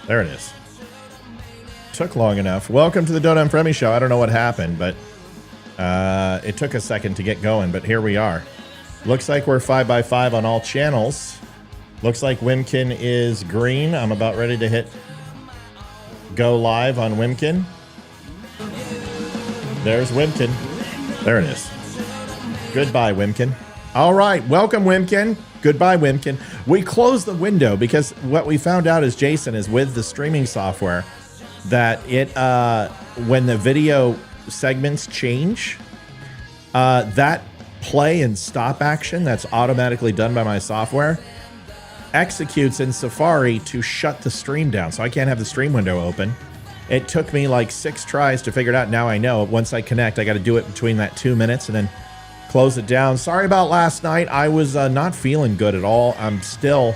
There it is. Took long enough. Welcome to the DUM Fremy Show. I don't know what happened, but it took a second to get going, but here we are. Looks like we're 5x5 on all channels. Looks like Wimkin is green. I'm about ready to hit go live on Wimkin. There's Wimkin. There it is. Goodbye, Wimkin. All right, welcome, Wimkin. Goodbye, Wimkin. We closed the window because what we found out is Jason is with the streaming software that it when the video segments change, that play and stop action that's automatically done by my software executes in Safari to shut the stream down, so I can't have the stream window open. It took me like 6 tries to figure it out. Now I know once I connect, I got to do it between that 2 minutes and then close it down. Sorry about last night. I was not feeling good at all. I'm still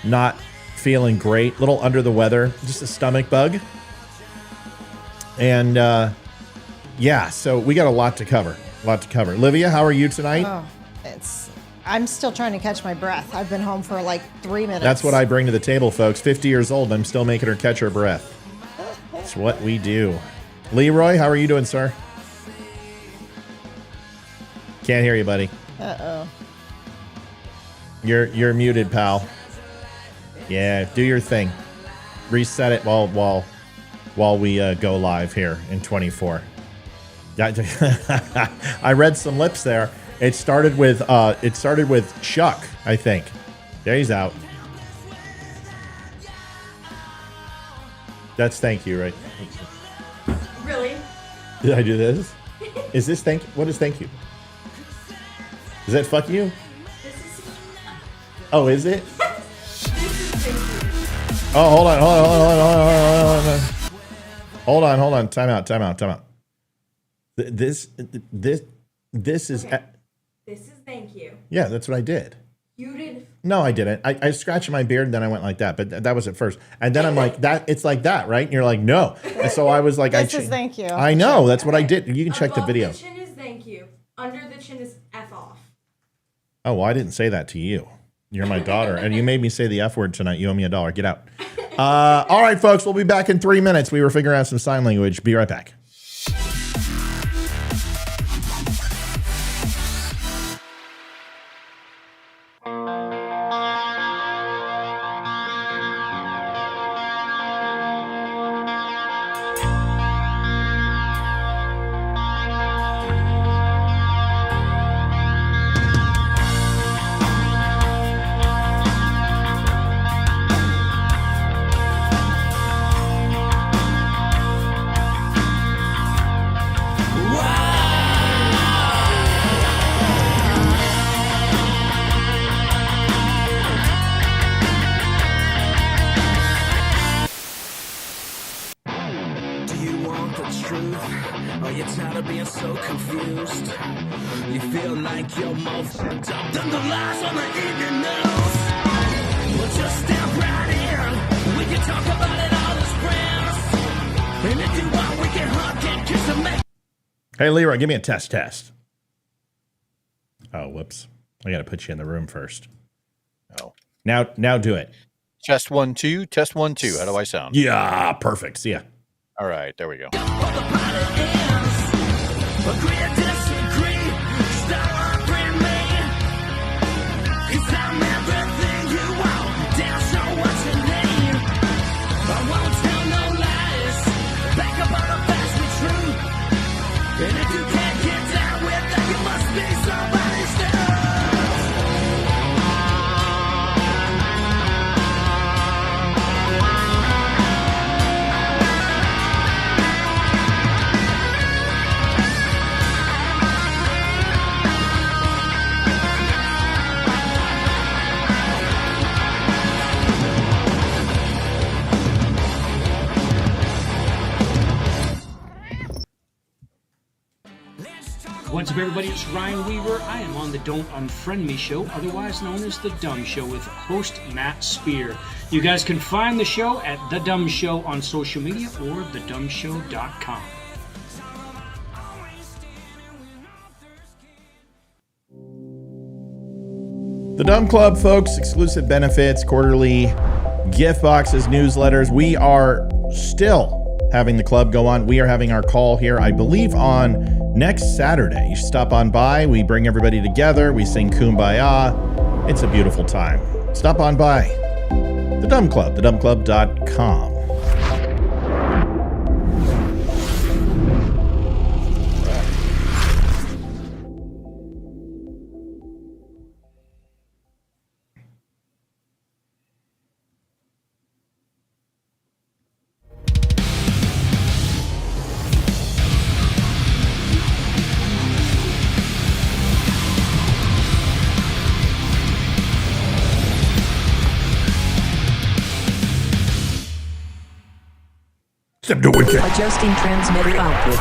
not feeling great. Little under the weather, just a stomach bug. And yeah, so we got a lot to cover. Livia, how are you tonight? Oh, I'm still trying to catch my breath. I've been home for like 3 minutes. That's what I bring to the table, folks. 50 years old, I'm still making her catch her breath. That's what we do. Leroy, how are you doing, sir? Can't hear you, buddy. Uh-oh. You're muted, pal. Yeah, do your thing. Reset it while we go live here in 24. I read some lips there. It started with Chuck, I think. There, he's out. That's thank you, right? Really? Did I do this? Is this thank you? What is thank you? Is that fuck you? Oh, is it? Oh, hold on. Hold on. Time out. This is... This is thank you. Yeah, that's what I did. You did. No, I didn't. I scratched my beard and then I went like that, but that was at first. And then I'm like, that. It's like that, right? And you're like, no. And so I was like, this is thank you. I know. That's what I did. You can check the video. The chin is thank you. Under the chin is F off. Oh, well, I didn't say that to you. You're my daughter, and you made me say the F word tonight. You owe me $1. Get out. All right, folks, we'll be back in 3 minutes. We were figuring out some sign language. Be right back. Hey, Leroy, give me a test. Oh, whoops. I got to put you in the room first. Oh, now do it. Test 1 2. Test 1 2. How do I sound? Yeah, perfect. See ya. All right, there we go. What's up, everybody? It's Ryan Weaver. I am on the Don't Unfriend Me show, otherwise known as The DUM Show, with host Matt Spear. You guys can find the show at The DUM Show on social media or thedumshow.com. The DUM Club, folks, exclusive benefits, quarterly gift boxes, newsletters. We are still having the club go on. We are having our call here, I believe, on next Saturday. You should stop on by. We bring everybody together. We sing Kumbaya. It's a beautiful time. Stop on by. The Dumb Club, thedumbclub.com. Adjusting transmitter output.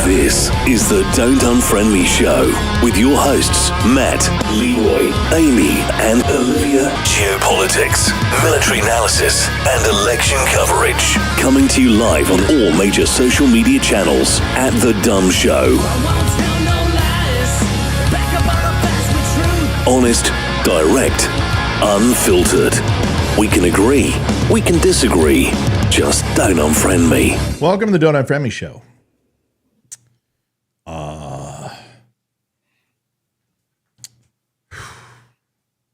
This is the Don't Unfriend Me Show with your hosts, Matt, Leroy, Amy, and Olivia. Geopolitics, military analysis, and election coverage. Coming to you live on all major social media channels at The Dumb Show. Honest, direct, unfiltered. We can agree, we can disagree. Just don't unfriend me. Welcome to the Don't Unfriend Me Show.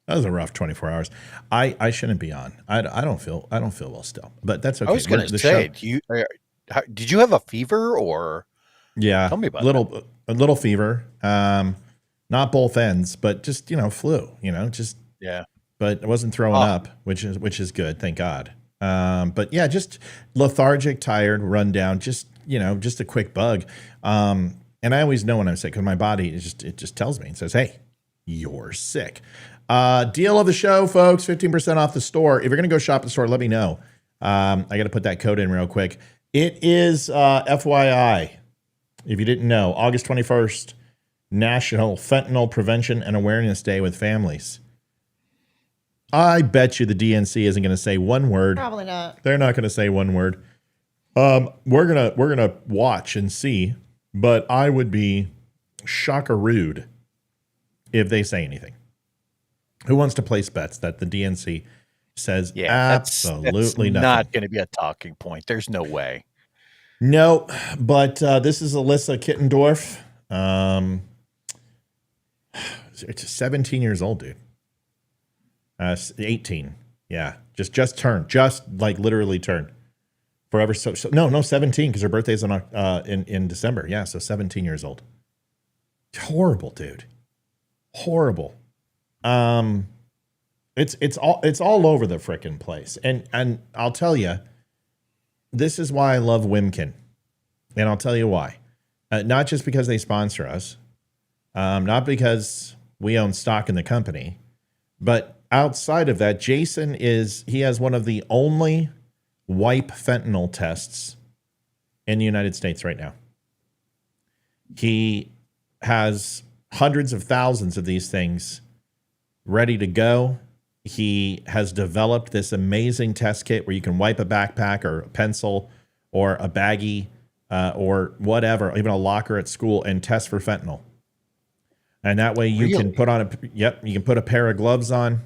That was a rough 24 hours. I shouldn't be on. I don't feel well still, but that's okay. I was going to say, did you have a fever or? Yeah, tell me about a little fever. Not both ends, but just flu. Just yeah. But I wasn't throwing up, which is good, thank God. But yeah, just lethargic, tired, run down, just a quick bug. And I always know when I'm sick because my body it just tells me. It says, "Hey, you're sick." Deal of the show, folks, 15% off the store. If you're going to go shop at the store, let me know. I got to put that code in real quick. It is FYI, if you didn't know, August 21st, National Fentanyl Prevention and Awareness Day with families. I bet you the DNC isn't going to say one word. Probably not. They're not going to say one word. We're gonna watch and see, but I would be shockarooed if they say anything. Who wants to place bets that the DNC says absolutely that's nothing? Not going to be a talking point. There's no way. No, but this is Alyssa Kittendorf. It's 17 years old, dude. 18. Yeah, just turned. Just like literally turned. Forever so no 17 because her birthday's in December. Yeah, so 17 years old. Horrible, dude. Horrible. It's all over the frickin' place. And I'll tell you, this is why I love Wimkin. And I'll tell you why. Not just because they sponsor us, not because we own stock in the company, but outside of that, Jason he has one of the only wipe fentanyl tests in the United States right now. He has hundreds of thousands of these things ready to go. He has developed this amazing test kit where you can wipe a backpack or a pencil or a baggie or whatever, even a locker at school, and test for fentanyl. And that way you can put on you can put a pair of gloves on,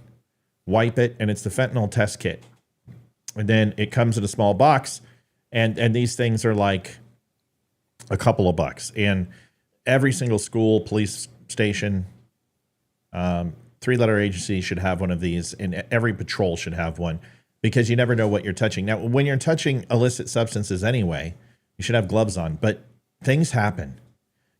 wipe it, and it's the fentanyl test kit. And then it comes in a small box, and these things are like a couple of bucks. And every single school, police station, 3-letter agency should have one of these, and every patrol should have one, because you never know what you're touching. Now, when you're touching illicit substances anyway, you should have gloves on, but things happen.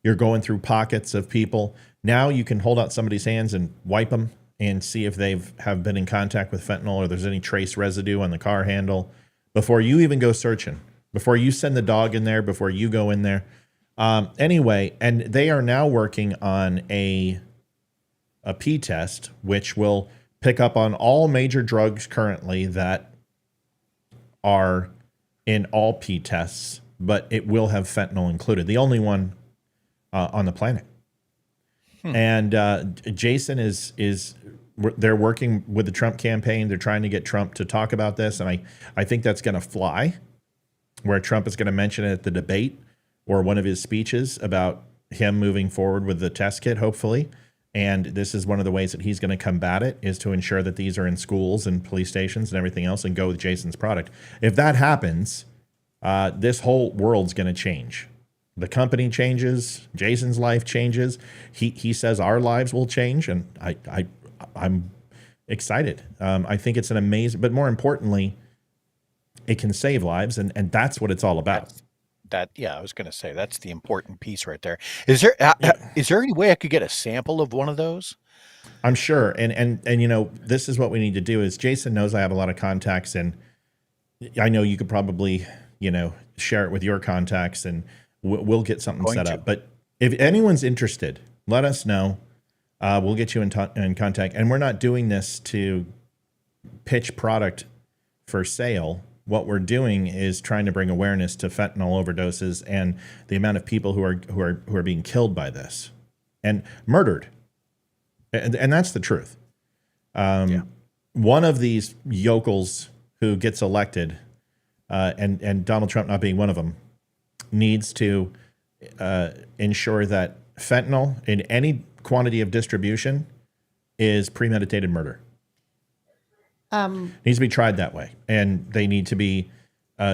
You're going through pockets of people. Now you can hold out somebody's hands and wipe them and see if have been in contact with fentanyl or there's any trace residue on the car handle before you even go searching, before you send the dog in there, before you go in there. Anyway, and they are now working on a P test, which will pick up on all major drugs currently that are in all P tests, but it will have fentanyl included. The only one on the planet. And Jason they're working with the Trump campaign. They're trying to get Trump to talk about this. And I think that's going to fly, where Trump is going to mention it at the debate or one of his speeches about him moving forward with the test kit, hopefully. And this is one of the ways that he's going to combat it, is to ensure that these are in schools and police stations and everything else, and go with Jason's product. If that happens, this whole world's going to change. The company changes. Jason's life changes. He says our lives will change, and I'm excited. I think it's an amazing, but more importantly, it can save lives, and that's what it's all about. I was going to say that's the important piece right there. Is there any way I could get a sample of one of those? I'm sure. And this is what we need to do is Jason knows I have a lot of contacts, and I know you could probably, share it with your contacts, and we'll get something set up. But if anyone's interested, let us know. We'll get you in contact. And we're not doing this to pitch product for sale. What we're doing is trying to bring awareness to fentanyl overdoses and the amount of people who are being killed by this and murdered. And that's the truth. One of these yokels who gets elected, and Donald Trump not being one of them, needs to ensure that fentanyl in any quantity of distribution is premeditated murder. Needs to be tried that way, and they need to be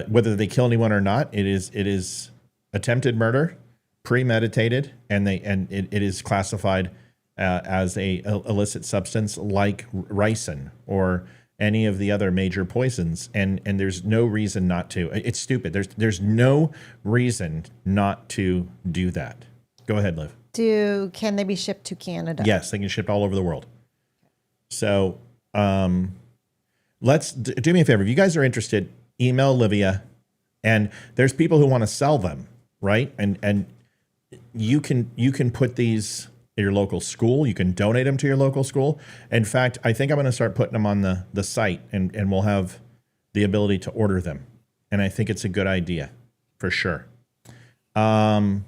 whether they kill anyone or not. It is attempted murder, premeditated, and it is classified as a illicit substance like ricin or any of the other major poisons. And there's no reason not to. It's stupid. There's no reason not to do that. Go ahead, Liv. Can they be shipped to Canada? Yes, they can ship all over the world. So. Do me a favor. If you guys are interested, email Olivia, and there's people who want to sell them, right? And you can put these at your local school. You can donate them to your local school. In fact, I think I'm going to start putting them on the site, and we'll have the ability to order them. And I think it's a good idea for sure. Okay.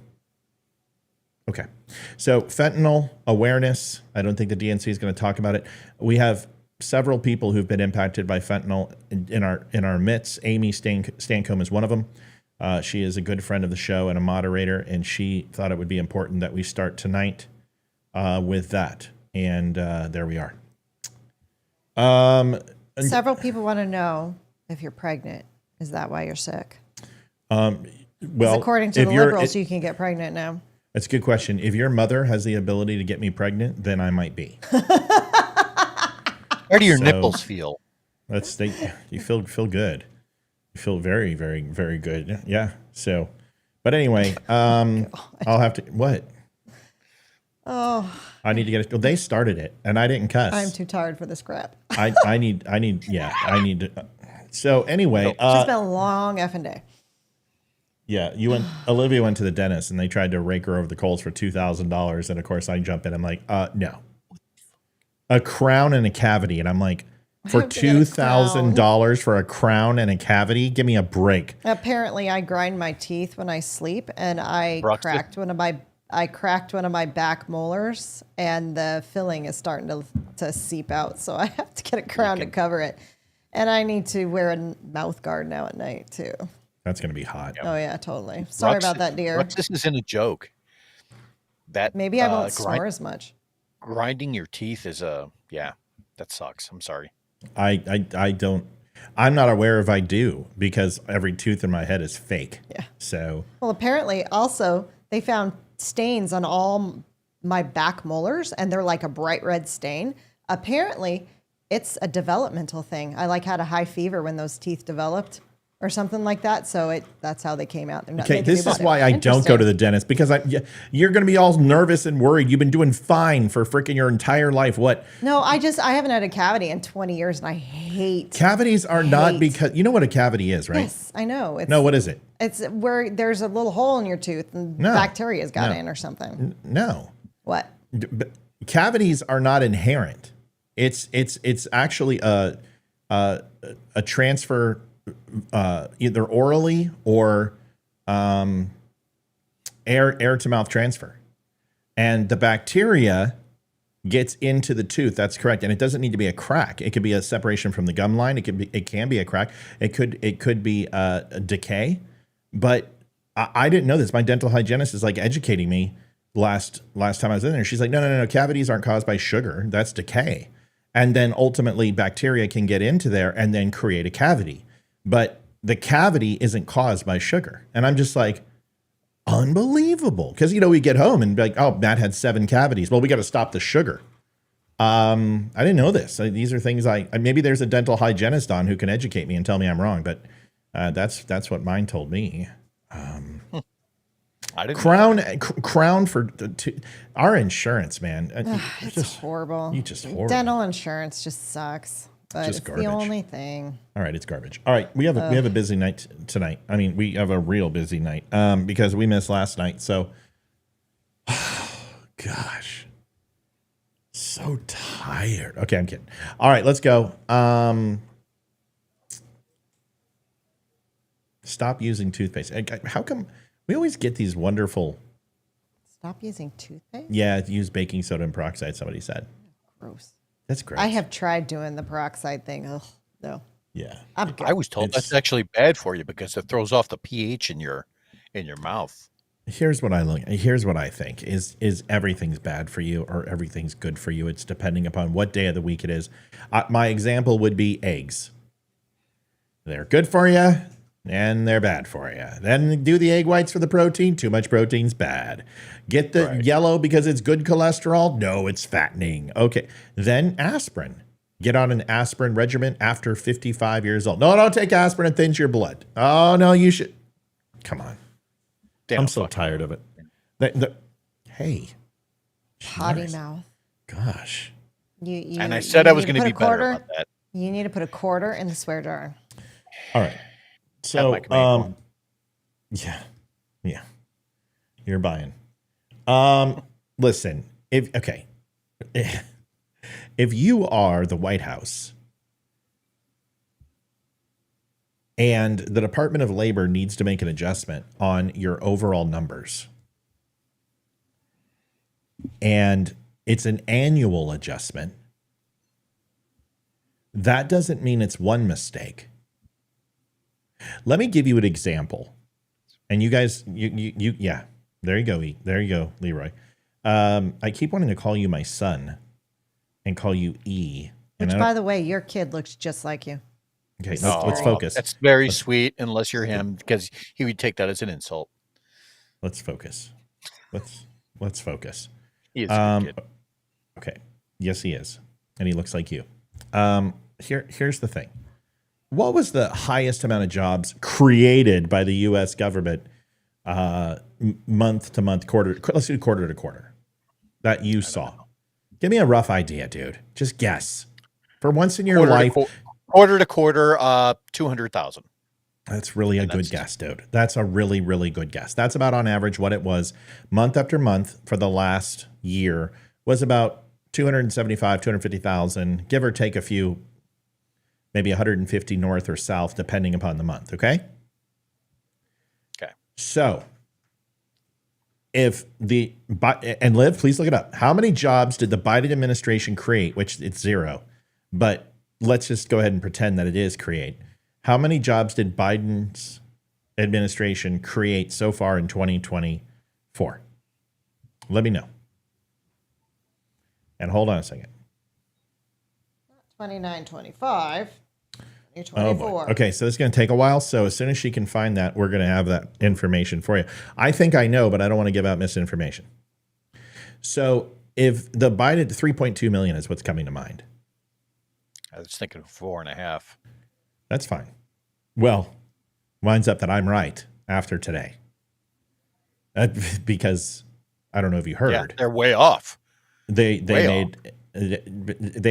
So fentanyl awareness. I don't think the DNC is going to talk about it. We have several people who've been impacted by fentanyl in our midst. Amy Stancombe is one of them. She is a good friend of the show and a moderator, and she thought it would be important that we start tonight with that. And there we are. Several people want to know if you're pregnant. Is that why you're sick? Well, according to the liberals, you can get pregnant now. That's a good question. If your mother has the ability to get me pregnant, then I might be. How do your nipples feel? You feel good. You feel very, very, very good. Yeah. So, but anyway, I'll have to, what? Oh, I need to get it. Well, they started it and I didn't cuss. I'm too tired for this crap. I need to. So anyway, it's been a long effing day. Yeah. Olivia went to the dentist and they tried to rake her over the coals for $2,000. And of course I jump in. I'm like, no. A crown and a cavity. And I'm like, for $2,000 for a crown and a cavity? Give me a break. Apparently, I grind my teeth when I sleep, and I cracked one of my back molars, and the filling is starting to seep out. So I have to get a crown to cover it. And I need to wear a mouth guard now at night, too. That's going to be hot. Oh, yeah, totally. Sorry about that, dear. This isn't a joke. Maybe I won't snore as much. Grinding your teeth is that sucks. I'm sorry. I'm not aware if I do, because every tooth in my head is fake. Yeah. So. Well, apparently also they found stains on all my back molars, and they're like a bright red stain. Apparently it's a developmental thing. I had a high fever when those teeth developed or something like that. So that's how they came out. Okay, this is why I don't go to the dentist, because you're going to be all nervous and worried. You've been doing fine for freaking your entire life. What? No, I haven't had a cavity in 20 years, and I hate cavities. Not because you know what a cavity is, right? Yes, I know. No, what is it? It's where there's a little hole in your tooth and bacteria's got in or something. No. What? Cavities are not inherent. It's actually a transfer. Either orally or air to mouth transfer, and the bacteria gets into the tooth. That's correct, and it doesn't need to be a crack. It could be a separation from the gum line. It can be a crack. It could be a decay. But I didn't know this. My dental hygienist is educating me. last time I was in there. She's like, no. Cavities aren't caused by sugar. That's decay. And then ultimately bacteria can get into there and then create a cavity. But the cavity isn't caused by sugar. And I'm just like, unbelievable. Because, we get home and be like, oh, Matt had 7 cavities. Well, we got to stop the sugar. I didn't know this. These are things maybe there's a dental hygienist on who can educate me and tell me I'm wrong. But that's what mine told me. I didn't Crown for our insurance, man. It's just horrible. Horrible. Dental insurance just sucks. But Just it's garbage. the only thing. All right, it's garbage. All right, we have a busy night tonight. I mean, we have a real busy night because we missed last night. So, gosh, so tired. Okay, I'm kidding. All right, let's go. Stop using toothpaste. How come we always get these wonderful? Stop using toothpaste? Yeah, use baking soda and peroxide. Somebody said. Gross. That's great. I have tried doing the peroxide thing. Ugh, no. Yeah. I'm good. I was told that's actually bad for you because it throws off the pH in your mouth. Here's what I think is everything's bad for you or everything's good for you. It's depending upon what day of the week it is. My example would be eggs. They're good for you and they're bad for you. Then do the egg whites for the protein. Too much protein's bad. Get the yellow because it's good cholesterol. No, it's fattening. Okay. Then aspirin. Get on an aspirin regimen after 55 years old. No, don't take aspirin. It thins your blood. Oh, no, you should. Come on. Damn, I'm so tired of it. Hey. Potty Nice. mouth. Gosh. You, and I said I was need going to put be a better quarter- about that. You need to put a quarter in the swear jar. All right. So, yeah. You're buying. Listen, if you are the White House and the Department of Labor needs to make an adjustment on your overall numbers, and it's an annual adjustment, that doesn't mean it's one mistake. Let me give you an example. And you guys, yeah, there you go. There you go, Leroy. I keep wanting to call you my son and call you E. Which, by the way, your kid looks just like you. Okay, let's focus. That's very sweet, unless you're him, because he would take that as an insult. Let's focus. Let's focus. He is a good kid. Okay. Yes, he is. And he looks like you. Here's the thing. What was the highest amount of jobs created by the U.S. government month to month, quarter? Let's do quarter to quarter that you saw. Give me a rough idea, dude. Just guess. For once in your life. Quarter to quarter, 200,000. That's really a good guess, dude. That's a really, really good guess. That's about on average what it was month after month for the last year was about 275, 250,000, give or take a few, maybe 150 north or south, depending upon the month. Okay. Okay. So and Liv, please look it up. How many jobs did the Biden administration create? Which it's 0, but let's just go ahead and pretend that it is create. How many jobs did Biden's administration create so far in 2024? Let me know. And hold on a second. 29, 25, Oh 24. boy. Okay, so it's going to take a while. So as soon as she can find that, we're going to have that information for you. I think I know, but I don't want to give out misinformation. So if the Biden 3.2 million is what's coming to mind. I was thinking 4.5. That's fine. Well, winds up that I'm right after today. Because I don't know if you heard. Yeah, they're way off. They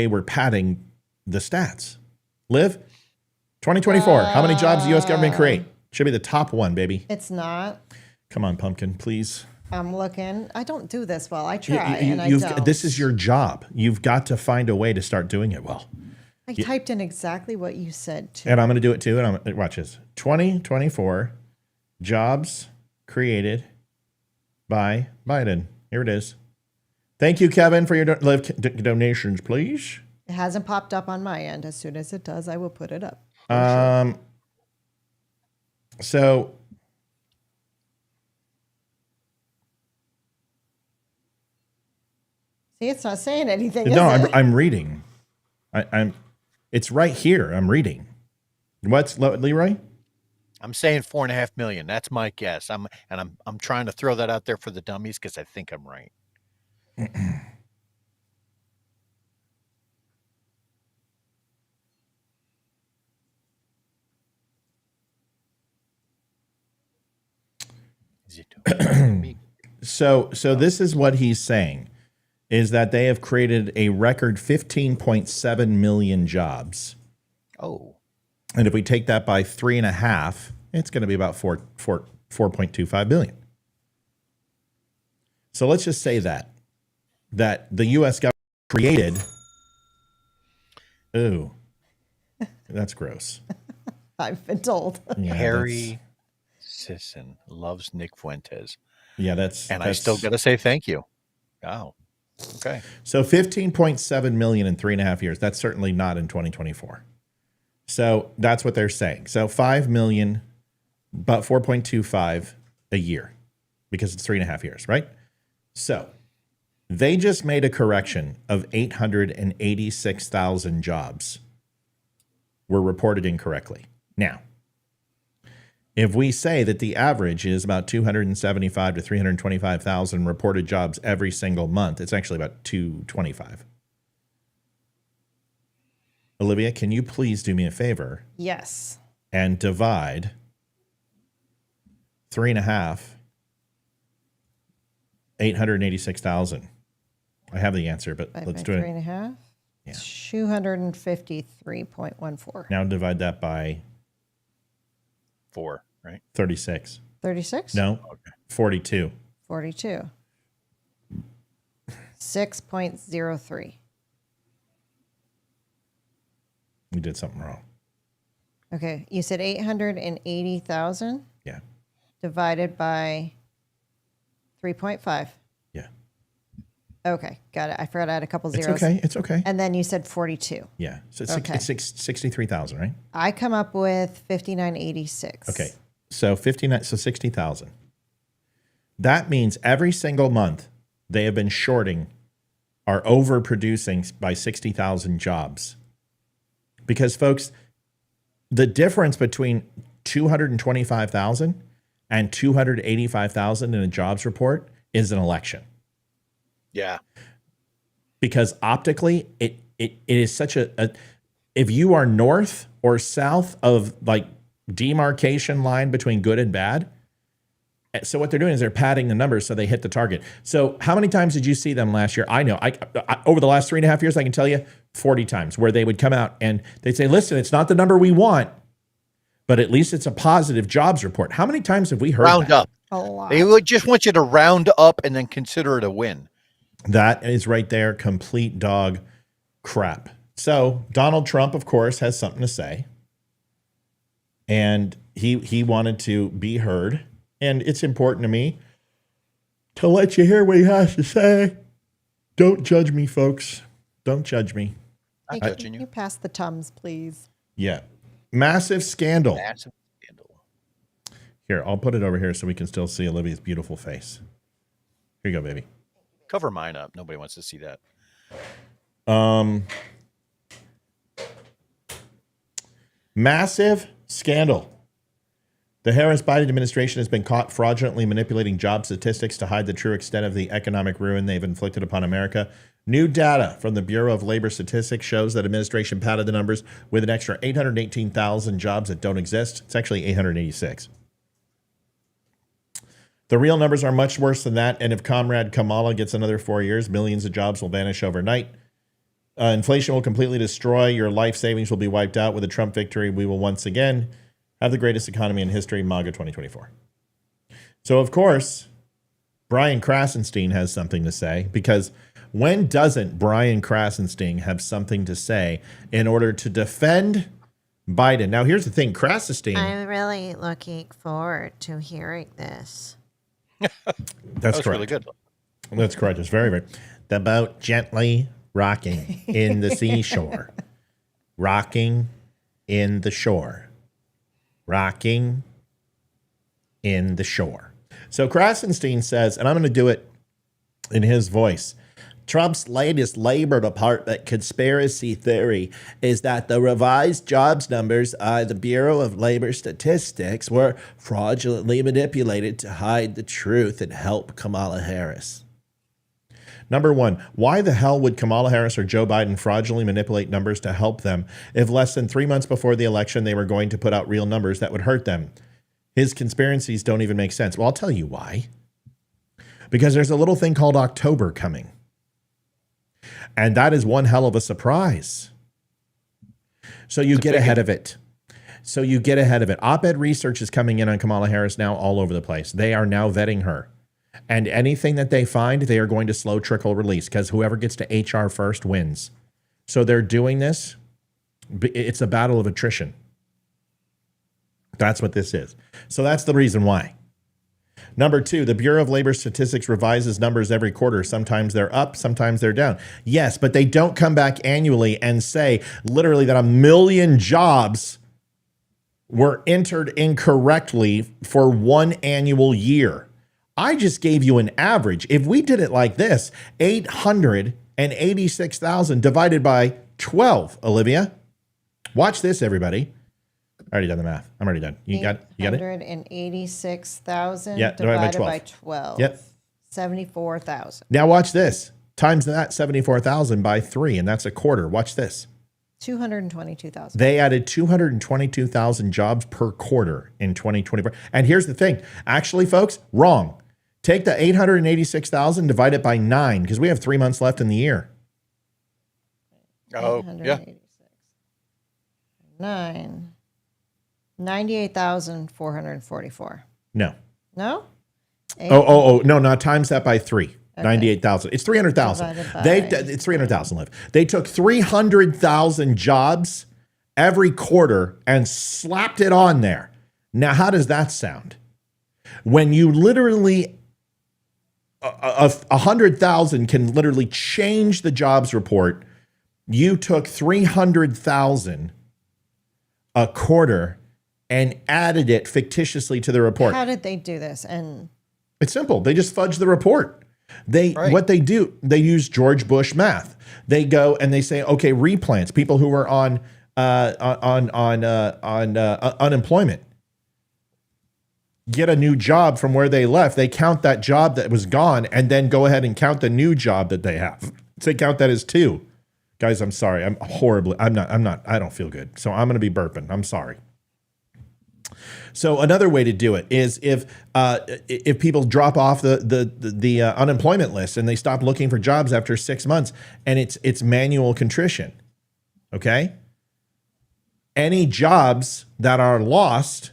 were padding the stats. Liv, 2024. How many jobs the U.S. government create? Should be the top one, baby. It's not. Come on, pumpkin, please. I'm looking. I don't do this well. I try, and I don't. This is your job. You've got to find a way to start doing it well. I typed in exactly what you said, too. And I'm going to do it, too. And watch this. 2024 jobs created by Biden. Here it is. Thank you, Kevin, for your donations, please. It hasn't popped up on my end. As soon as it does, I will put it up. So See, it's not saying anything. No, is it? I'm reading. It's right here. I'm reading. What's Leroy? I'm saying 4.5 million. That's my guess. I'm trying to throw that out there for the dummies because I think I'm right. Is it So this is what he's saying, is that they have created a record 15.7 million jobs. Oh. And if we take that by 3.5, it's going to be about 4.25 billion. So let's just say that the U.S. government created. Ooh, that's gross. I've been told. Yeah, Harry Sisson loves Nick Fuentes. that's I still got to say thank you. Wow. Okay. So 15.7 million in 3.5 years. That's certainly not in 2024. So that's what they're saying. So 5 million, about 4.25 a year, because it's 3.5 years, right? So they just made a correction of 886,000 jobs were reported incorrectly. Now, if we say that the average is about 275 to 325,000 reported jobs every single month, it's actually about 225. Olivia, can you please do me a favor Yes. and divide 3.5, 886,000? I have the answer, but let's do it. 3.5. Yeah. 253.14. Now divide that by 4, right? 36. 36? No, 42. 42. 6.03. We did something wrong. Okay, you said 880,000 Yeah. divided by 3.5. Yeah. Okay, got it. I forgot I had a couple It's zeros. okay. It's okay. And then you said 42. Yeah. So it's, Okay. it's 63,000, right? I come up with 5986. Okay. So 59, so 60,000. That means every single month they have been shorting or overproducing by 60,000 jobs. Because folks, the difference between 225,000 and 285,000 in a jobs report is an election. Yeah. Because optically, it is such a if you are north or south of like demarcation line between good and bad. So what they're doing is they're padding the numbers so they hit the target. So how many times did you see them last year? I know I over the last 3.5 years, I can tell you 40 times where they would come out and they'd say, listen, it's not the number we want, but at least it's a positive jobs report. How many times have we heard Round that? up. A lot. They would just want you to round up and then consider it a win. That is right there, complete dog crap. So Donald Trump, of course, has something to say. And he wanted to be heard. And it's important to me to let you hear what he has to say. Don't judge me, folks. Don't judge me. I'm Hey, judging can you. you pass the Tums, please? Yeah. Massive scandal. Massive scandal. Here, I'll put it over here so we can still see Olivia's beautiful face. Here you go, baby. Cover mine up. Nobody wants to see that. Massive scandal. The Harris-Biden administration has been caught fraudulently manipulating job statistics to hide the true extent of the economic ruin they've inflicted upon America. New data from the Bureau of Labor Statistics shows that administration padded the numbers with an extra 818,000 jobs that don't exist. It's actually 886. The real numbers are much worse than that, and if Comrade Kamala gets another 4 years, millions of jobs will vanish overnight. Inflation will completely destroy your life savings will be wiped out. With a Trump victory, we will once again have the greatest economy in history, MAGA 2024. So, of course, Brian Krasenstein has something to say, because when doesn't Brian Krasenstein have something to say in order to defend Biden? Now, here's the thing, Krasenstein. I'm really looking forward to hearing this. That's correct. Really good. That's correct. It's very, very. The boat gently rocking in the seashore. Rocking in the shore. Rocking in the shore. So Krasenstein says, and I'm going to do it in his voice, Trump's latest Labor Department conspiracy theory is that the revised jobs numbers by the Bureau of Labor Statistics were fraudulently manipulated to hide the truth and help Kamala Harris. Number one, why the hell would Kamala Harris or Joe Biden fraudulently manipulate numbers to help them if less than 3 months before the election they were going to put out real numbers that would hurt them? His conspiracies don't even make sense. Well, I'll tell you why. Because there's a little thing called October coming. And that is one hell of a surprise. So you get ahead of it. Op-ed research is coming in on Kamala Harris now all over the place. They are now vetting her. And anything that they find, they are going to slow trickle release because whoever gets to HR first wins. So they're doing this. It's a battle of attrition. That's what this is. So that's the reason why. Number two, the Bureau of Labor Statistics revises numbers every quarter. Sometimes they're up, sometimes they're down. Yes, but they don't come back annually and say literally that 1 million jobs were entered incorrectly for one annual year. I just gave you an average. If we did it like this, 886,000 divided by 12, Olivia. Watch this, everybody. I already done the math. I'm already done. You got it? 186,000 Yeah, divided by 12. Yep. 74,000. Now watch this. Times that 74,000 by 3, and that's a quarter. Watch this. 222,000. They added 222,000 jobs per quarter in 2024. And here's the thing. Actually, folks, wrong. Take the 886,000, divide it by 9, because we have 3 months left in the year. Oh, yeah. 9. 98,444. No. No? Oh, no, not times that by 3. Okay. 98,000. It's 300,000. It's 300,000 left. They took 300,000 jobs every quarter and slapped it on there. Now, how does that sound? When you literally 100,000 can literally change the jobs report, you took 300,000 a quarter and added it fictitiously to the report. How did they do this? And it's simple. They just fudge the report. What they do, they use George Bush math. They go and they say, okay, replants, people who were on unemployment, get a new job from where they left. They count that job that was gone and then go ahead and count the new job that they have. So they count that as 2. Guys, I'm sorry. I don't feel good. So I'm going to be burping. I'm sorry. So another way to do it is if people drop off the unemployment list and they stop looking for jobs after 6 months, and it's manual contrition. Okay. Any jobs that are lost,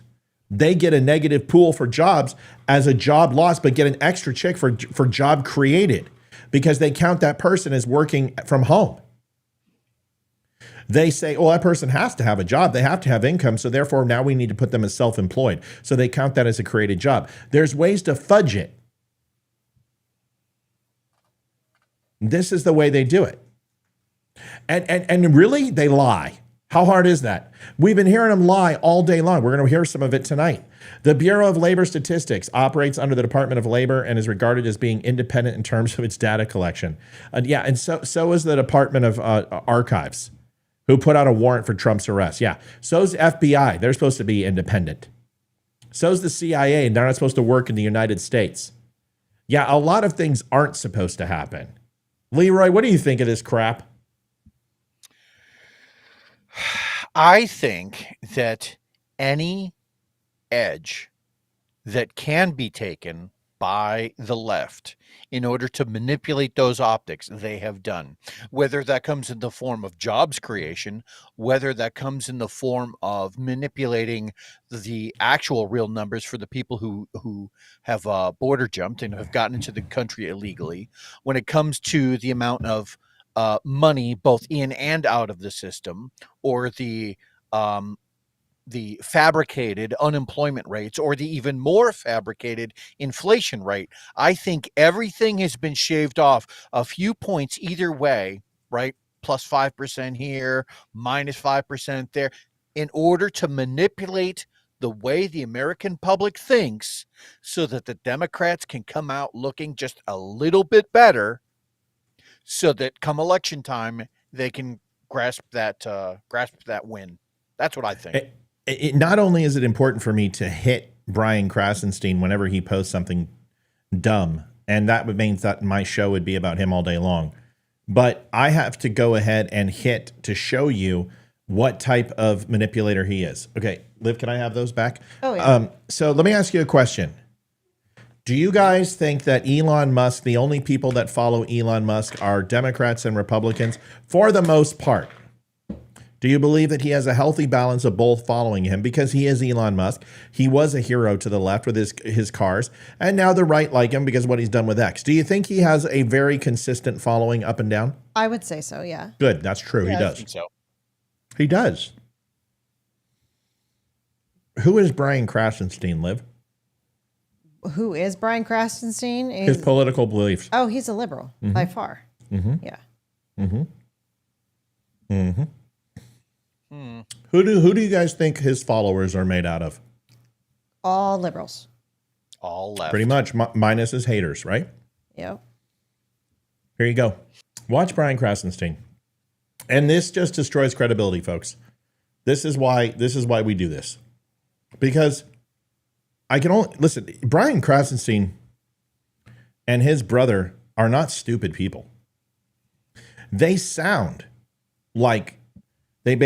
they get a negative pool for jobs as a job lost, but get an extra check for job created because they count that person as working from home. They say, well, that person has to have a job. They have to have income. So therefore, now we need to put them as self-employed. So they count that as a created job. There's ways to fudge it. This is the way they do it. And really, they lie. How hard is that? We've been hearing them lie all day long. We're going to hear some of it tonight. The Bureau of Labor Statistics operates under the Department of Labor and is regarded as being independent in terms of its data collection. And so is the Department of Archives, who put out a warrant for Trump's arrest. Yeah. So's FBI. They're supposed to be independent. So's the CIA, and they're not supposed to work in the United States. Yeah, a lot of things aren't supposed to happen. Leroy, what do you think of this crap? I think that any edge that can be taken by the left in order to manipulate those optics, they have done. Whether that comes in the form of jobs creation, whether that comes in the form of manipulating the actual real numbers for the people who have border jumped and have gotten into the country illegally, when it comes to the amount of money both in and out of the system, or the fabricated unemployment rates, or the even more fabricated inflation rate. I think everything has been shaved off a few points either way, right? Plus 5% here, minus 5% there, in order to manipulate the way the American public thinks so that the Democrats can come out looking just a little bit better, so that come election time they can grasp that win. That's what I think. Not only is it important for me to hit Brian Krasenstein whenever he posts something dumb, and that would mean that my show would be about him all day long, but I have to go ahead and hit to show you what type of manipulator he is. Okay, Liv, can I have those back? Oh, yeah. So let me ask you a question. Do you guys think that Elon Musk, the only people that follow Elon Musk are Democrats and Republicans for the most part? Do you believe that he has a healthy balance of both following him? Because he is Elon Musk. He was a hero to the left with his cars, and now the right like him because of what he's done with X. Do you think he has a very consistent following up and down? I would say so, yeah. Good, that's true. Yeah, he I does. think so. He does. Who is Brian Krasenstein, Liv? Who is Brian Krasenstein? His political beliefs. Oh, he's a liberal by far. Yeah. Who do you guys think his followers are made out of? All liberals. All left. Pretty much, minus his haters, right? Yep. Here you go. Watch Brian Krasenstein. And this just destroys credibility, folks. This is why we do this. Because I can only listen, Brian Krasenstein and his brother are not stupid people. They sound like their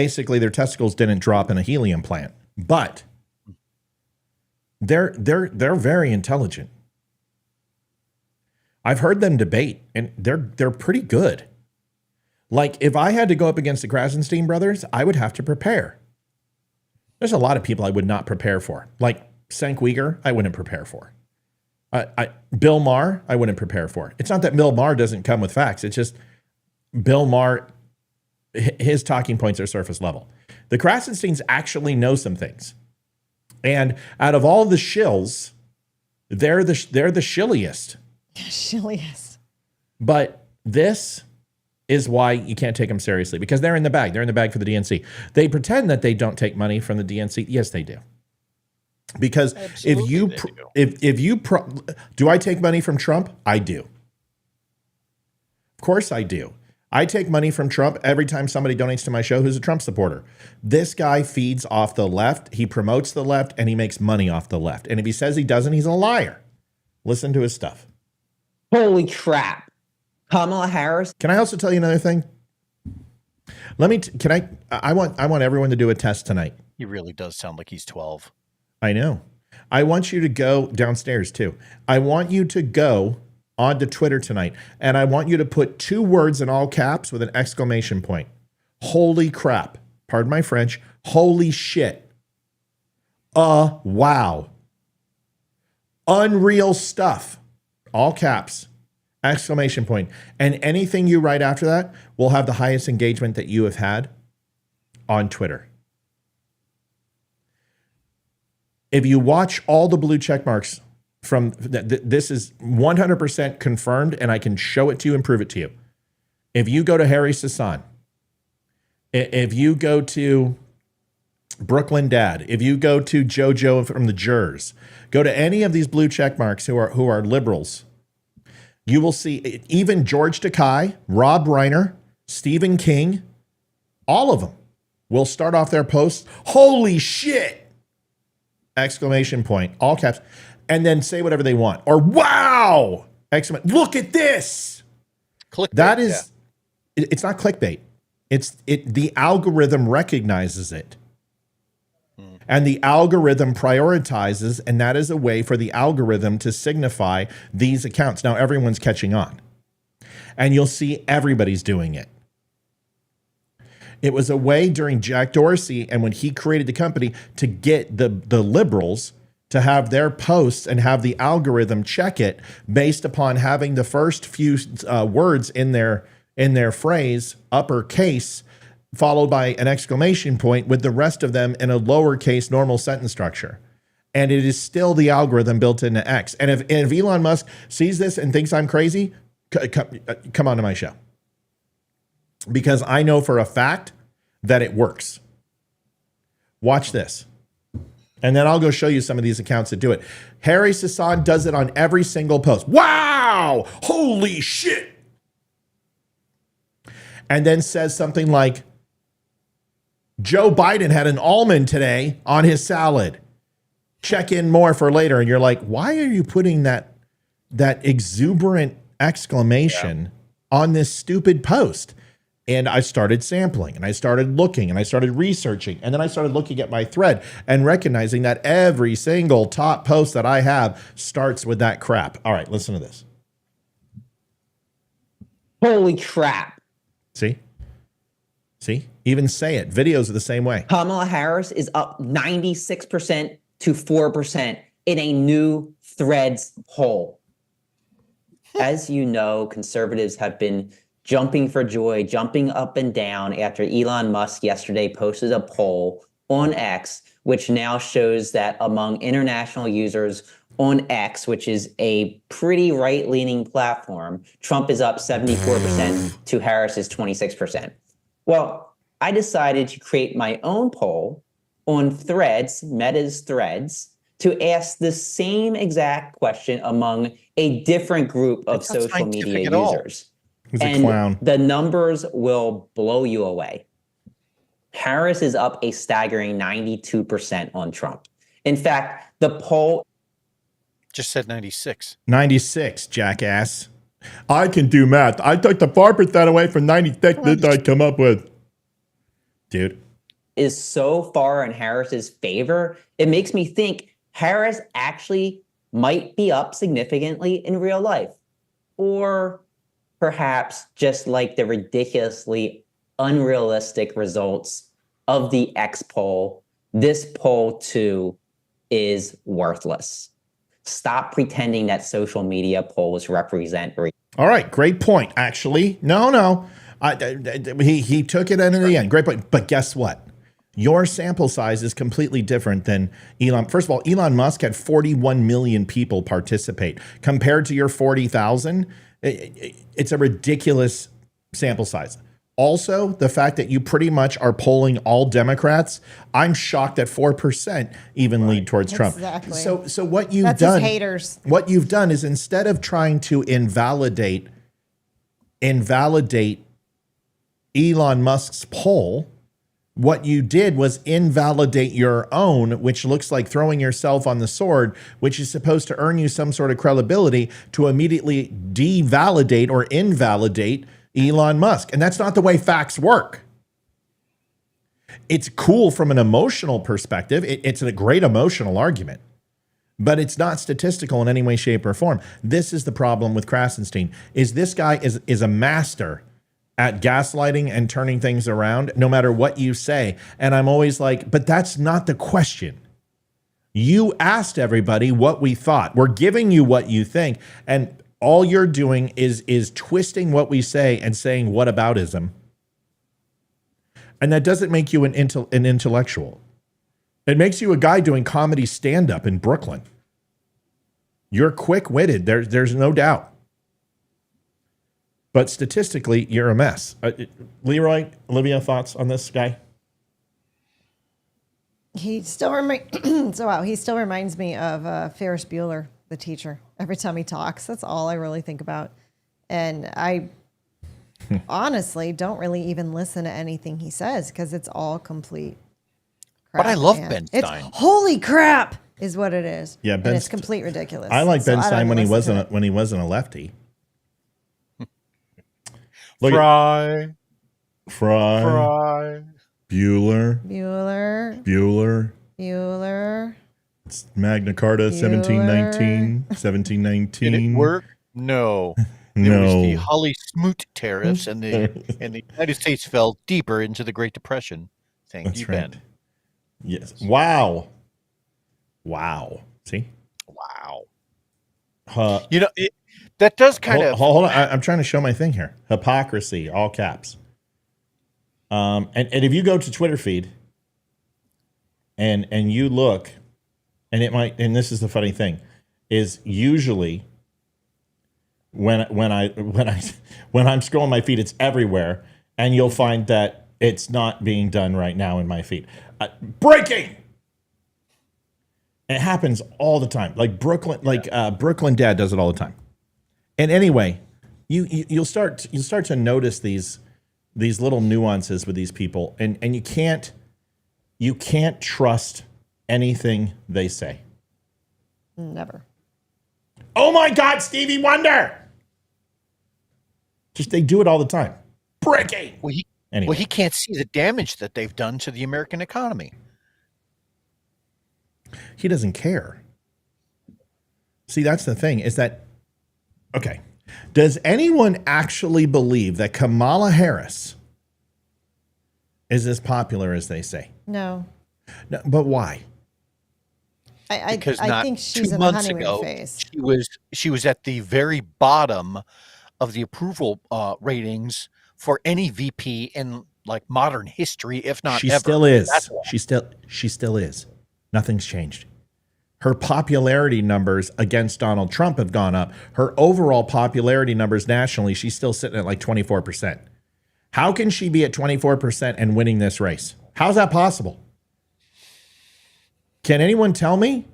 testicles didn't drop in a helium plant, but they're very intelligent. I've heard them debate, and they're pretty good. Like, if I had to go up against the Krasenstein brothers, I would have to prepare. There's a lot of people I would not prepare for. Like Cenk Uyghur, I wouldn't prepare for. Bill Maher, I wouldn't prepare for. It's not that Bill Maher doesn't come with facts. It's just Bill Maher, his talking points are surface level. The Krasensteins actually know some things. And out of all the shills, they're the shilliest. Shilliest. But this is why you can't take them seriously, because they're in the bag. They're in the bag for the DNC. They pretend that they don't take money from the DNC. Yes, they do. Because do I take money from Trump? I do. Of course I do. I take money from Trump every time somebody donates to my show who's a Trump supporter. This guy feeds off the left. He promotes the left, and he makes money off the left. And if he says he doesn't, he's a liar. Listen to his stuff. Holy crap. Kamala Harris. Can I also tell you another thing? I want everyone to do a test tonight. He really does sound like he's 12. I know. I want you to go downstairs too. I want you to go onto Twitter tonight, and I want you to put 2 words in all caps with an exclamation point. Holy crap. Pardon my French. Holy shit. Wow. Unreal stuff. All caps. Exclamation point. And anything you write after that will have the highest engagement that you have had on Twitter. If you watch all the blue check marks from this is 100% confirmed, and I can show it to you and prove it to you. If you go to Harry Sassan, if you go to Brooklyn Dad, if you go to JoJo from the Jurors, go to any of these blue check marks who are liberals, you will see even George Takei, Rob Reiner, Stephen King, all of them will start off their posts, holy shit! Exclamation point, all caps, and then say whatever they want. Or wow! Exclamation, look at this! Clickbait, that is, it's not clickbait. The algorithm recognizes it. And the algorithm prioritizes, and that is a way for the algorithm to signify these accounts. Now everyone's catching on. And you'll see everybody's doing it. It was a way during Jack Dorsey and when he created the company to get the liberals to have their posts and have the algorithm check it based upon having the first few words in their phrase, uppercase, followed by an exclamation point with the rest of them in a lowercase normal sentence structure. And it is still the algorithm built into X. And if Elon Musk sees this and thinks I'm crazy, come on to my show. Because I know for a fact that it works. Watch this. And then I'll go show you some of these accounts that do it. Harry Sassan does it on every single post. Wow! Holy shit! and then says something like, Joe Biden had an almond today on his salad. Check in more for later. And you're like, why are you putting that exuberant exclamation on this stupid post? And I started sampling, and I started looking, and I started researching, and then I started looking at my thread and recognizing that every single top post that I have starts with that crap. All right, listen to this. Holy crap. See? Even say it. Videos are the same way. Kamala Harris is up 96% to 4% in a new Threads poll. As you know, conservatives have been jumping for joy, jumping up and down after Elon Musk yesterday posted a poll on X, which now shows that among international users on X, which is a pretty right-leaning platform, Trump is up 74% to Harris's 26%. Well, I decided to create my own poll on Threads, Meta's Threads, to ask the same exact question among a different group of social media users. He's a clown. The numbers will blow you away. Harris is up a staggering 92% on Trump. In fact, the poll just said 96. 96, jackass. I can do math. I took the 4% away from 96 that I'd come up with. Dude. Is so far in Harris's favor, it makes me think Harris actually might be up significantly in real life. Or perhaps just like the ridiculously unrealistic results of the X poll, this poll too is worthless. Stop pretending that social media polls represent. All right, great point. Actually, no. He took it in the end. Great point. But guess what? Your sample size is completely different than Elon. First of all, Elon Musk had 41 million people participate. Compared to your 40,000, it's a ridiculous sample size. Also, the fact that you pretty much are polling all Democrats, I'm shocked that 4% even lead towards Trump. Exactly. So what you've That's done, his haters. What you've done is instead of trying to invalidate Elon Musk's poll, what you did was invalidate your own, which looks like throwing yourself on the sword, which is supposed to earn you some sort of credibility to immediately devalidate or invalidate Elon Musk. And that's not the way facts work. It's cool from an emotional perspective. It's a great emotional argument, but it's not statistical in any way, shape, or form. This is the problem with Krasenstein, is this guy is a master at gaslighting and turning things around no matter what you say. And I'm always like, but that's not the question. You asked everybody what we thought. We're giving you what you think. And all you're doing is twisting what we say and saying whataboutism. And that doesn't make you an intellectual. It makes you a guy doing comedy stand-up in Brooklyn. You're quick-witted. There's no doubt. But statistically, you're a mess. Leroy, Olivia, thoughts on this guy? He still reminds me of Ferris Bueller, the teacher. Every time he talks, that's all I really think about. And I honestly don't really even listen to anything he says because it's all complete crap. But I love man. Ben It's Stein. holy crap is what it is. Yeah, and it's complete ridiculous. I like Ben I Stein don't when he listen wasn't a lefty. Fry. Bueller. It's Magna Carta, 1719. 1719. Did it work? No. It was the Holly Smoot tariffs, and the United States fell deeper into the Great Depression. Thank you, right. Ben. Yes. Wow. See? Wow. That does kind of... Hold on. I'm trying to show my thing here. Hypocrisy, all caps. And if you go to Twitter feed and you look, and it might, and this is the funny thing, is usually when I'm scrolling my feed, it's everywhere, and you'll find that it's not being done right now in my feed. Breaking. It happens all the time. Like Brooklyn Dad does it all the time. And anyway, you'll start to notice these these little nuances with these people, and you can't trust anything they say. Never. Oh my God, Stevie Wonder! Just they do it all the time. Breaking. Well, he can't see the damage that they've done to the American economy. He doesn't care. See, that's the thing, is that, okay, does anyone actually believe that Kamala Harris is as popular as they say? No. No, but why? I think she's 2 in the months honeymoon ago, phase. she was at the very bottom of the approval ratings for any VP in like modern history, if not She ever. still is. That's why. She still is. Nothing's changed. Her popularity numbers against Donald Trump have gone up. Her overall popularity numbers nationally, she's still sitting at like 24%. How can she be at 24% and winning this race? How's that possible? Can anyone tell me?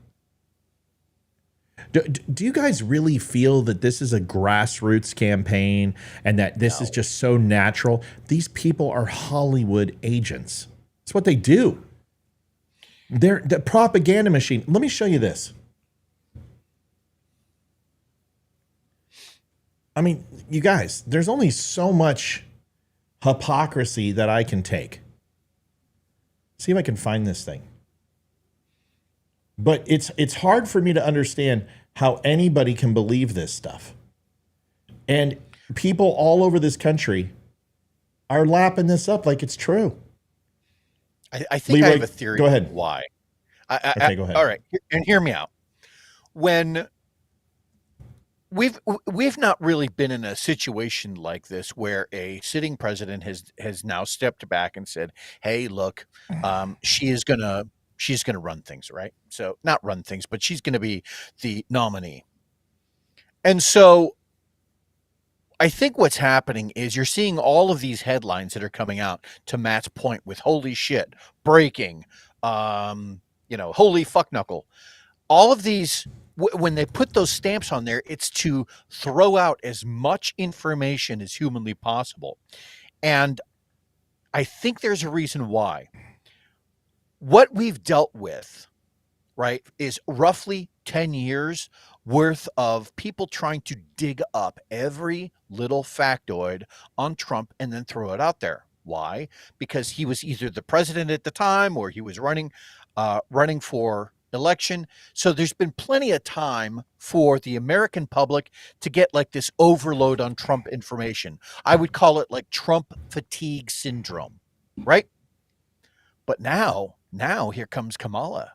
Do you guys really feel that this is a grassroots campaign and that this is just so natural? These people are Hollywood agents. It's what they do. They're the propaganda machine. Let me show you this. I mean, you guys, there's only so much hypocrisy that I can take. See if I can find this thing. But it's hard for me to understand how anybody can believe this stuff. And people all over this country are lapping this up like it's true. I think Leroy, I have a theory. go ahead. Why? Okay, go ahead. All right, and hear me out. When we've not really been in a situation like this where a sitting president has now stepped back and said, "Hey, look, she's gonna run things, right? So not run things, but she's gonna be the nominee." And so I think what's happening is you're seeing all of these headlines that are coming out, to Matt's point, with holy shit, breaking, holy fuck knuckle. All of these, when they put those stamps on there, it's to throw out as much information as humanly possible. And I think there's a reason why. What we've dealt with, right, is roughly 10 years worth of people trying to dig up every little factoid on Trump and then throw it out there. Why? Because he was either the president at the time or he was running for election. So there's been plenty of time for the American public to get like this overload on Trump information. I would call it like Trump fatigue syndrome, right? But now here comes Kamala.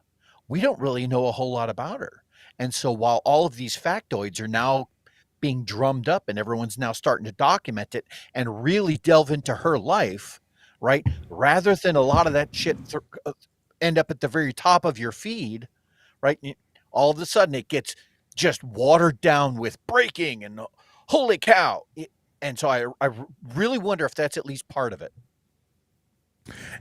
We don't really know a whole lot about her. And so while all of these factoids are now being drummed up and everyone's now starting to document it and really delve into her life, right? Rather than a lot of that shit end up at the very top of your feed, right? All of a sudden it gets just watered down with breaking and holy cow. And so I really wonder if that's at least part of it.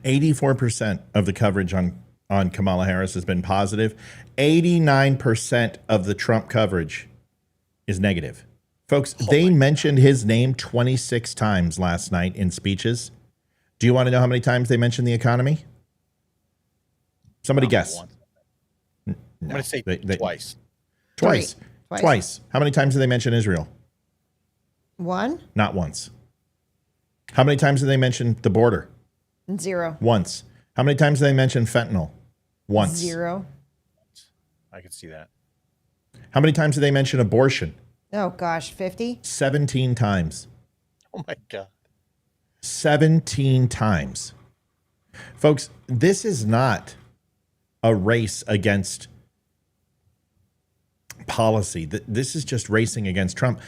84% of the coverage on Kamala Harris has been positive. 89% of the Trump coverage is negative. Folks, they mentioned his name 26 times last night in speeches. Do you want to know how many times they mentioned the economy? Somebody guess. I'm going to say twice. Twice. How many times did they mention Israel? One? Not once. How many times did they mention the border? 0. Once. How many times did they mention fentanyl? Once. 0. I can see that. How many times did they mention abortion? Oh, gosh, 50? 17 times. Oh, my God. 17 times. Folks, this is not a race against policy. This is just racing against Trump.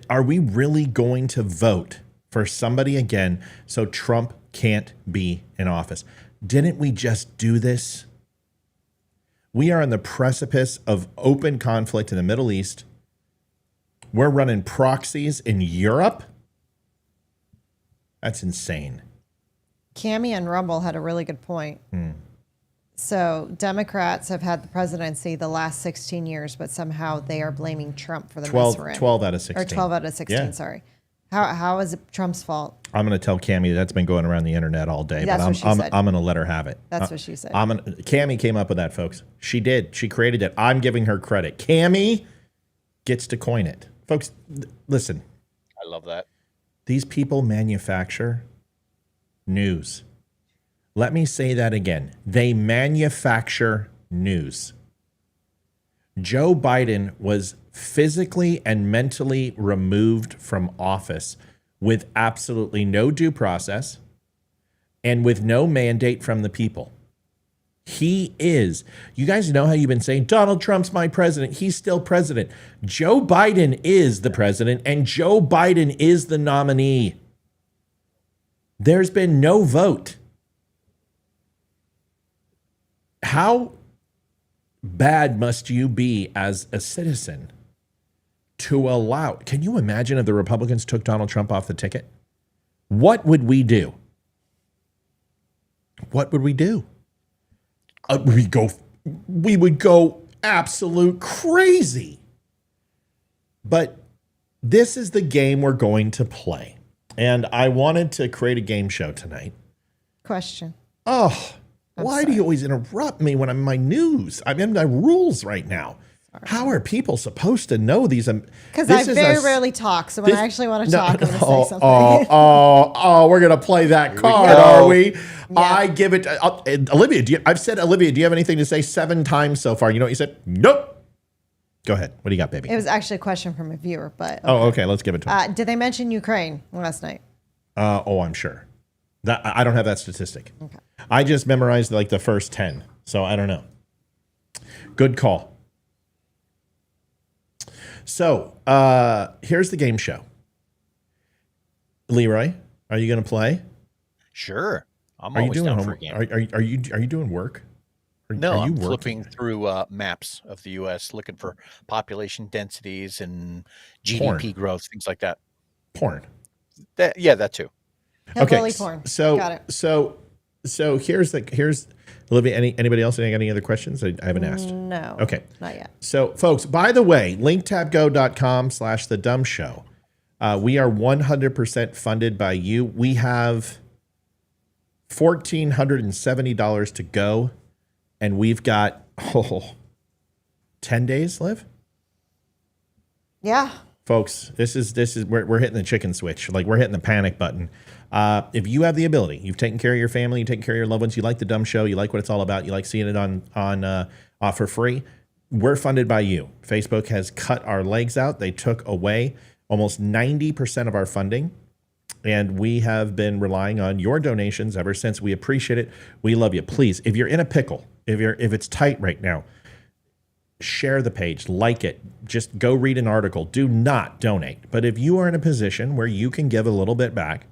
Are we really going to vote for somebody again so Trump can't be in office? Didn't we just do this? We are on the precipice of open conflict in the Middle East. We're running proxies in Europe. That's insane. Cammie and Rumble had a really good point. So Democrats have had the presidency the last 16 years, but somehow they are blaming Trump for the mess we're in. 12 out of 16. Or 12 out of 16, Yeah. sorry. How is it Trump's fault? I'm going to tell Cammie that's been going around the internet all day, That's but what she said. I'm going to let her have it. That's what she said. Cammie came up with that, folks. She did. She created it. I'm giving her credit. Cammie gets to coin it. Folks, listen. I love that. These people manufacture news. Let me say that again. They manufacture news. Joe Biden was physically and mentally removed from office with absolutely no due process and with no mandate from the people. He is. You guys know how you've been saying, Donald Trump's my president. He's still president. Joe Biden is the president, and Joe Biden is the nominee. There's been no vote. How bad must you be as a citizen to allow? Can you imagine if the Republicans took Donald Trump off the ticket? What would we do? What would we do? We would go absolute crazy. But this is the game we're going to play. And I wanted to create a game show tonight. Question. Oh, why do you always interrupt me when I'm in my news? I'm in my rules right now. Sorry. How are people supposed to know these? Because I very rarely talk. So when I actually want to talk, I'm going to say something. We're going to play that card, are we? Yeah. I give it. Olivia, I've said, Olivia, do you have anything to say 7 times so far? You know what you said? Nope. Go ahead. What do you got, baby? It was actually a question from a viewer, but. Okay. Okay. Let's give it to him. Did they mention Ukraine last night? I'm sure. I don't have that statistic. Okay. I just memorized like the first 10. So I don't know. Good call. So here's the game show. Leroy, are you going to play? Sure. I'm always doing down for a game. Are you doing work? No, I'm flipping through maps of the U.S., looking for population densities and GDP growth, things like that. Porn. That too. Hillbilly porn. So got it. So here's Olivia. Anybody else? Any other questions? I haven't asked. No. Okay. Not yet. So, folks, by the way, linktabgo.com/thedumshow. We are 100% funded by you. We have $1,470 to go, and we've got 10 days, Liv? Yeah. Folks, this is we're hitting the chicken switch. Like, we're hitting the panic button. If you have the ability, you've taken care of your family, you've taken care of your loved ones, you like the Dumb Show, you like what it's all about, you like seeing it on for free, we're funded by you. Facebook has cut our legs out. They took away almost 90% of our funding, and we have been relying on your donations ever since. We appreciate it. We love you. Please, if you're in a pickle, if it's tight right now, share the page, like it, just go read an article. Do not donate. But if you are in a position where you can give a little bit back,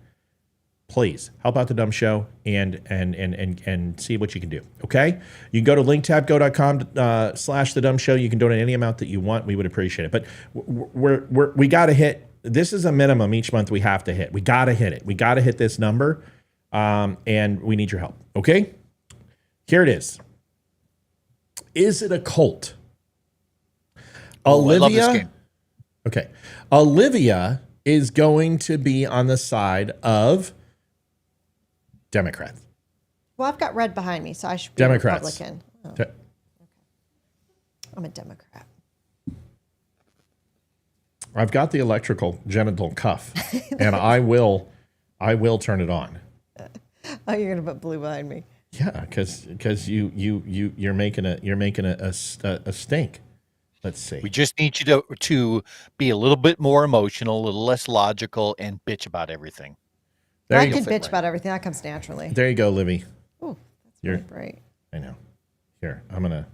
please help out the Dumb Show and see what you can do. Okay, you can go to linktabgo.com/the Dumb Show. You can donate any amount that you want. We would appreciate it. But we got to hit. This is a minimum each month we have to hit. We got to hit it. We got to hit this number, and we need your help. Okay, here it is. Is it a cult? Olivia. I love this game. Okay, Olivia is going to be on the side of Democrats. Well, I've got red behind me, so I should be Democrats. a Republican. Oh. Okay. I'm a Democrat. I've got the electrical genital cuff, and I will turn it on. Oh, you're gonna put blue behind me. Yeah, because you're making a stink. Let's see. We just need you to be a little bit more emotional, a little less logical, and bitch about everything. I can bitch about everything. That comes naturally. There you go, Livy. Oh, that's really bright. I know. Here, I'm gonna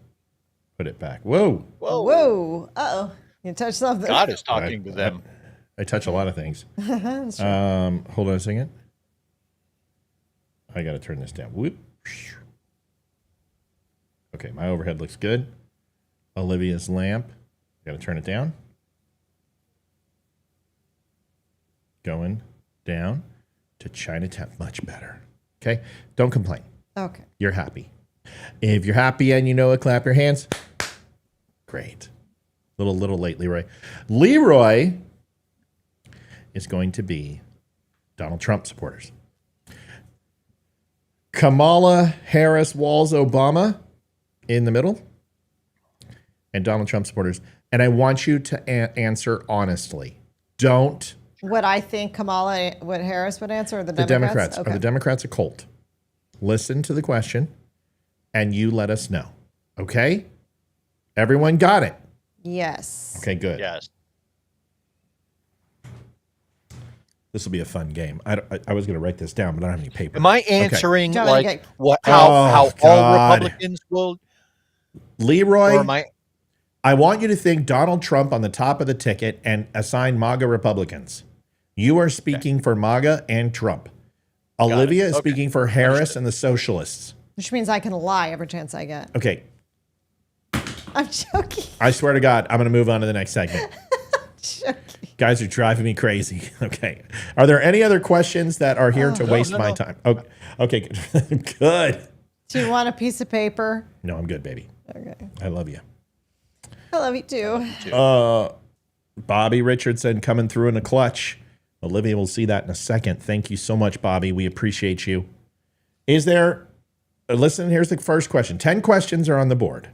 put it back. Whoa. Whoa. Uh-oh. You touch something. God is talking to them. I touch a lot of things. Hold on a second. I got to turn this down. Whoop. Okay, my overhead looks good. Olivia's lamp. Got to turn it down. Going down to Chinatown. Much better. Okay? Don't complain. Okay. You're happy. If you're happy and you know it, clap your hands. Great. Little late, Leroy. Leroy is going to be Donald Trump supporters. Kamala Harris walls Obama in the middle, and Donald Trump supporters. And I want you to answer honestly. Don't. What I think what Harris would answer, or the Democrats. Okay. Are the Democrats a cult? Listen to the question, and you let us know. Okay? Everyone got it? Yes. Okay, good. Yes. This will be a fun game. I was going to write this down, but I don't have any paper. Am I answering Johnny, like get- what how all God. Republicans will? Leroy, Or am I want you to think Donald Trump on the top of the ticket and assign MAGA Republicans. You are speaking for MAGA and Trump. Olivia is speaking for Harris and the socialists. Which means I can lie every chance I get. Okay. I'm joking. I swear to God, I'm going to move on to the next segment. Joking. Guys are driving me crazy. Okay. Are there any other questions that are here to waste my time? Oh, okay. Good. Good. Do you want a piece of paper? No, I'm good, baby. Okay. I love you. I love you too. Bobby Richardson coming through in the clutch. Olivia will see that in a second. Thank you so much, Bobby. We appreciate you. Is there, listen, here's the first question. 10 questions are on the board.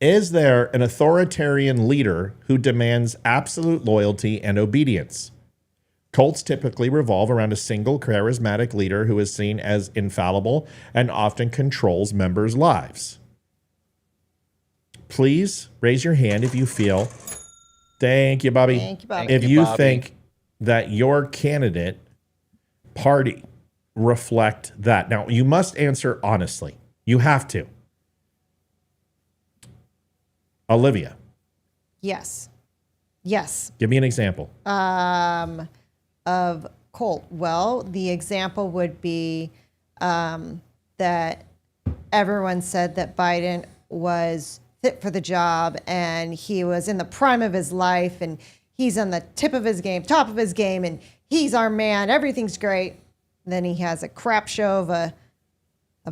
Is there an authoritarian leader who demands absolute loyalty and obedience? Cults typically revolve around a single charismatic leader who is seen as infallible and often controls members' lives. Please raise your hand if you feel. Thank you, Bobby. Thank you, Bobby. If Thank you, you Bobby. think that your candidate party reflect that. Now, you must answer honestly. You have to. Olivia, Yes. Yes. give me an example. Of Colt. Well, the example would be that everyone said that Biden was fit for the job and he was in the prime of his life and he's on the top of his game, and he's our man. Everything's great. And then he has a crap show of a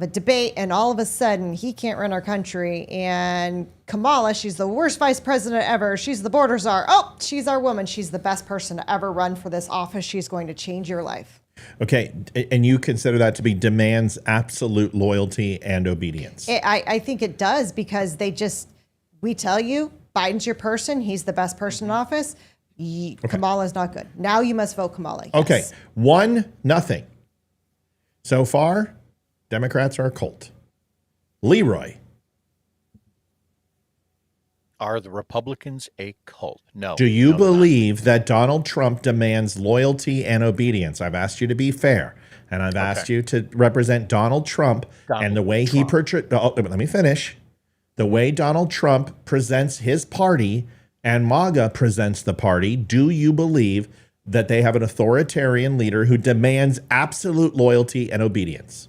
debate, and all of a sudden he can't run our country. And Kamala, she's the worst vice president ever. She's the border czar. Oh, she's our woman. She's the best person to ever run for this office. She's going to change your life. Okay, and you consider that to be demands absolute loyalty and obedience. I think it does, because we tell you, Biden's your person. He's the best person in office. Kamala's not good. Now you must vote Kamala. Yes. Okay, 1-0. So far, Democrats are a cult. Leroy, Are the Republicans a cult? No. do you no, they're not. believe that Donald Trump demands loyalty and obedience? I've asked you to be fair, and I've asked you to represent Donald Trump and the way he portrays. Oh, let me finish. The way Donald Trump presents his party and MAGA presents the party, do you believe that they have an authoritarian leader who demands absolute loyalty and obedience?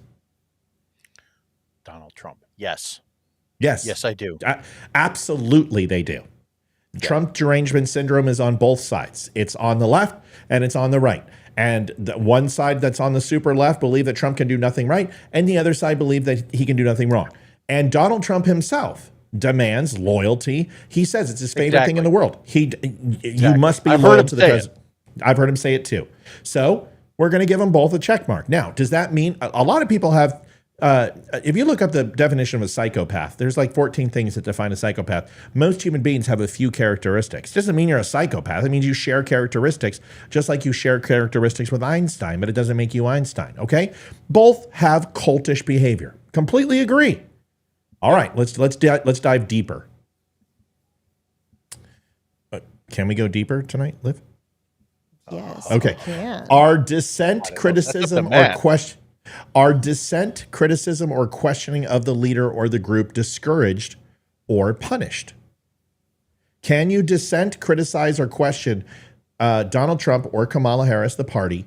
Donald Trump. Yes. Yes. Yes, I do. Absolutely, they do. Trump derangement syndrome is on both sides. It's on the left and it's on the right. And the one side that's on the super left believe that Trump can do nothing right, and the other side believe that he can do nothing wrong. And Donald Trump himself demands loyalty. He says it's his favorite thing in the world. You must be loyal to the president. I've heard him say it too. So we're going to give them both a check mark. Now, does that mean a lot of people have? If you look up the definition of a psychopath, there's like 14 things that define a psychopath. Most human beings have a few characteristics. Doesn't mean you're a psychopath. It means you share characteristics, just like you share characteristics with Einstein, but it doesn't make you Einstein. Okay, both have cultish behavior. Completely agree. All right, let's dive deeper. Can we go deeper tonight, Liv? Yes. Okay. I can. Are dissent, criticism, or question? Are dissent, criticism, or questioning of the leader or the group discouraged or punished? Can you dissent, criticize, or question Donald Trump or Kamala Harris, the party?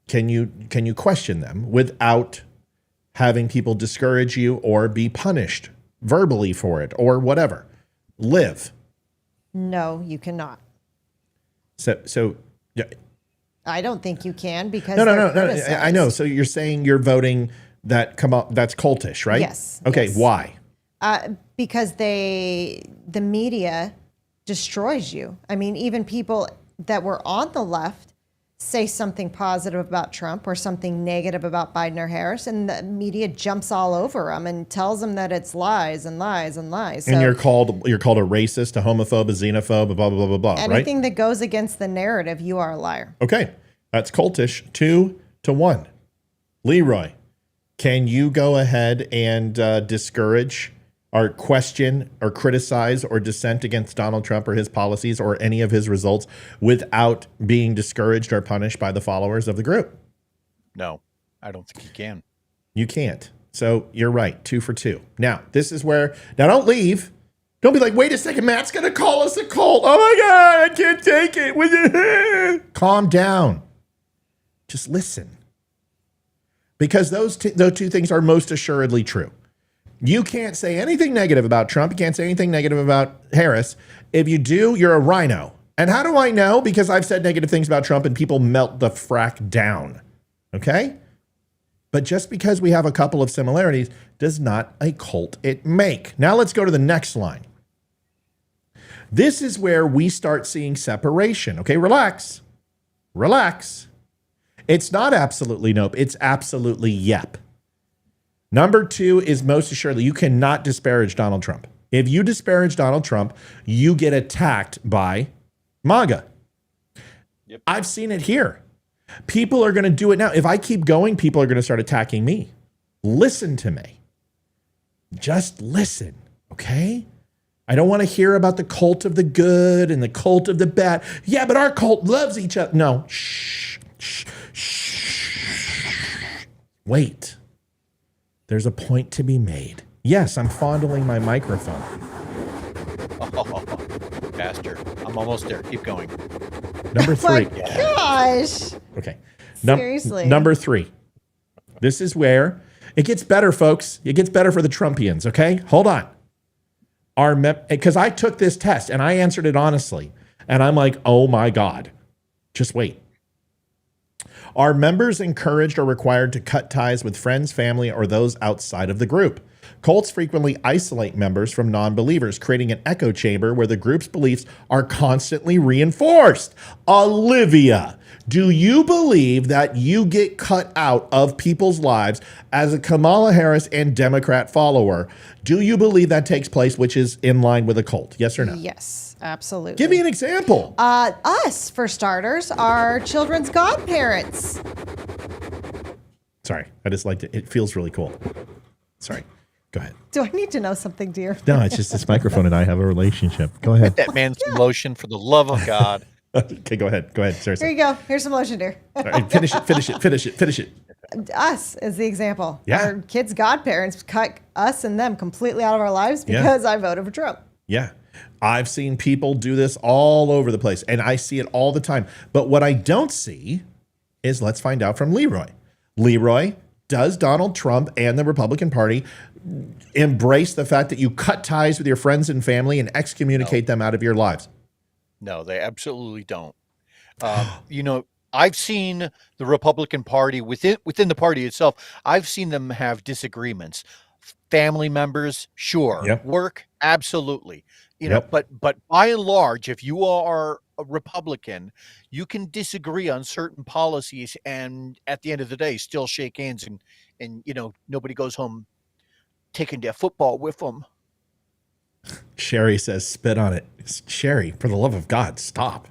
Can you question them without having people discourage you or be punished verbally for it or whatever? Liv. No, you cannot. So yeah. I don't think you can, because No. criticized. I know. So you're saying you're voting that's cultish, right? Yes. Okay. Yes. Why? Because the media destroys you. I mean, even people that were on the left say something positive about Trump or something negative about Biden or Harris, and the media jumps all over them and tells them that it's lies and lies and lies. And So you're called a racist, a homophobe, a xenophobe, a blah, blah, blah, blah, blah, right? anything that goes against the narrative, you are a liar. Okay. That's cultish. 2-1. Leroy, can you go ahead and discourage or question or criticize or dissent against Donald Trump or his policies or any of his results without being discouraged or punished by the followers of the group? No, I don't think you can. You can't. So you're right. 2 for 2. Now, this is where, now don't leave. Don't be like, wait a second, Matt's going to call us a cult. Oh my God, I can't take it. Calm down. Just listen. Because those two things are most assuredly true. You can't say anything negative about Trump. You can't say anything negative about Harris. If you do, you're a rhino. And how do I know? Because I've said negative things about Trump and people melt the frack down. Okay? But just because we have a couple of similarities does not a cult it make. Now let's go to the next line. This is where we start seeing separation. Okay, relax. Relax. It's not absolutely nope. It's absolutely yep. Number 2 is most assuredly, you cannot disparage Donald Trump. If you disparage Donald Trump, you get attacked by MAGA. Yep. I've seen it here. People are going to do it now. If I keep going, people are going to start attacking me. Listen to me. Just listen, okay? I don't want to hear about the cult of the good and the cult of the bad. Yeah, but our cult loves each other. No, shh, shh, shh. Wait. There's a point to be made. Yes, I'm fondling my microphone. Oh, faster. I'm almost there. Keep going. Number 3. Oh my gosh. Okay. Seriously. Number 3. This is where it gets better, folks. It gets better for the Trumpians, okay? Hold on. Because I took this test and I answered it honestly. And I'm like, oh my God. Just wait. Are members encouraged or required to cut ties with friends, family, or those outside of the group? Cults frequently isolate members from non-believers, creating an echo chamber where the group's beliefs are constantly reinforced. Olivia, do you believe that you get cut out of people's lives as a Kamala Harris and Democrat follower? Do you believe that takes place, which is in line with a cult? Yes or no? Yes, absolutely. Give me an example. Us, for starters, are children's godparents. Sorry, I just liked it. It feels really cool. Sorry. Go ahead. Do I need to know something, dear? No, it's just this microphone and I have a relationship. Go ahead. That man's lotion, for the love of God. Okay, go ahead. Go ahead. Seriously. Here you go. Here's some lotion, dear. All right, finish it. Us is the example. Yeah. Our kids' godparents cut us and them completely out of our lives because I voted for Trump. Yeah. I've seen people do this all over the place and I see it all the time. But what I don't see is, let's find out from Leroy. Leroy, does Donald Trump and the Republican Party embrace the fact that you cut ties with your friends and family and excommunicate them out of your lives? No, they absolutely don't. I've seen the Republican Party within the party itself. I've seen them have disagreements. Family members, sure. Yep. Work, absolutely. But by and large, if you are a Republican, you can disagree on certain policies, and at the end of the day, still shake hands, and nobody goes home taking their football with them. Sherry says, spit on it. Sherry, for the love of God, stop.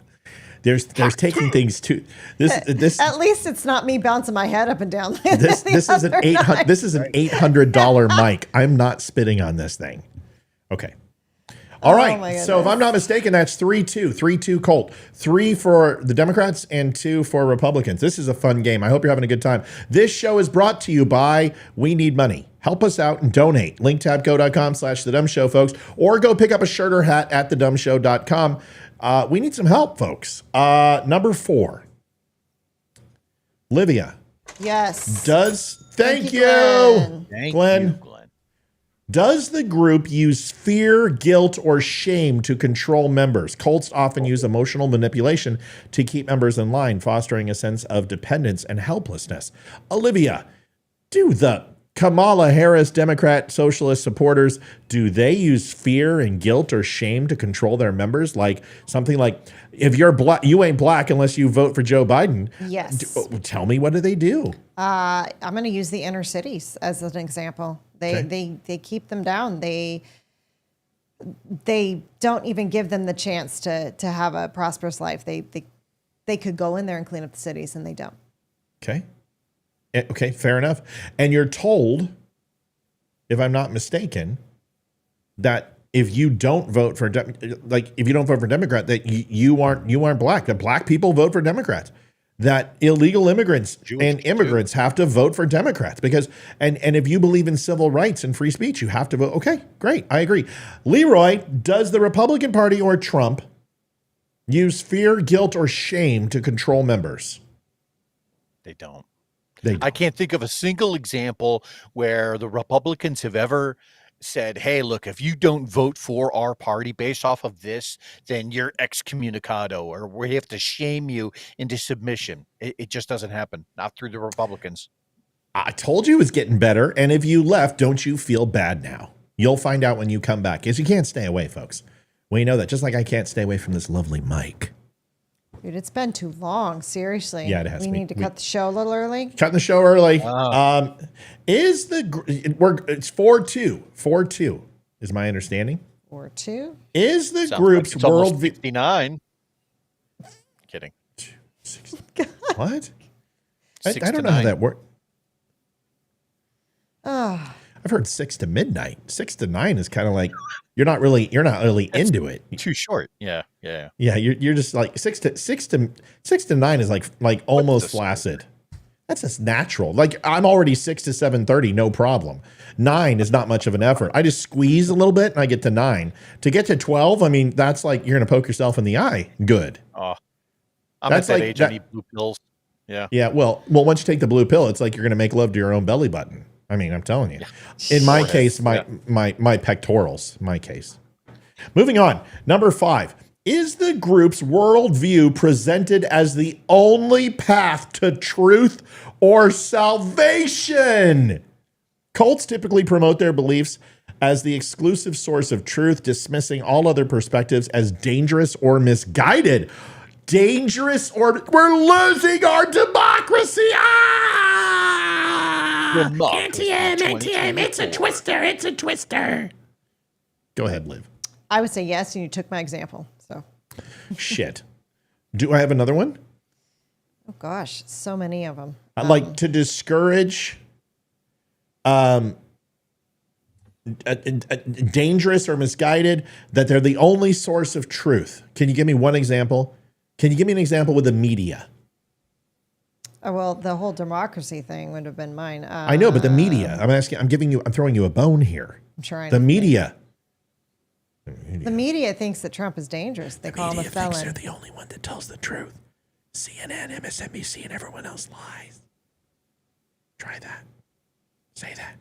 There's taking things to this. At least it's not me bouncing my head up and down. This is an $800 mic. I'm not spitting on this thing. Okay. All right. So if I'm not mistaken, that's 3-2. 3-2 Colt. 3 for the Democrats and 2 for Republicans. This is a fun game. I hope you're having a good time. This show is brought to you by We Need Money. Help us out and donate. linktabco.com/thedumbshow, folks. Or go pick up a shirt or hat at thedumbshow.com. We need some help, folks. Number 4. Livia. Yes. Thank you, Glenn. Thank Glenn. you, Glenn. Does the group use fear, guilt, or shame to control members? Cults often use emotional manipulation to keep members in line, fostering a sense of dependence and helplessness. Olivia, do the Kamala Harris, Democrat, socialist supporters, do they use fear and guilt or shame to control their members? Like something like, if you're black, you ain't black unless you vote for Joe Biden. Yes. Tell me, what do they do? I'm going to use the inner cities as an example. They keep them down. They don't even give them the chance to have a prosperous life. They could go in there and clean up the cities, and they don't. Okay. Okay, fair enough. And you're told, if I'm not mistaken, that if you don't vote for if you don't vote for Democrat, that you aren't black. That black people vote for Democrats. That illegal immigrants and immigrants have to vote for Democrats because and if you believe in civil rights and free speech, you have to vote. Okay, great. I agree. Leroy, does the Republican Party or Trump use fear, guilt, or shame to control members? They don't. I can't think of a single example where the Republicans have ever said, hey, look, if you don't vote for our party based off of this, then you're excommunicado, or we have to shame you into submission. It just doesn't happen. Not through the Republicans. I told you it was getting better. And if you left, don't you feel bad now? You'll find out when you come back. Because you can't stay away, folks. We know that. Just like I can't stay away from this lovely mic. Dude, it's been too long. Seriously. Yeah, it has. We need to cut the show a little early. Cutting the show early. It's 4-2. 4-2 is my understanding. 4-2. Is the Sounds group's like it's almost worldview 59? Kidding. What? I 6 don't to know how 9. that works. I've heard 6 to midnight. 6 to 9 is kind of like you're not really into it. Too short. Yeah. Yeah, you're just like 6 to 9 is like almost flaccid. That's just natural. Like I'm already 6 to 7:30, no problem. 9 is not much of an effort. I just squeeze a little bit and I get to 9. To get to 12, I mean, that's like you're gonna poke yourself in the eye. Good. Oh, I'm That's at that like age. I need blue pills. Yeah. Yeah. Well, once you take the blue pill, it's like you're gonna make love to your own belly button. I mean, I'm telling you. In my case, my pectorals. My case. Moving on. Number 5. Is the group's worldview presented as the only path to truth or salvation? Cults typically promote their beliefs as the exclusive source of truth, dismissing all other perspectives as dangerous or misguided. Dangerous or we're losing our democracy. NTM, it's a twister. Go ahead, Liv. I would say yes, and you took my example. So Shit. Do I have another one? Oh gosh, so many of them. Like to discourage dangerous or misguided, that they're the only source of truth. Can you give me one example? Can you give me an example with the media? Well, the whole democracy thing would have been mine. I know, but the media. I'm throwing you a bone here. I'm trying. The media. The media thinks that Trump is dangerous. They call him a felon. They're the only one that tells the truth. CNN, MSNBC, and everyone else lies. Try that. Say that.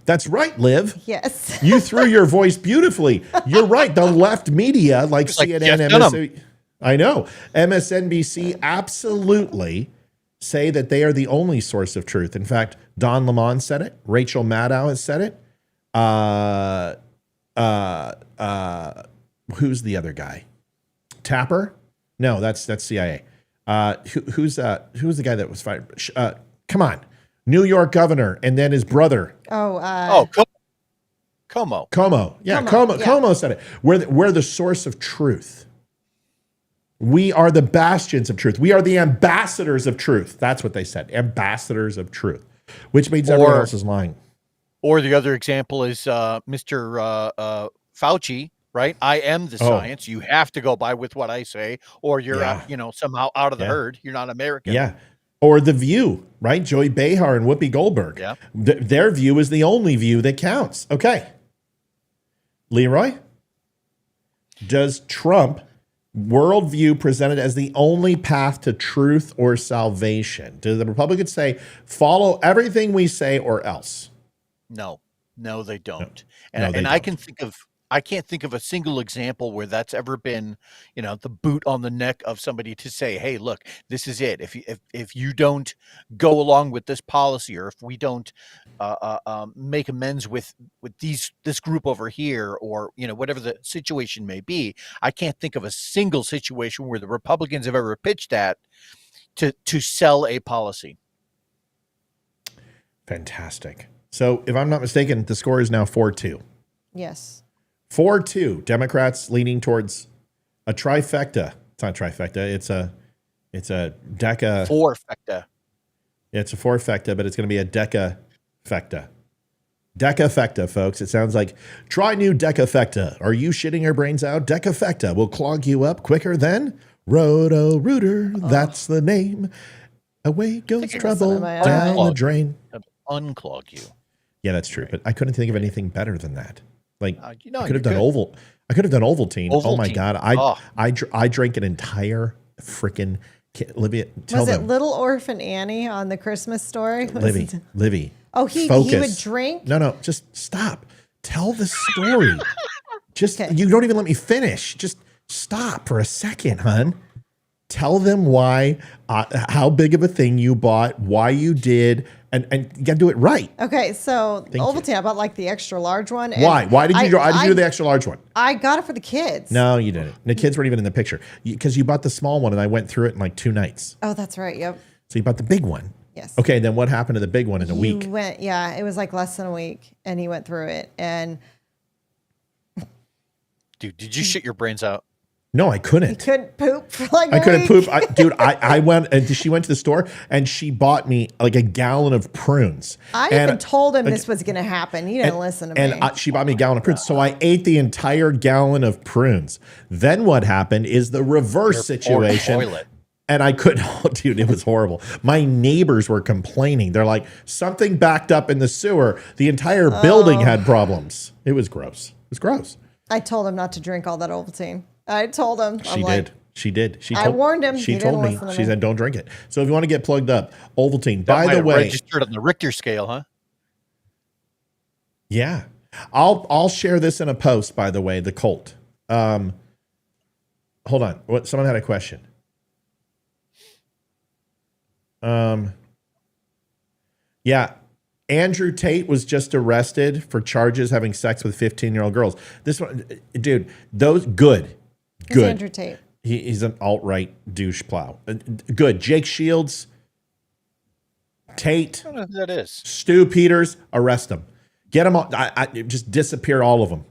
That's right, Liv. Yes. You threw your voice beautifully. You're right. The left media, like CNN, MSNBC, I know, MSNBC, absolutely say that they are the only source of truth. In fact, Don Lemon said it. Rachel Maddow has said it. Who's the other guy? Tapper? No, that's CIA. Who's the guy that was fired? Come on, New York governor, and then his brother. Como. Yeah, Como said it. We're the source of truth. We are the bastions of truth. We are the ambassadors of truth. That's what they said. Ambassadors of truth, which means everyone else is lying. Or the other example is Mr. Fauci, right? I am the science. You have to go by with what I say, or you're somehow out of the herd. You're not American. Yeah. Or The View, right? Joey Behar and Whoopi Goldberg. Yeah. Their view is the only view that counts. Okay. Leroy, does Trump worldview presented as the only path to truth or salvation? Do the Republicans say, follow everything we say or else? No, they don't. No, And I can think of I can't think of a single example where that's ever been, the boot on the neck of somebody to say, "Hey, look, this is it. If you don't go along with this policy, or if we don't make amends with this group over here, or whatever the situation may be." I can't think of a single situation where the Republicans have ever pitched that to sell a policy. Fantastic. So, if I'm not mistaken, the score is now 4-2. Yes. 4-2. Democrats leaning towards a trifecta. It's not trifecta. It's a deca. Fourfecta. It's a fourfecta, but it's going to be a decafecta. Decafecta, folks. It sounds like try new Decafecta. Are you shitting your brains out? Decafecta will clog you up quicker than Roto-Rooter. That's the name. Away goes trouble down the drain. Unclog you. Yeah, that's true. But I couldn't think of anything better than that. Like I could have done good. I could have done Ovaltine. Oh my Ovaltine. God. I drank an entire freaking Livy. Was it Little Orphan Annie on the Christmas story? Livy. Oh, he would drink? No, just stop. Tell the story. You don't even let me finish. Just stop for a second, hon. Tell them why, how big of a thing you bought, why you did, and you got to do it right. Okay, so Ovaltine, I bought like the extra large one. Why? Why did you do the extra large one? I got it for the kids. No, you didn't. The kids weren't even in the picture because you bought the small one, and I went through it in like 2 nights. Oh, that's right. Yep. So you bought the big one. Yes. Okay, then what happened to the big one in a week? It was like less than a week, and he went through it. And dude, did you shit your brains out? No, I couldn't. He couldn't poop for like I couldn't week. poop. I went and she went to the store and she bought me like a gallon of prunes. I even told him this was going to happen. He didn't listen to me. And she bought me a gallon of prunes. So I ate the entire gallon of prunes. Then what happened is the reverse situation. Toilet. And I couldn't, dude, it was horrible. My neighbors were complaining. They're like, something backed up in the sewer. The entire building had problems. It was gross. It was gross. I told him not to drink all that Ovaltine. I told him. She did. I warned him. She told me. She said, "Don't drink it." So if you want to get plugged up, Ovaltine. By the way, registered on the Richter scale, huh? Yeah, I'll share this in a post. By the way, the Colt. Hold on. What? Someone had a question. Yeah. Andrew Tate was just arrested for charges having sex with 15-year-old girls. This one, dude, those good. Who's Andrew Tate? He's an alt-right douche plow. Good. Jake Shields, Tate. I don't know who that is. Stu Peters, arrest them. Get them all. Just disappear all of them.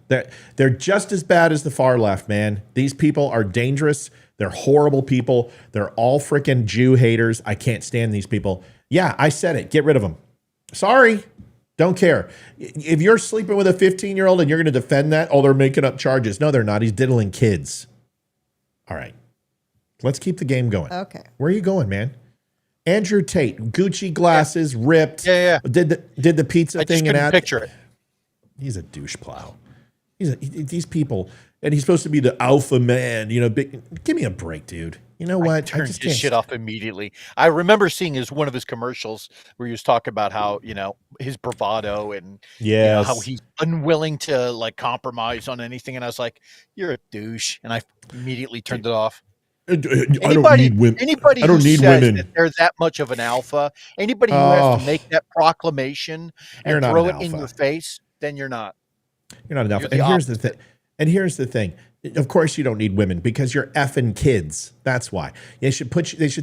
They're just as bad as the far left, man. These people are dangerous. They're horrible people. They're all freaking Jew haters. I can't stand these people. Yeah, I said it. Get rid of them. Sorry. Don't care. If you're sleeping with a 15-year-old and you're going to defend that, they're making up charges. No, they're not. He's diddling kids. All right. Let's keep the game going. Okay. Where are you going, man? Andrew Tate, Gucci glasses, ripped. Yeah. Did the pizza thing and picture it. He's a douche plow. These people, and he's supposed to be the alpha man. Give me a break, dude. You know what? I turned his shit off immediately. I remember seeing one of his commercials where he was talking about how his bravado and how he's unwilling to like compromise on anything. And I was like, "You're a douche," and I immediately turned it off. I don't need women. Anybody I don't who need says women. that they're that much of an alpha, anybody who has to make that proclamation and throw it in your face, then you're not. You're not an alpha. And here's the thing. Of course you don't need women because you're effing kids. That's why. They should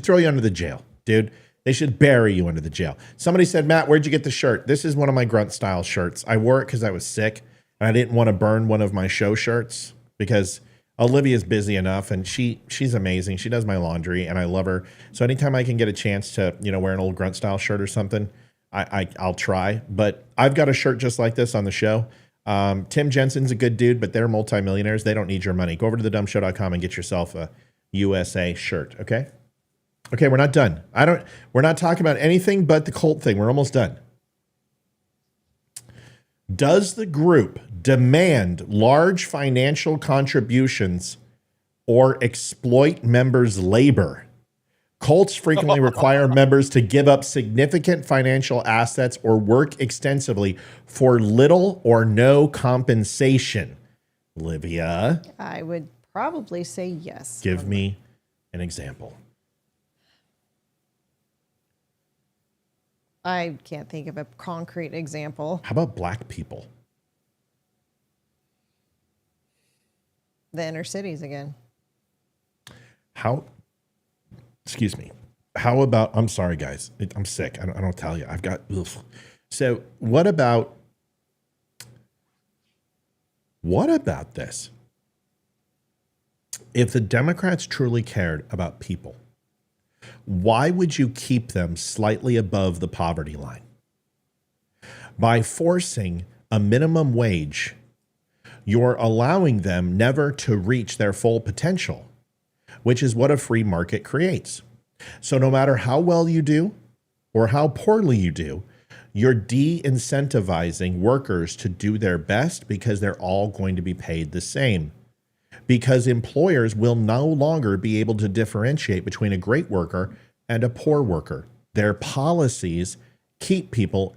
throw you under the jail, dude. They should bury you under the jail. Somebody said, "Matt, where'd you get the shirt?" This is one of my grunt style shirts. I wore it because I was sick and I didn't want to burn one of my show shirts because Olivia's busy enough and she's amazing. She does my laundry and I love her. So anytime I can get a chance to, wear an old grunt style shirt or something, I'll try. But I've got a shirt just like this on the show. Tim Jensen's a good dude, but they're multimillionaires. They don't need your money. Go over to thedumbshow.com and get yourself a USA shirt. Okay. We're not done. We're not talking about anything but the Colt thing. We're almost done. Does the group demand large financial contributions or exploit members' labor? Cults frequently require members to give up significant financial assets or work extensively for little or no compensation. Olivia, I would probably say yes. give me an example. I can't think of a concrete example. How about black people? The inner cities again. Excuse me. How about, I'm sorry, guys. I'm sick. I don't tell you. I've got, ugh. So what about this? If the Democrats truly cared about people, why would you keep them slightly above the poverty line? By forcing a minimum wage, you're allowing them never to reach their full potential, which is what a free market creates. So no matter how well you do or how poorly you do, you're de-incentivizing workers to do their best because they're all going to be paid the same. Because employers will no longer be able to differentiate between a great worker and a poor worker. Their policies keep people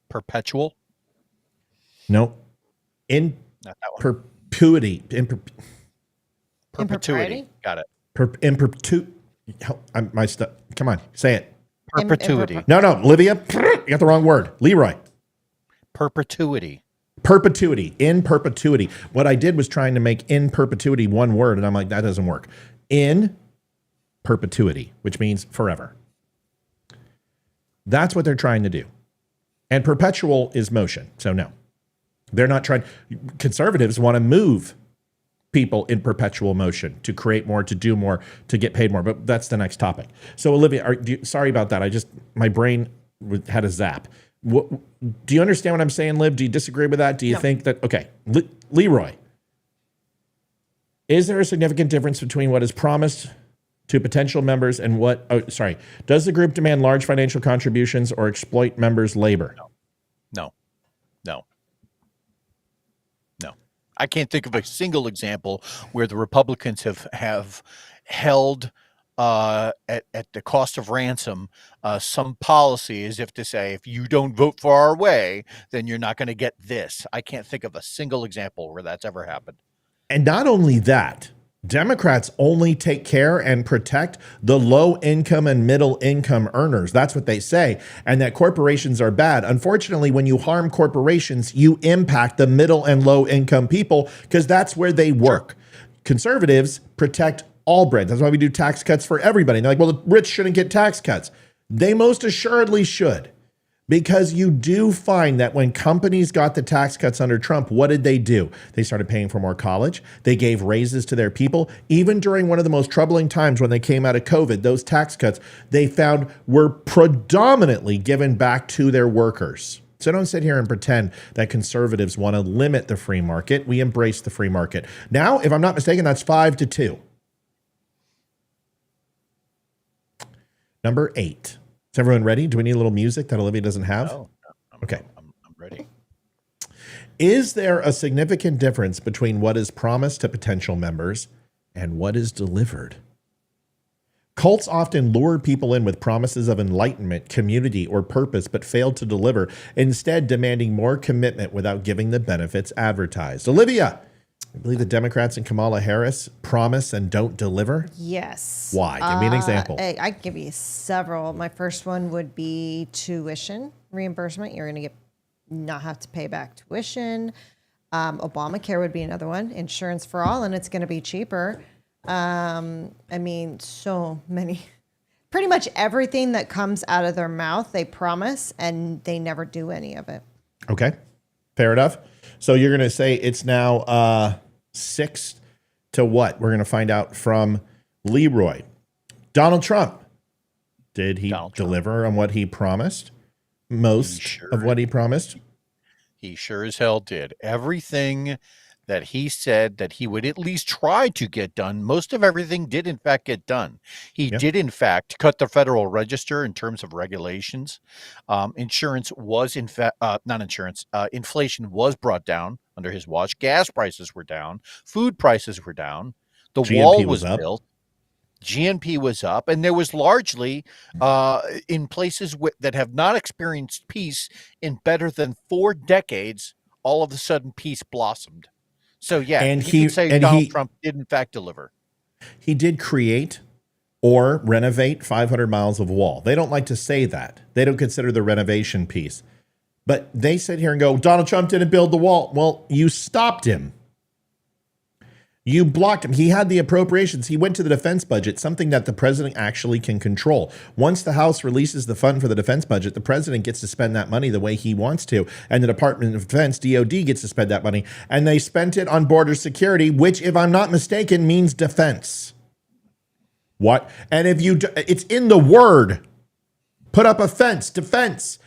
Perpetual? in Not that one. perpetuity. Perpetuity. Got it. My stuff. Come on, say it. Perpetuity. No, Olivia, you got the wrong word. Leroy. Perpetuity. Perpetuity. In perpetuity. What I did was trying to make in perpetuity one word, and I'm like, that doesn't work. In perpetuity, which means forever. That's what they're trying to do. And perpetual is motion. So no, they're not trying. Conservatives want to move people in perpetual motion to create more, to do more, to get paid more. But that's the next topic. So Olivia, sorry about that. My brain had a zap. Do you understand what I'm saying, Liv? Do you disagree with that? Do you think that, okay, Leroy, is there a significant difference between what is promised to potential members and does the group demand large financial contributions or exploit members' labor? No. I can't think of a single example where the Republicans have held at the cost of ransom some policy as if to say, if you don't vote for our way, then you're not going to get this. I can't think of a single example where that's ever happened. And not only that, Democrats only take care and protect the low income and middle income earners. That's what they say. And that corporations are bad. Unfortunately, when you harm corporations, you impact the middle and low income people because that's where they work. Sure. Conservatives protect all bread. That's why we do tax cuts for everybody. And they're like, well, the rich shouldn't get tax cuts. They most assuredly should. Because you do find that when companies got the tax cuts under Trump, what did they do? They started paying for more college. They gave raises to their people. Even during one of the most troubling times when they came out of COVID, those tax cuts they found were predominantly given back to their workers. So don't sit here and pretend that conservatives want to limit the free market. We embrace the free market. Now, if I'm not mistaken, that's 5-2. Number 8. Is everyone ready? Do we need a little music that Olivia doesn't have? No, okay. I'm ready. Is there a significant difference between what is promised to potential members and what is delivered? Cults often lure people in with promises of enlightenment, community, or purpose, but fail to deliver, instead demanding more commitment without giving the benefits advertised. Olivia, I believe the Democrats and Kamala Harris promise and don't deliver? Yes. Why? Give me an example. I can give you several. My first one would be tuition reimbursement. You're going to not have to pay back tuition. Obamacare would be another one. Insurance for all, and it's going to be cheaper. So many. Pretty much everything that comes out of their mouth, they promise, and they never do any of it. Okay. Fair enough. So you're going to say it's now 6 to what? We're going to find out from Leroy. Donald Trump. Did he deliver on what he promised? Most of what he promised? He sure as hell did. Everything that he said that he would at least try to get done, most of everything did in fact get done. He did in fact cut the Federal Register in terms of regulations. Insurance was inflation was brought down under his watch. Gas prices were down. Food prices were down. The wall was built. GNP was up, and there was largely in places that have not experienced peace in better than 4 decades, all of a sudden peace blossomed. So yeah, And you could say Donald Trump did in fact deliver. He did create or renovate 500 miles of wall. They don't like to say that. They don't consider the renovation piece. But they sit here and go, Donald Trump didn't build the wall. Well, you stopped him. You blocked him. He had the appropriations. He went to the defense budget, something that the president actually can control. Once the House releases the fund for the defense budget, the president gets to spend that money the way he wants to. And the Department of Defense, DOD, gets to spend that money. And they spent it on border security, which, if I'm not mistaken, means defense. What? And if you, it's in the word, put up a fence, defense.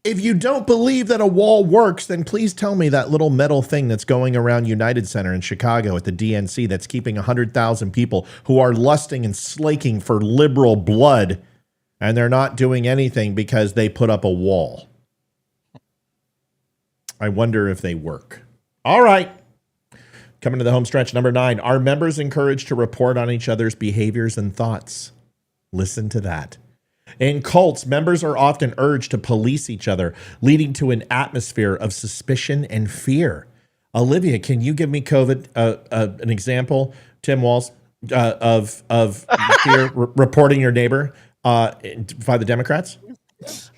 If you don't believe that a wall works, then please tell me that little metal thing that's going around United Center in Chicago at the DNC that's keeping 100,000 people who are lusting and slaking for liberal blood, and they're not doing anything because they put up a wall. I wonder if they work. All right. Coming to the home stretch, number 9. Are members encouraged to report on each other's behaviors and thoughts? Listen to that. In cults, members are often urged to police each other, leading to an atmosphere of suspicion and fear. Olivia, can you give me an example, Tim Walls, of fear reporting your neighbor by the Democrats?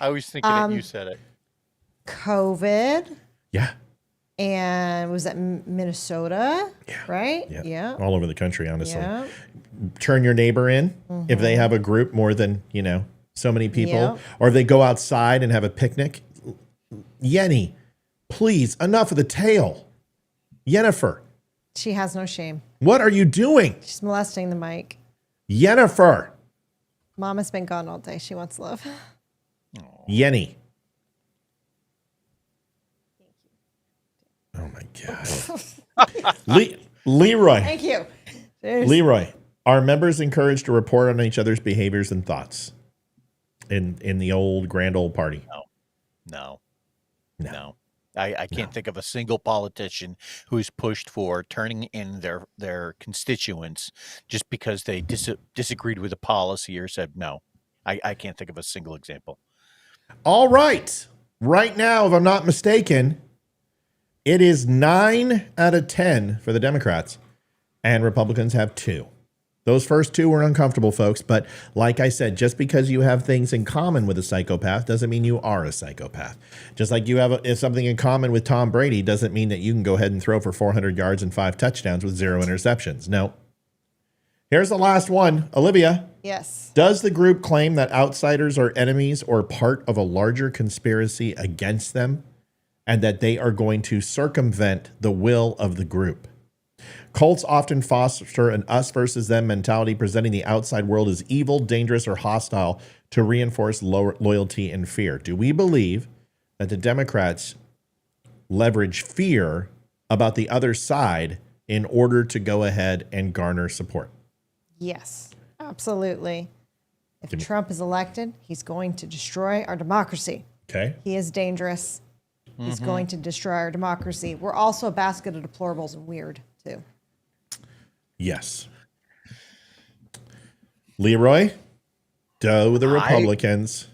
I was thinking that you said it. COVID. Yeah. And was that Minnesota? Yeah. Right? Yeah. All over the country, honestly. Yeah. Turn your neighbor in if they have a group more than, so many people, Yeah. or they go outside and have a picnic. Yenny, please, enough of the tail. Yennefer, She has no shame. what are you doing? She's molesting the mic. Yennefer, Mama's been gone all day. She wants love. Yenny. Oh my God. Leroy. Thank you. Leroy, are members encouraged to report on each other's behaviors and thoughts in the old grand old party? No. I can't think of a single politician who's pushed for turning in their constituents just because they disagreed with a policy or said no. I can't think of a single example. All right. Right now, if I'm not mistaken, it is 9 out of 10 for the Democrats, and Republicans have 2. Those first 2 were uncomfortable, folks. But like I said, just because you have things in common with a psychopath doesn't mean you are a psychopath. Just like you have something in common with Tom Brady doesn't mean that you can go ahead and throw for 400 yards and 5 touchdowns with 0 interceptions. No. Here's the last one. Olivia. Yes. Does the group claim that outsiders are enemies or part of a larger conspiracy against them, and that they are going to circumvent the will of the group? Cults often foster an us versus them mentality, presenting the outside world as evil, dangerous, or hostile to reinforce loyalty and fear. Do we believe that the Democrats leverage fear about the other side in order to go ahead and garner support? Yes, absolutely. If Trump is elected, he's going to destroy our democracy. Okay. He is dangerous. He's going to destroy our democracy. We're also a basket of deplorables and weird, too. Yes. Leroy, do the Republicans?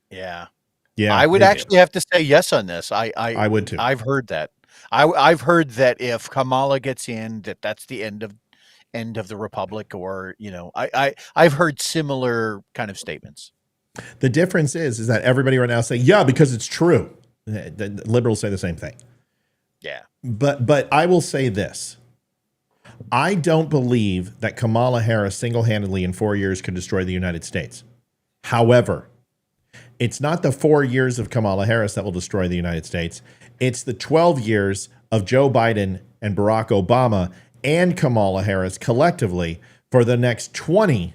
Yeah. Yeah. I would actually have to say yes on this. I would too. I've heard that. I've heard that if Kamala gets in, that's the end of the Republic, or I've heard similar kind of statements. The difference is that everybody right now say, yeah, because it's true. The liberals say the same thing. Yeah. But I will say this. I don't believe that Kamala Harris single-handedly in 4 years could destroy the United States. However, it's not the 4 years of Kamala Harris that will destroy the United States. It's the 12 years of Joe Biden and Barack Obama and Kamala Harris collectively for the next 20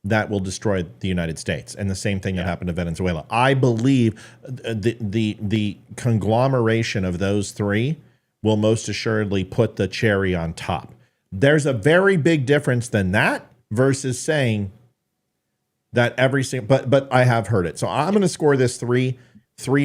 that will destroy the United States. And the same thing that happened to Venezuela. I believe the conglomeration of those 3 will most assuredly put the cherry on top. There's a very big difference than that versus saying that every single, but I have heard it. So I'm going to score this 3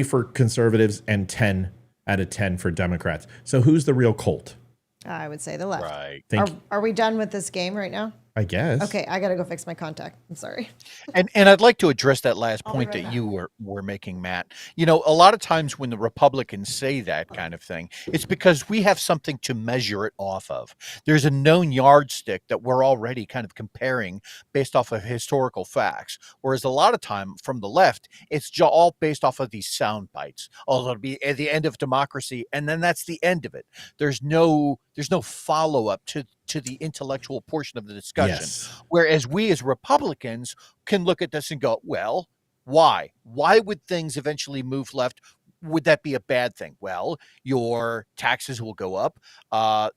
for conservatives and 10 out of 10 for Democrats. So who's the real cult? I would say the left. Right. Are we done with this game right now? I guess. Okay, I gotta go fix my contact. I'm sorry. And I'd like to address that last I'll be point right that back. you were making, Matt. You know, a lot of times when the Republicans say that kind of thing, it's because we have something to measure it off of. There's a known yardstick that we're already kind of comparing based off of historical facts. Whereas a lot of time from the left, it's all based off of these sound bites. Oh, it'll be at the end of democracy, and then that's the end of it. There's no follow up to the intellectual portion of the discussion. Yes. Whereas we as Republicans can look at this and go, well, why? Why would things eventually move left? Would that be a bad thing? Well, your taxes will go up.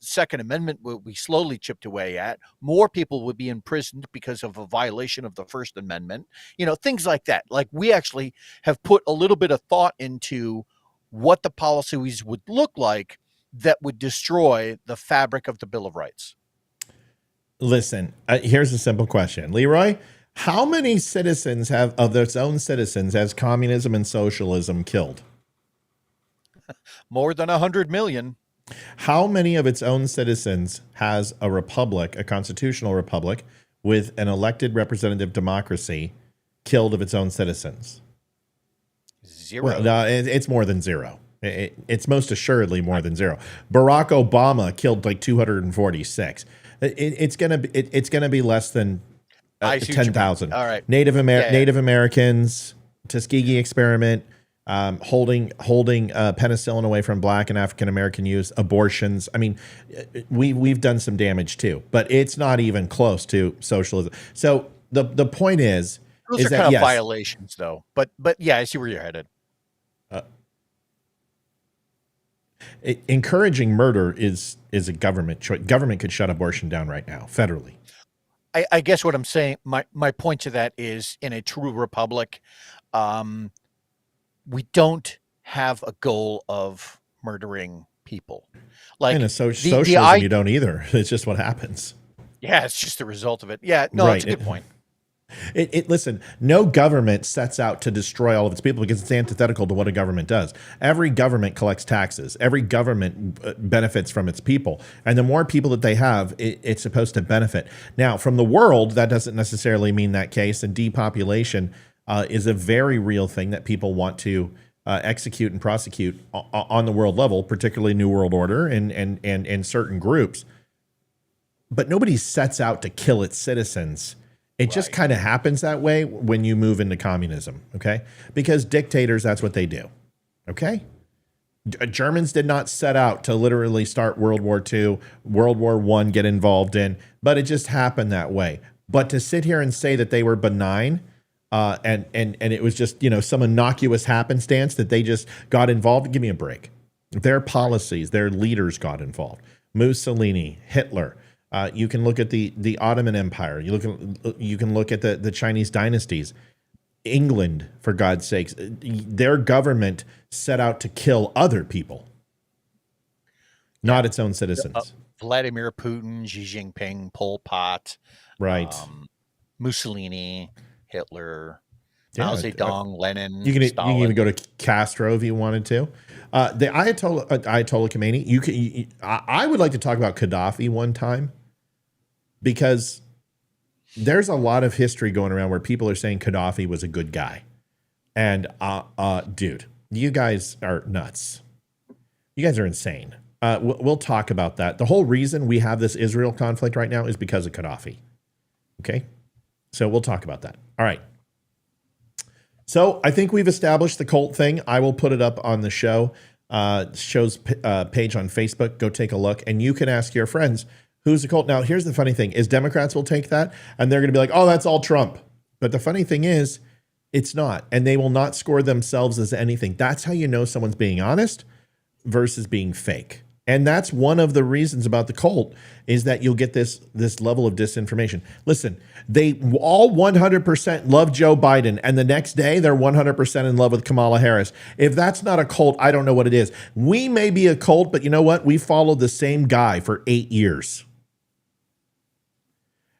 Second Amendment will be slowly chipped away at. More people would be imprisoned because of a violation of the First Amendment. You know, things like that. Like, we actually have put a little bit of thought into what the policies would look like that would destroy the fabric of the Bill of Rights. Listen, here's a simple question. Leroy, how many citizens of their own citizens has communism and socialism killed? More than 100 million. How many of its own citizens has a republic, a constitutional republic, with an elected representative democracy killed of its own citizens? Zero. Well, no, it's more than zero. It's most assuredly more than zero. Barack Obama killed like 246. It's gonna be less than I see what you mean. 10,000. All right. Native Yeah. Native Americans, Tuskegee experiment, holding penicillin away from Black and African American youth, abortions. I mean, we've done some damage too, but it's not even close to socialism. So the point is, Those are that, kind of yes, violations, though. But yeah, I see where you're headed. encouraging murder is a government choice. Government could shut abortion down right now, federally. I guess what I'm saying, my point to that is, in a true republic, we don't have a goal of murdering people. Like, In a socialism, you don't either. It's just what happens. Yeah, it's just the result of it. Yeah, no, Right. that's a good point. Listen, no government sets out to destroy all of its people because it's antithetical to what a government does. Every government collects taxes. Every government benefits from its people. And the more people that they have, it's supposed to benefit. Now, from the world, that doesn't necessarily mean that case. And depopulation is a very real thing that people want to execute and prosecute on the world level, particularly New World Order and certain groups. But nobody sets out to kill its citizens. It just kind of happens that way when you move into communism, okay? Because dictators, that's what they do, okay? Germans did not set out to literally start World War II, World War I, get involved in, but it just happened that way. But to sit here and say that they were benign and it was just, some innocuous happenstance that they just got involved, give me a break. Their policies, their leaders got involved. Mussolini, Hitler. You can look at the Ottoman Empire. You can look at the Chinese dynasties. England, for God's sakes, their government set out to kill other people, not its own citizens. Vladimir Putin, Xi Jinping, Pol Pot, Right. Mussolini, Hitler, Yeah, Mao Zedong, Lenin. You can Stalin. even go to Castro if you wanted to. The Ayatollah Khomeini. I would like to talk about Gaddafi one time, because there's a lot of history going around where people are saying Gaddafi was a good guy. And dude, you guys are nuts. You guys are insane. We'll talk about that. The whole reason we have this Israel conflict right now is because of Gaddafi. Okay? So we'll talk about that. All right. So I think we've established the cult thing. I will put it up on the show's page on Facebook. Go take a look, and you can ask your friends, who's the cult? Now, here's the funny thing is Democrats will take that and they're going to be like, oh, that's all Trump. But the funny thing is, it's not. And they will not score themselves as anything. That's how you know someone's being honest versus being fake. And that's one of the reasons about the cult, is that you'll get this level of disinformation. Listen, they all 100% love Joe Biden, and the next day they're 100% in love with Kamala Harris. If that's not a cult, I don't know what it is. We may be a cult, but you know what? We followed the same guy for 8 years.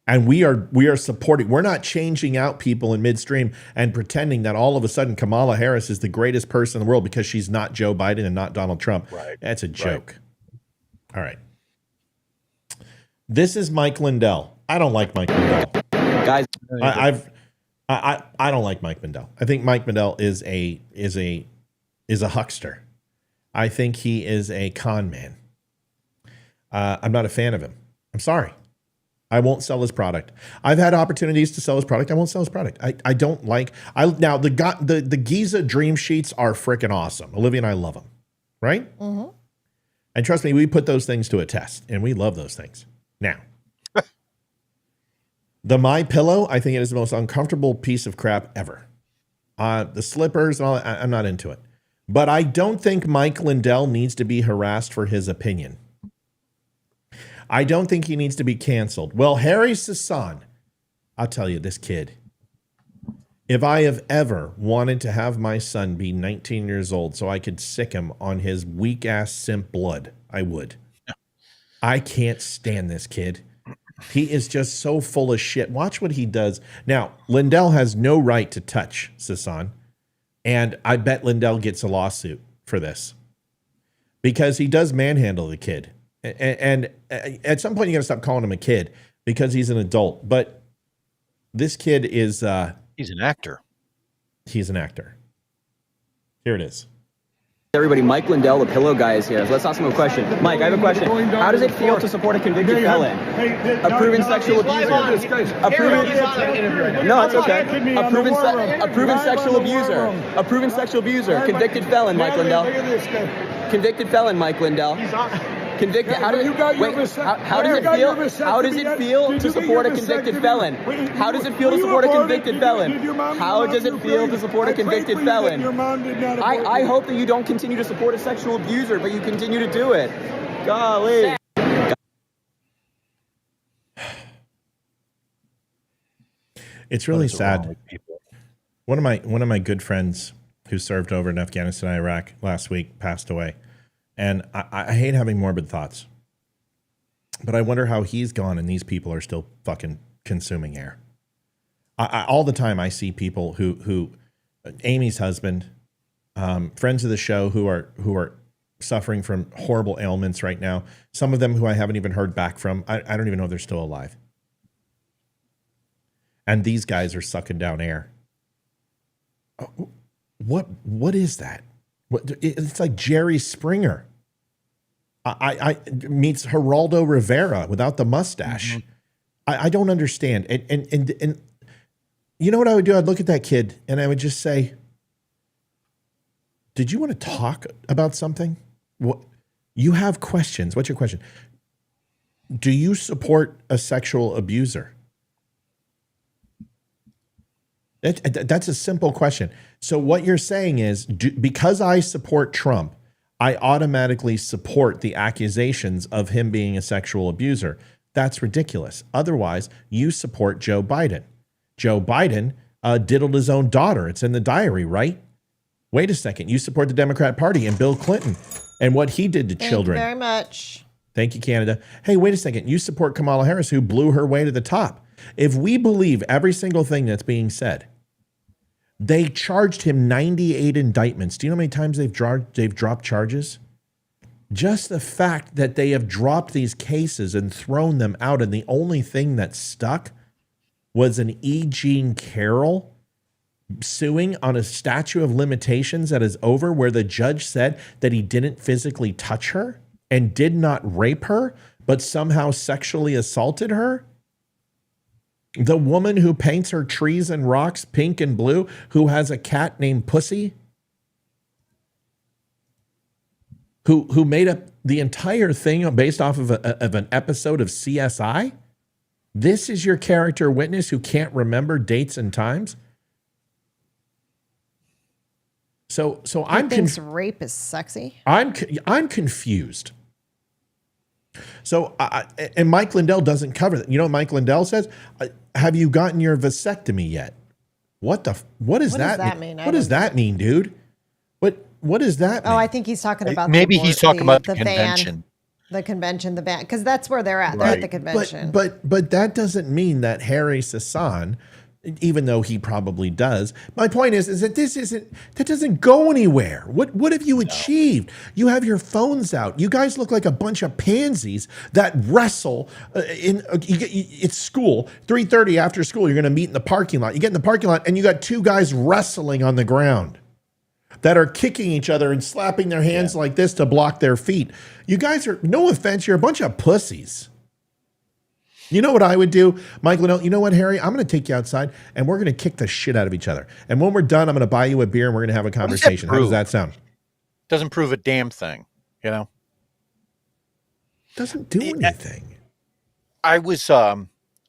And we are supporting. We're not changing out people in midstream and pretending that all of a sudden Kamala Harris is the greatest person in the world because she's not Joe Biden and not Donald Trump. Right. That's a joke. Right. All right. This is Mike Lindell. I don't like Mike Lindell. Guys, I don't like Mike Lindell. I think Mike Lindell is a huckster. I think he is a con man. I'm not a fan of him. I'm sorry. I won't sell his product. I've had opportunities to sell his product. I won't sell his product. I don't like. Now the Giza Dream Sheets are freaking awesome. Olivia and I love them, right? Mm-hmm. And trust me, we put those things to a test, and we love those things. Now, the My Pillow, I think it is the most uncomfortable piece of crap ever. The slippers and all that, I'm not into it. But I don't think Mike Lindell needs to be harassed for his opinion. I don't think he needs to be canceled. Well, Harry Sasson, I'll tell you, this kid, if I have ever wanted to have my son be 19 years old so I could sick him on his weak-ass simp blood, I would. I can't stand this kid. He is just so full of shit. Watch what he does. Now, Lindell has no right to touch Sasson, and I bet Lindell gets a lawsuit for this because he does manhandle the kid. And at some point, you got to stop calling him a kid because he's an adult. But this kid is... he's an actor. He's an actor. Here it is. everybody, Mike Lindell, the pillow guy, is here. So let's ask him a question. Mike, I have a question. How does it feel to support a convicted felon? A proven sexual abuser. No, it's okay. A proven sexual abuser. A proven sexual abuser. Convicted felon, Mike Lindell. Convicted felon, Mike Lindell. Convicted. How does it feel? How does it feel to support a convicted felon? How does it feel to support a convicted felon? How does it feel to support a convicted felon? I hope that you don't continue to support a sexual abuser, but you continue to do it. Golly. It's really sad. One of my good friends who served over in Afghanistan and Iraq last week passed away. And I hate having morbid thoughts, but I wonder how he's gone and these people are still fucking consuming air. All the time I see people who Amy's husband, friends of the show who are suffering from horrible ailments right now. Some of them who I haven't even heard back from. I don't even know if they're still alive. And these guys are sucking down air. What is that? It's like Jerry Springer. I meets Geraldo Rivera without the mustache. Mm-hmm. I don't understand. And you know what I would do? I'd look at that kid and I would just say, did you want to talk about something? What you have questions. What's your question? Do you support a sexual abuser? That's a simple question. So what you're saying is, because I support Trump, I automatically support the accusations of him being a sexual abuser. That's ridiculous. Otherwise, you support Joe Biden. Joe Biden diddled his own daughter. It's in the diary, right? Wait a second. You support the Democrat Party and Bill Clinton and what he did to children. Thank you very much. Thank you, Canada. Hey, wait a second. You support Kamala Harris, who blew her way to the top. If we believe every single thing that's being said, they charged him 98 indictments. Do you know how many times they've dropped charges? Just the fact that they have dropped these cases and thrown them out, and the only thing that stuck was an E. Jean Carroll suing on a statute of limitations that is over, where the judge said that he didn't physically touch her and did not rape her, but somehow sexually assaulted her. The woman who paints her trees and rocks pink and blue, who has a cat named Pussy, who made up the entire thing based off of an episode of CSI. This is your character witness who can't remember dates and times. So I'm thinks rape is sexy. I'm confused. So, and Mike Lindell doesn't cover that. You know what Mike Lindell says? Have you gotten your vasectomy yet? What does that mean? What does that mean, dude? What does that mean? Oh, I think he's talking about maybe he's talking about the convention. The convention, the ban, because that's where they're at. They're at the convention. But that doesn't mean that Harry Sasson even though he probably does. My point is that that doesn't go anywhere. What have you achieved? You have your phones out. You guys look like a bunch of pansies that wrestle it's school, 3:30 after school. You're going to meet in the parking lot. You get in the parking lot and you got two guys wrestling on the ground that are kicking each other and slapping their hands like this to block their feet. You guys are, no offense, you're a bunch of pussies. You know what I would do? Mike Liddell, you know what, Harry? I'm going to take you outside and we're going to kick the shit out of each other. And when we're done, I'm going to buy you a beer and we're going to have a conversation. How does that sound? Doesn't prove a damn thing, you know? Doesn't do anything. I was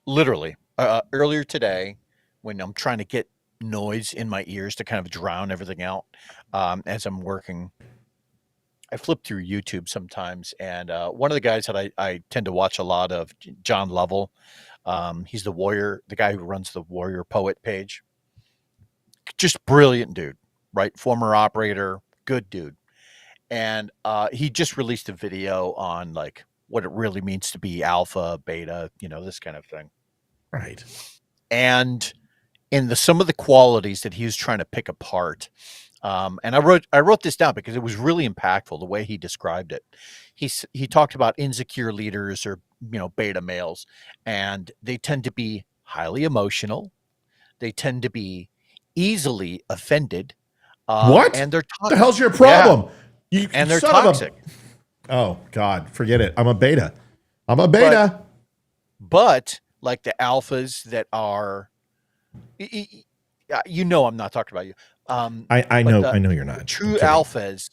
literally earlier today when I'm trying to get noise in my ears to kind of drown everything out as I'm working. I flip through YouTube sometimes, and one of the guys that I tend to watch a lot of, John Lovell, he's the guy who runs the Warrior Poet page. Just brilliant dude, right? Former operator, good dude. And he just released a video on like what it really means to be alpha, beta, this kind of thing. Right. And in some of the qualities that he was trying to pick apart, and I wrote this down because it was really impactful the way he described it. He talked about insecure leaders or beta males, and they tend to be highly emotional. They tend to be easily offended. What? And they're what the hell's your problem? Yeah. And they're toxic. Oh God, forget it. I'm a beta. But like the alphas that are, I'm not talking about you. I know you're not. True alphas,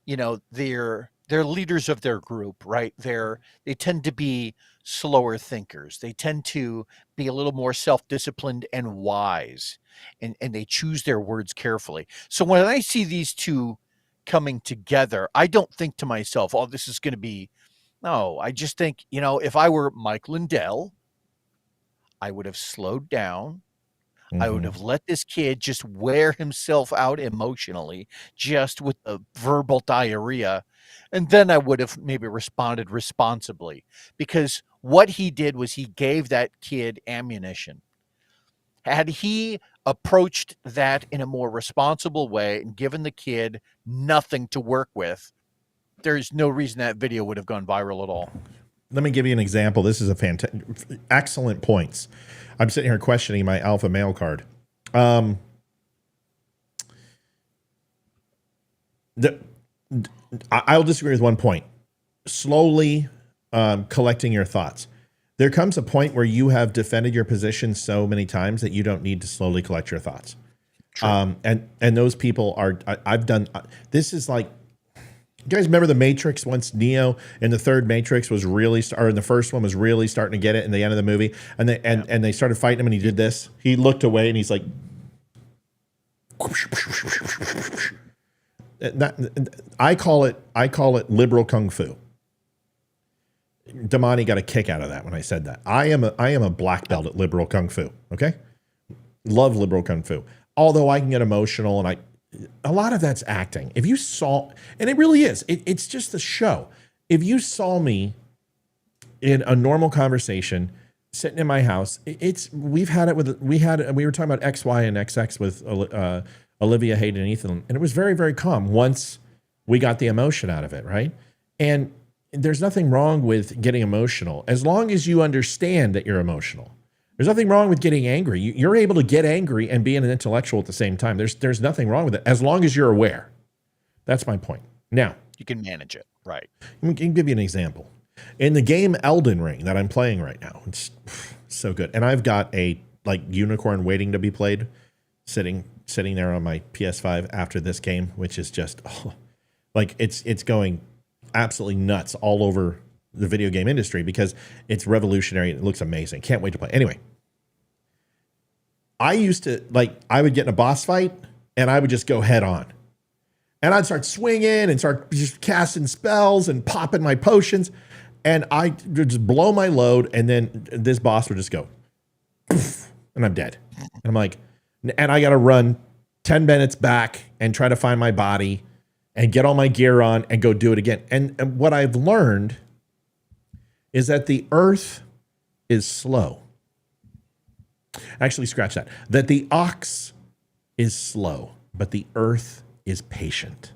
they're leaders of their group, right? They tend to be slower thinkers. They tend to be a little more self-disciplined and wise, and they choose their words carefully. So when I see these two coming together, I don't think to myself, oh, this is going to be, no, I just think, if I were Mike Lindell, I would have slowed down. Mm-hmm. I would have let this kid just wear himself out emotionally, just with a verbal diarrhea. And then I would have maybe responded responsibly, because what he did was he gave that kid ammunition. Had he approached that in a more responsible way and given the kid nothing to work with, there's no reason that video would have gone viral at all. Let me give you an example. This is excellent points. I'm sitting here questioning my alpha male card. I'll disagree with one point. Slowly collecting your thoughts. There comes a point where you have defended your position so many times that you don't need to slowly collect your thoughts. And those people are, I've done, this is like, you guys remember the Matrix, once Neo in the third Matrix was really, or in the first one was really starting to get it in the end of the movie, and they started fighting him and he did this. He looked away and he's like, I call it liberal kung fu. Damani got a kick out of that when I said that. I am a black belt at liberal kung fu. Okay, love liberal kung fu. Although I can get emotional, and a lot of that's acting. If you saw, and it really is, it's just the show. If you saw me in a normal conversation sitting in my house, we were talking about X, Y, and XX with Olivia, Hayden, and Ethan, and it was very, very calm once we got the emotion out of it, right? And there's nothing wrong with getting emotional as long as you understand that you're emotional. There's nothing wrong with getting angry. You're able to get angry and be an intellectual at the same time. There's nothing wrong with it as long as you're aware. That's my point. Now, you can manage it, right? I can give you an example. In the game Elden Ring that I'm playing right now, it's so good. And I've got a unicorn waiting to be played sitting there on my PS5 after this game, which is just it's going absolutely nuts all over the video game industry because it's revolutionary and it looks amazing. Can't wait to play. Anyway, I used to I would get in a boss fight and I would just go head on. And I'd start swinging and start just casting spells and popping my potions. And I would just blow my load. And then this boss would just go, poof, and I'm dead. And I'm like, and I got to run 10 minutes back and try to find my body and get all my gear on and go do it again. And what I've learned is that the earth is slow. Actually, scratch that. That the ox is slow, but the earth is patient.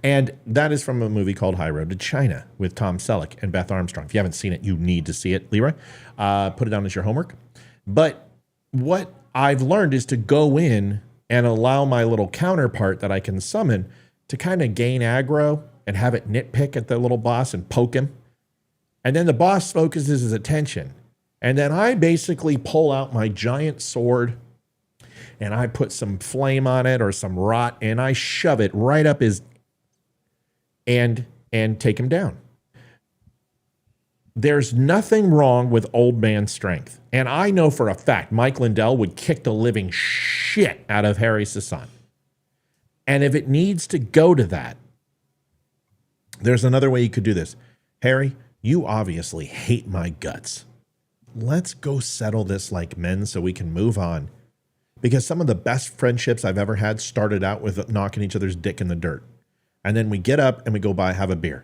And that is from a movie called High Road to China with Tom Selleck and Beth Armstrong. If you haven't seen it, you need to see it. Leroy, put it down as your homework. But what I've learned is to go in and allow my little counterpart that I can summon to kind of gain aggro and have it nitpick at the little boss and poke him. And then the boss focuses his attention. And then I basically pull out my giant sword and I put some flame on it or some rot and I shove it right up his and take him down. There's nothing wrong with old man strength. And I know for a fact Mike Lindell would kick the living shit out of Harry Sasson. And if it needs to go to that, there's another way you could do this. Harry, you obviously hate my guts. Let's go settle this like men so we can move on. Because some of the best friendships I've ever had started out with knocking each other's dick in the dirt. And then we get up and we go by, have a beer.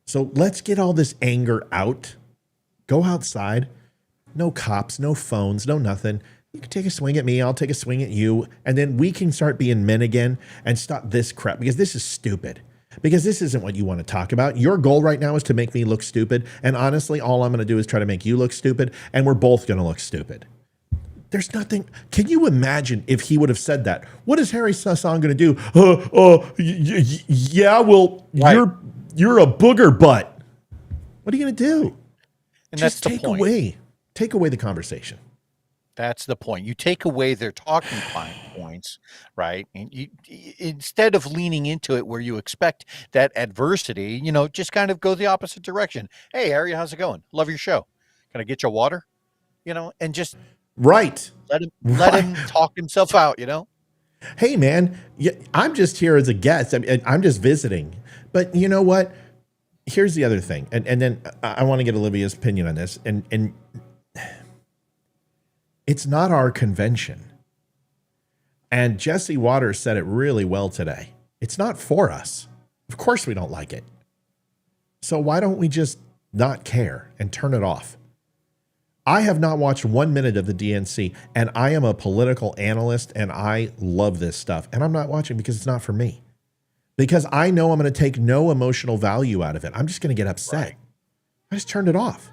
So let's get all this anger out. Go outside. No cops, no phones, no nothing. You can take a swing at me. I'll take a swing at you. And then we can start being men again and stop this crap because this is stupid. Because this isn't what you want to talk about. Your goal right now is to make me look stupid. And honestly, all I'm going to do is try to make you look stupid. And we're both going to look stupid. There's nothing. Can you imagine if he would have said that? What is Harry Sasson going to do? Yeah, well, right. You're a booger butt. What are you going to do? And just that's the point. Take away the conversation. That's the point. You take away their talking points, right? And you, instead of leaning into it where you expect that adversity, just kind of go the opposite direction. Hey, Harry, how's it going? Love your show. Can I get you water? And just right. Let him talk himself out. Hey, man, I'm just here as a guest. I'm just visiting. But you know what? Here's the other thing, and then I want to get Olivia's opinion on this. And it's not our convention. And Jesse Waters said it really well today. It's not for us. Of course we don't like it. So why don't we just not care and turn it off? I have not watched 1 minute of the DNC, and I am a political analyst, and I love this stuff. And I'm not watching because it's not for me. Because I know I'm going to take no emotional value out of it. I'm just going to get upset. Right. I just turned it off.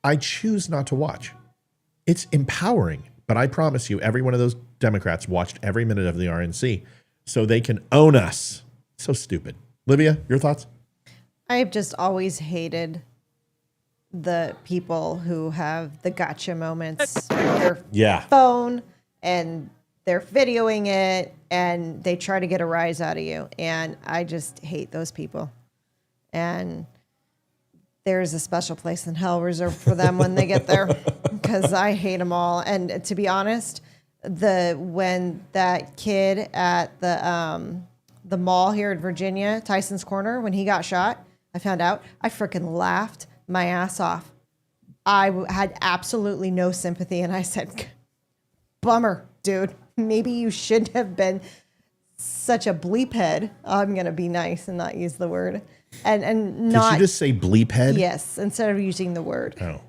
I choose not to watch. It's empowering, but I promise you, every one of those Democrats watched every minute of the RNC so they can own us. So stupid. Olivia, your thoughts? I've just always hated the people who have the gotcha moments with their phone and they're videoing it and they try to get a rise out of you. And I just hate those people. And there's a special place in hell reserved for them when they get there because I hate them all. And to be honest, when that kid at the mall here in Virginia, Tyson's Corner, when he got shot, I found out, I freaking laughed my ass off. I had absolutely no sympathy. And I said, bummer, dude. Maybe you shouldn't have been such a bleep head. I'm going to be nice and not use the word. And not. Did you just say bleep head? Yes, instead of using the word. Oh.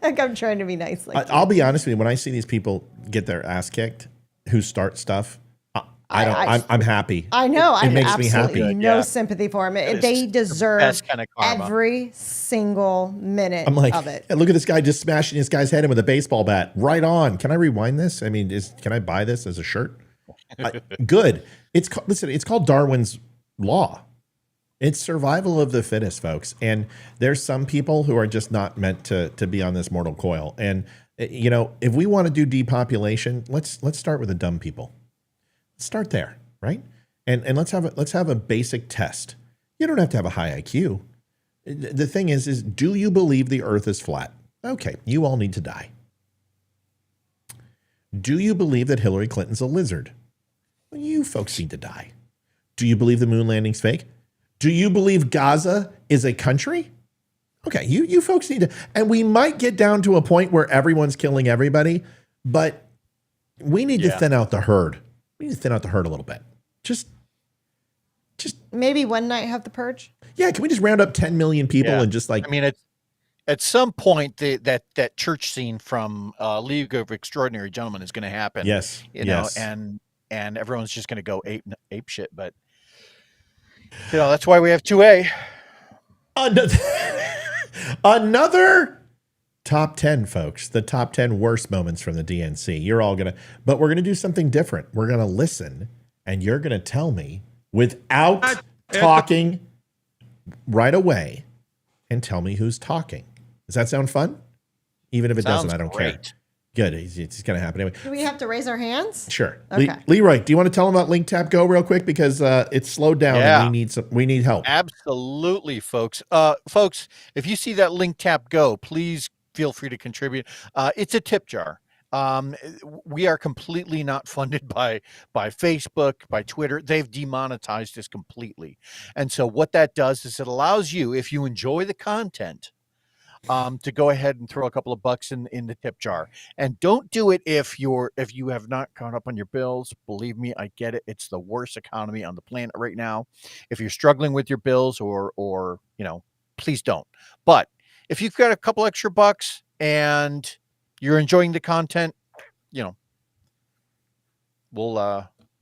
Like I'm trying to be nice. I'll be honest with you. When I see these people get their ass kicked who start stuff, I'm happy. I know. It makes me happy. No sympathy for them. They deserve kind of every single minute of it. Hey, look at this guy just smashing this guy's head in with a baseball bat. Right on. Can I rewind this? I mean, can I buy this as a shirt? Good. It's called Darwin's Law. It's survival of the fittest, folks. And there's some people who are just not meant to be on this mortal coil. And if we want to do depopulation, let's start with the dumb people. Start there, right? And let's have a basic test. You don't have to have a high IQ. The thing is do you believe the earth is flat? Okay, you all need to die. Do you believe that Hillary Clinton's a lizard? Well, you folks need to die. Do you believe the moon landing's fake? Do you believe Gaza is a country? Okay, you folks need to, and we might get down to a point where everyone's killing everybody, but we need to thin out the herd. We need to thin out the herd a little bit. Just maybe one night have the purge. Yeah, can we just round up 10 million people and just like? I mean, at some point that church scene from League of Extraordinary Gentlemen is going to happen. Yes. You know, Yes. and everyone's just going to go ape shit. But that's why we have 2A. Another top 10, folks. The top 10 worst moments from the DNC. You're all but we're gonna do something different. We're gonna listen, and you're gonna tell me without talking right away, and tell me who's talking. Does that sound fun? Even if it doesn't, I don't care. Good. It's going to happen anyway. Do we have to raise our hands? Sure. Okay. Leroy, do you want to tell them about Link Tap Go real quick, because it's slowed down and we need help. Absolutely, folks. Folks, if you see that Link Tap Go, please feel free to contribute. It's a tip jar. We are completely not funded by Facebook, by Twitter. They've demonetized us completely. And so what that does is it allows you, if you enjoy the content, to go ahead and throw a couple of bucks in the tip jar. And don't do it if you have not caught up on your bills. Believe me, I get it. It's the worst economy on the planet right now. If you're struggling with your bills or please don't. But if you've got a couple extra bucks and you're enjoying the content,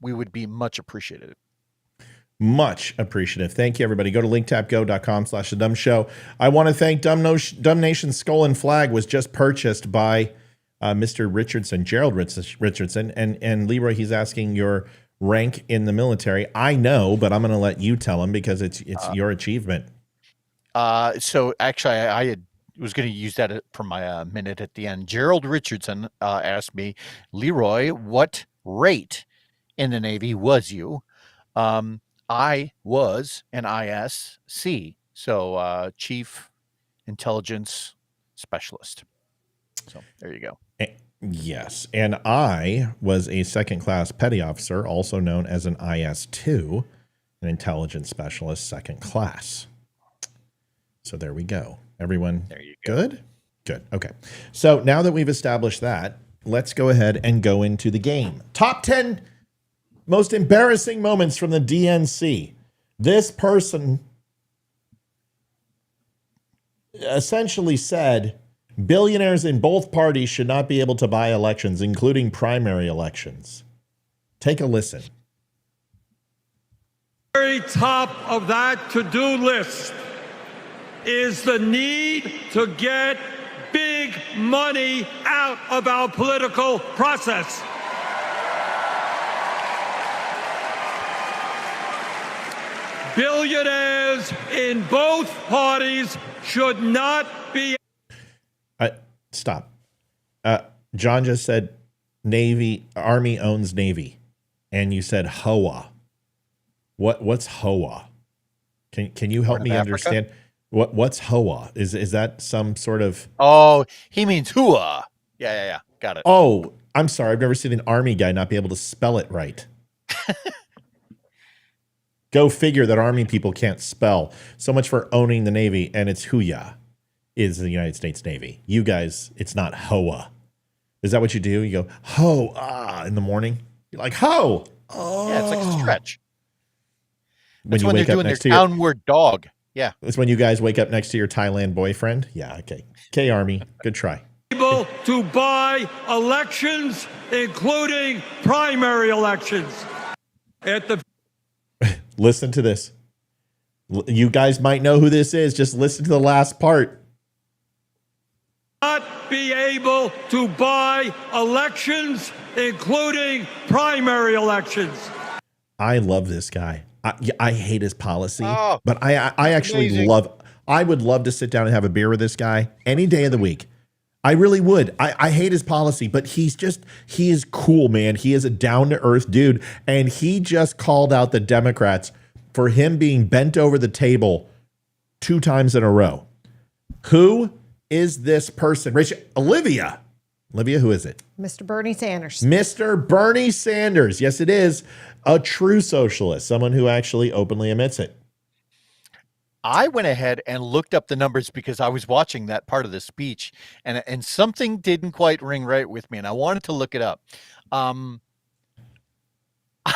we would be much appreciated. Much appreciative. Thank you, everybody. Go to linktapgo.com/The Dumb Show. I want to thank Dumb Nation Skull and Flag was just purchased by Mr. Richardson, Gerald Richardson. And Leroy, he's asking your rank in the military. I know, but I'm going to let you tell him because it's your achievement. So actually, I was going to use that for my minute at the end. Gerald Richardson asked me, Leroy, what rate in the Navy was you? I was an ISC, so Chief Intelligence Specialist. So there you go. Yes, and I was a second-class petty officer, also known as an IS-2, an intelligence specialist, second class. So there we go. Everyone there you go. Good? Good. Okay. So now that we've established that, let's go ahead and go into the game. Top 10 most embarrassing moments from the DNC. This person essentially said billionaires in both parties should not be able to buy elections, including primary elections. Take a listen. Very top of that to-do list is the need to get big money out of our political process. Billionaires in both parties should not be. Stop. John just said Army owns Navy, and you said HOA. What's HOA? Can you help me understand what's HOA? Is that some sort of? Oh, he means hooah. Yeah. Got it. Oh, I'm sorry. I've never seen an Army guy not be able to spell it right. Go figure that Army people can't spell. So much for owning the Navy, and it's HOA is the United States Navy. You guys, it's not HOA. Is that what you do? You go, ho, in the morning? You're like, ho! Oh. Yeah, it's like a stretch. When they're doing their downward dog. Yeah. That's when you guys wake up next to your Thailand boyfriend? Yeah, okay. Okay, Army, good try. Able to buy elections, including primary elections. Listen to this. You guys might know who this is. Just listen to the last part. Not be able to buy elections, including primary elections. I love this guy. I hate his policy, but I actually I would love to sit down and have a beer with this guy any day of the week. I really would. I hate his policy, but he is cool, man. He is a down-to-earth dude, and he just called out the Democrats for him being bent over the table 2 times in a row. Who is this person? Rachel, Olivia, who is it? Mr. Bernie Sanders. Mr. Bernie Sanders. Yes, it is. A true socialist, someone who actually openly admits it. I went ahead and looked up the numbers because I was watching that part of the speech, and something didn't quite ring right with me, and I wanted to look it up.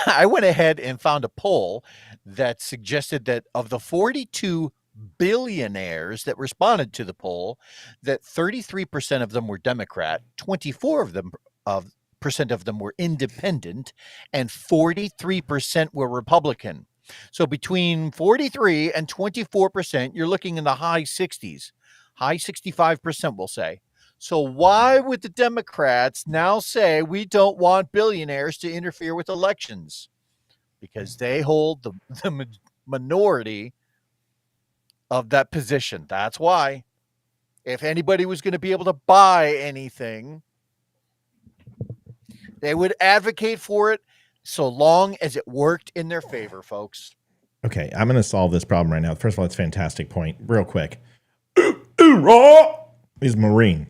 I went ahead and found a poll that suggested that of the 42 billionaires that responded to the poll, that 33% of them were Democrat, 24% of them were independent, and 43% were Republican. So between 43 and 24%, you're looking in the high 60s, high 65%, we'll say. So why would the Democrats now say we don't want billionaires to interfere with elections? Because they hold the minority of that position. That's why. If anybody was going to be able to buy anything, they would advocate for it so long as it worked in their favor, folks. Okay, I'm going to solve this problem right now. First of all, it's a fantastic point. Real quick. Raw is Marine.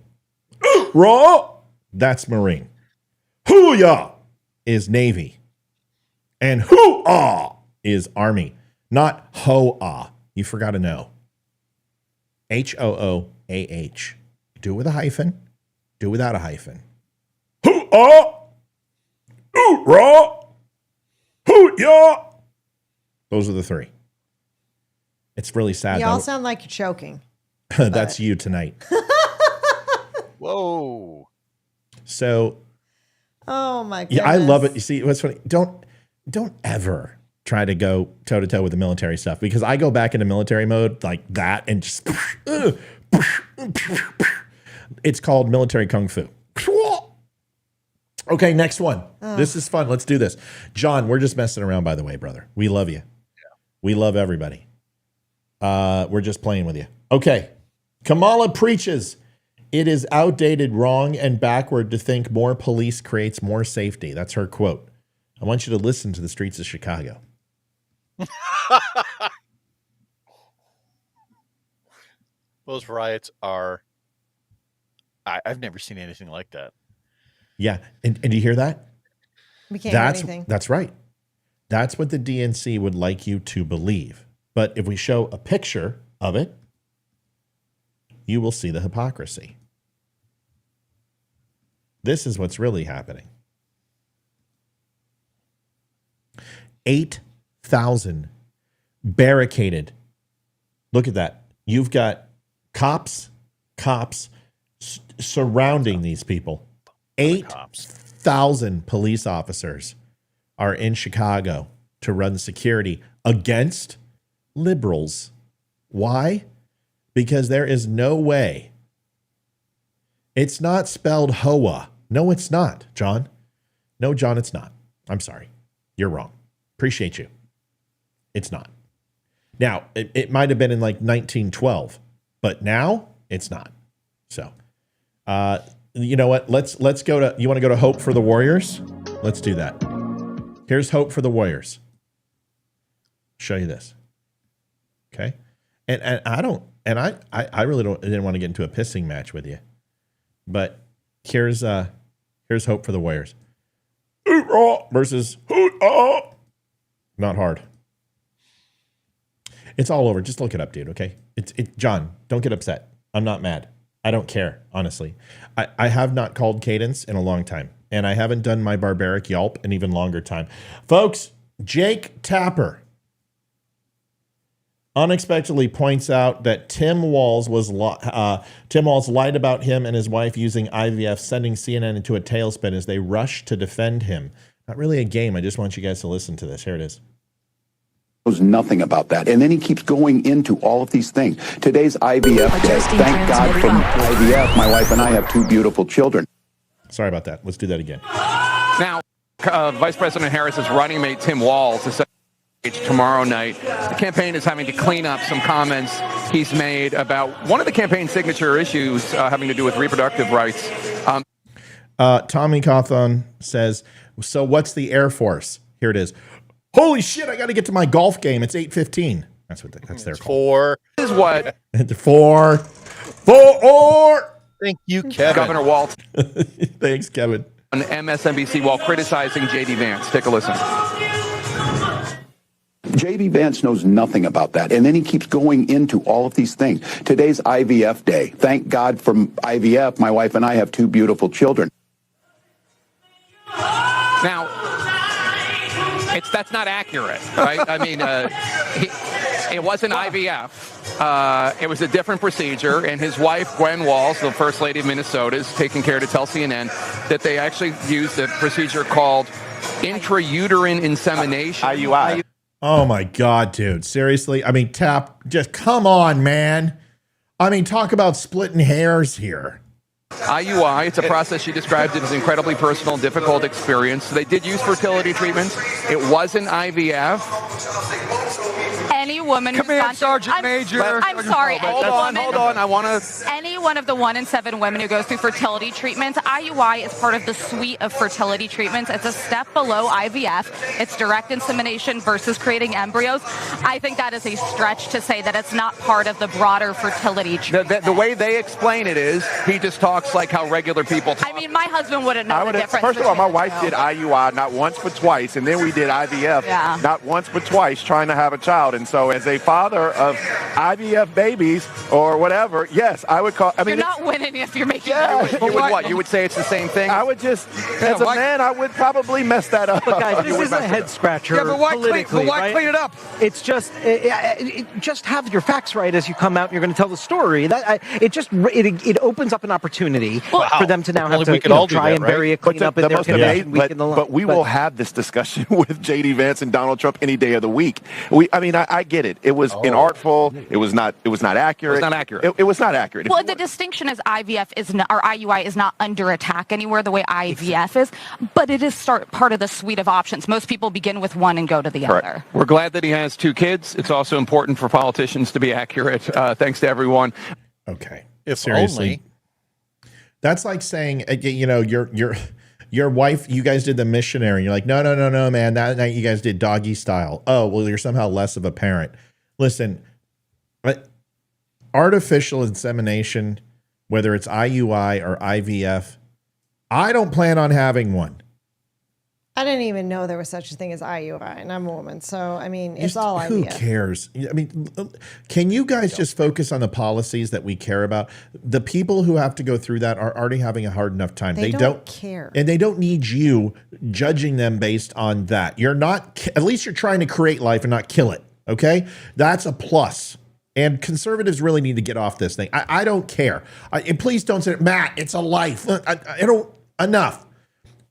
Raw, that's Marine. Hoo-yah is Navy. And hoo-ah is Army. Not ho-ah. You forgot to know. H-O-O-A-H. Do it with a hyphen. Do it without a hyphen. Hoo-ah. Hoo-rah. Hoo-yah. Those are the three. It's really sad. You all sound like you're choking. That's you tonight. Whoa. So. Oh my goodness. Yeah, I love it. You see, what's funny? Don't ever try to go toe to toe with the military stuff, because I go back into military mode like that and just. It's called military kung fu. Okay, next one. This is fun. Let's do this. John, we're just messing around, by the way, brother. We love you. Yeah. We love everybody. We're just playing with you. Okay. Kamala preaches it is outdated, wrong, and backward to think more police creates more safety. That's her quote. I want you to listen to the streets of Chicago. Those riots are... I've never seen anything like that. Yeah. And do you hear that? We can't hear anything. That's right. That's what the DNC would like you to believe. But if we show a picture of it, you will see the hypocrisy. This is what's really happening. 8,000 barricaded. Look at that. You've got cops surrounding these people. 8,000 police officers are in Chicago to run security against liberals. Why? Because there is no way. It's not spelled HOA. No, it's not, John. No, John, it's not. I'm sorry. You're wrong. Appreciate you. It's not. Now, it might have been in like 1912, but now it's not. So, you know what? Let's go to, you want to go to Hope for the Warriors? Let's do that. Here's Hope for the Warriors. Show you this. Okay. And I really didn't want to get into a pissing match with you, but here's Hope for the Warriors versus not hard. It's all over. Just look it up, dude. Okay. John, don't get upset. I'm not mad. I don't care, honestly. I have not called Cadence in a long time, and I haven't done my barbaric yelp in even longer time. Folks, Jake Tapper unexpectedly points out that Tim Walz lied about him and his wife using IVF, sending CNN into a tailspin as they rush to defend him. Not really a game. I just want you guys to listen to this. Here it is. Knows nothing about that. And then he keeps going into all of these things. Today's IVF day. Thank God for IVF. My wife and I have 2 beautiful children. Sorry about that. Let's do that again. Now, Vice President Harris's running mate, Tim Walz, is tomorrow night. The campaign is having to clean up some comments he's made about one of the campaign signature issues having to do with reproductive rights. Tommy Cawthon says, so what's the Air Force? Here it is. Holy shit, I got to get to my golf game. It's 8:15. That's their call. 4. This is what? 4. Thank you, Kevin. Governor Walz. Thanks, Kevin. On MSNBC while criticizing J.D. Vance. Take a listen. J.D. Vance knows nothing about that. And then he keeps going into all of these things. Today's IVF day. Thank God for IVF. My wife and I have 2 beautiful children. Now, that's not accurate, right? I mean, It wasn't IVF. It was a different procedure, and his wife, Gwen Walls, the First Lady of Minnesota, is taking care to tell CNN that they actually used a procedure called intrauterine insemination. IUI. Oh my God, dude. Seriously? I mean, just come on, man. I mean, talk about splitting hairs here. IUI, it's a process she described it as an incredibly personal and difficult experience. They did use fertility treatments. It wasn't IVF. Any woman Come here, Sergeant Major. I'm sorry. Hold on. I want to... Any one of the 1 in 7 women who goes through fertility treatments, IUI is part of the suite of fertility treatments. It's a step below IVF. It's direct insemination versus creating embryos. I think that is a stretch to say that it's not part of the broader fertility treatment. The way they explain it is he just talks like how regular people talk. I mean, my husband wouldn't know the difference. First of all, my between wife the two. did IUI not once but twice, and then we did IVF not once but twice, trying to have a child. And so, as a father of IVF babies or whatever, yes, I would call. I mean, You're not winning if you're making You would say it's the same thing? I would just, as a man, I would probably mess that up. Look, guys, this is a head scratcher. Yeah, but why clean it up? It's just, just have your facts right as you come out and you're going to tell the story. It opens up an opportunity for them to now have to try and bury a cleanup in their convention week in the But we will have this discussion with J.D. Vance and Donald Trump any day of the week. I get it. It was inartful. It was not accurate. It was not accurate. Well, the distinction is IVF is not, or IUI is not under attack anywhere the way IVF is, but it is part of the suite of options. Most people begin with one and go to the other. We're glad that he has 2 kids. It's also important for politicians to be accurate. Thanks to everyone. Okay. If Seriously. only. That's like saying, your wife, you guys did the missionary. You're like, no, man. That night you guys did doggy style. Oh, well, you're somehow less of a parent. Listen, artificial insemination, whether it's IUI or IVF, I don't plan on having one. I didn't even know there was such a thing as IUI, and I'm a woman. So, I mean, it's all Who IVF. cares? I mean, can you guys just focus on the policies that we care about? The people who have to go through that are already having a hard enough time. They don't care. And they don't need you judging them based on that. You're not, at least you're trying to create life and not kill it. Okay? That's a plus. And conservatives really need to get off this thing. I don't care. And please don't say, Matt, it's a life. I don't, enough.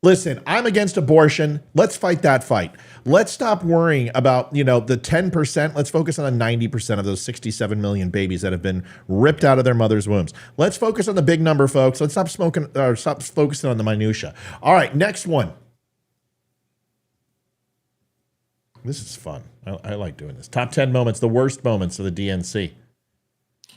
Listen, I'm against abortion. Let's fight that fight. Let's stop worrying about, the 10%. Let's focus on the 90% of those 67 million babies that have been ripped out of their mother's wombs. Let's focus on the big number, folks. Let's stop focusing on the minutia. All right, next one. This is fun. I like doing this. Top 10 moments, the worst moments of the DNC.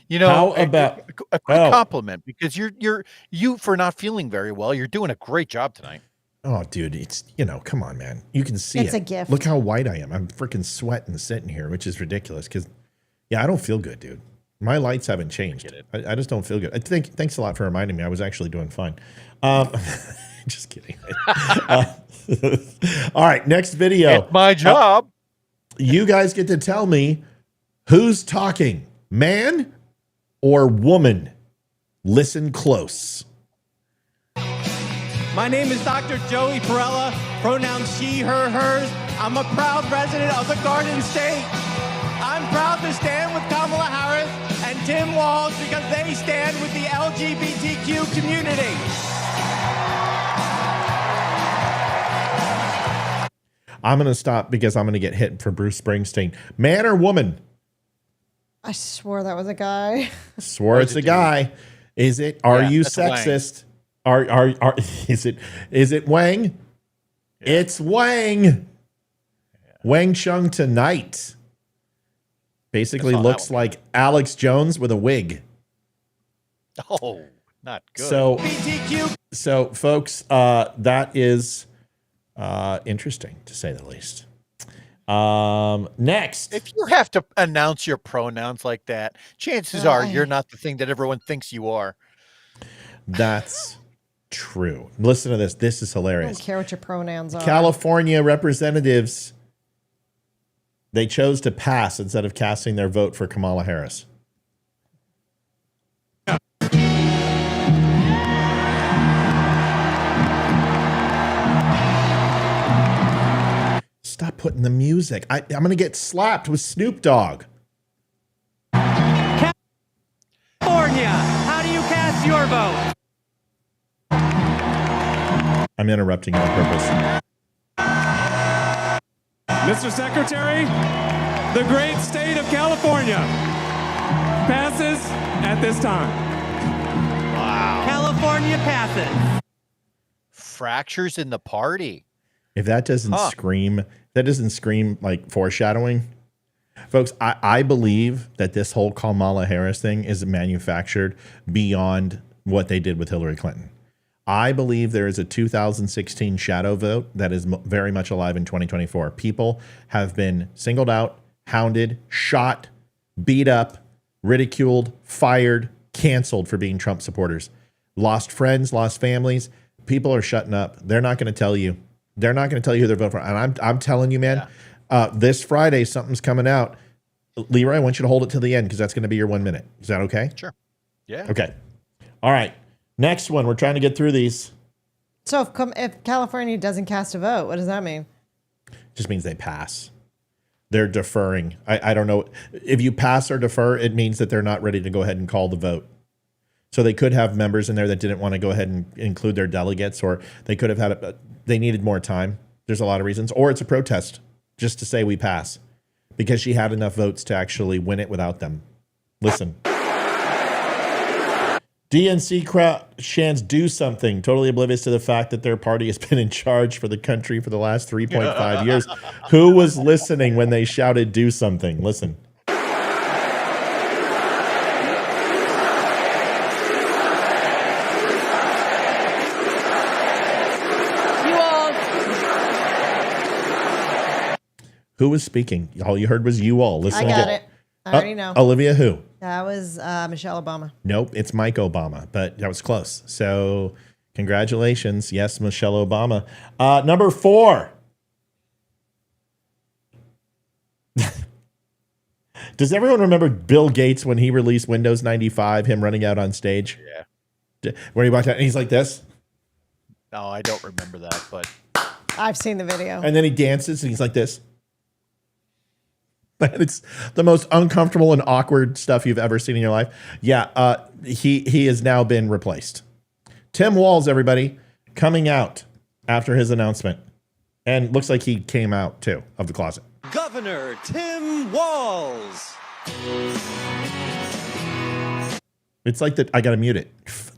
How about a quick compliment, because you for not feeling very well, you're doing a great job tonight. Oh, dude, it's, come on, man. You can see It's it. a gift. Look how white I am. I'm freaking sweating sitting here, which is ridiculous because, I don't feel good, dude. My lights haven't changed. I just don't feel good. Thanks a lot for reminding me. I was actually doing fine. Just kidding. All right, next video. It's my job. You guys get to tell me who's talking, man or woman. Listen close. My name is Dr. Joey Perella, pronouns she, her, hers. I'm a proud resident of the Garden State. I'm proud to stand with Kamala Harris and Tim Walz because they stand with the LGBTQ community. I'm going to stop because I'm going to get hit for Bruce Springsteen. Man or woman? I swore that was a guy. Swore it's a guy. Is it? Are you sexist? Is it Wang? Yeah. It's Wang. Yeah. Wang Chung tonight. Basically looks like Alex Jones with a wig. Oh, not good. So folks, that is interesting to say the least. Next, if you have to announce your pronouns like that, chances are you're not the thing that everyone thinks you are. That's true. Listen to this. This is hilarious. I don't care what your pronouns are. California representatives, they chose to pass instead of casting their vote for Kamala Harris. Stop putting the music. I'm going to get slapped with Snoop Dogg. What's your vote? I'm interrupting on purpose. Mr. Secretary, the great state of California passes at this time. Wow. California passes. Fractures in the party. If that doesn't scream like foreshadowing, folks, I believe that this whole Kamala Harris thing is manufactured beyond what they did with Hillary Clinton. I believe there is a 2016 shadow vote that is very much alive in 2024. People have been singled out, hounded, shot, beat up, ridiculed, fired, canceled for being Trump supporters. Lost friends, lost families. People are shutting up. They're not going to tell you. They're not going to tell you who they're voting for. And I'm telling you, man, this Friday, something's coming out. Leroy, I want you to hold it till the end because that's going to be your 1 minute. Is that okay? Sure. Yeah. Okay. All right. Next one. We're trying to get through these. So if California doesn't cast a vote, what does that mean? Just means they pass. They're deferring. I don't know. If you pass or defer, it means that they're not ready to go ahead and call the vote. So they could have members in there that didn't want to go ahead and include their delegates, or they could have had they needed more time. There's a lot of reasons. Or it's a protest just to say we pass because she had enough votes to actually win it without them. Listen. DNC crowd chants do something, totally oblivious to the fact that their party has been in charge for the country for the last 3.5 years. Who was listening when they shouted do something? Listen. Who was speaking? All you heard was you all. Listen. I got it. I already know. Olivia who? That was Michelle Obama. Nope, it's Mike Obama, but that was close. So congratulations. Yes, Michelle Obama. Number 4. Does everyone remember Bill Gates when he released Windows 95, him running out on stage? Yeah. Where he walked out and he's like this? No, I don't remember that, but I've seen the video. And then he dances and he's like this. And it's the most uncomfortable and awkward stuff you've ever seen in your life. Yeah, he has now been replaced. Tim Walz, everybody, coming out after his announcement. And looks like he came out, too, of the closet. Governor Tim Walz. It's like that. I got to mute it.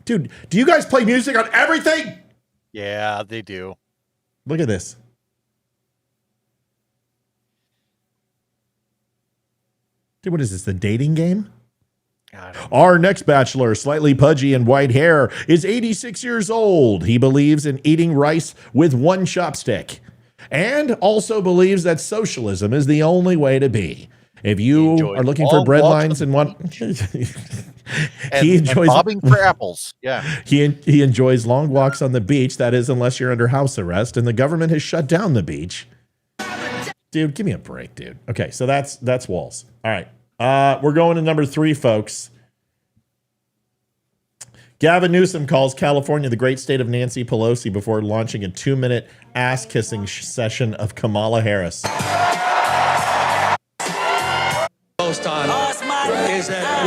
Dude, do you guys play music on everything? yeah, they do. Look at this. Dude, what is this, the dating game? Our next bachelor, slightly pudgy and white hair, is 86 years old. He believes in eating rice with one chopstick and also believes that socialism is the only way to be. If you are looking for bread lines and want... he enjoys bobbing for apples. Yeah. He enjoys long walks on the beach. That is, unless you're under house arrest and the government has shut down the beach. Dude, give me a break, dude. Okay, so that's Walz. All right. We're going to number 3, folks. Gavin Newsom calls California the great state of Nancy Pelosi before launching a 2-minute ass-kissing session of Kamala Harris. Most on is that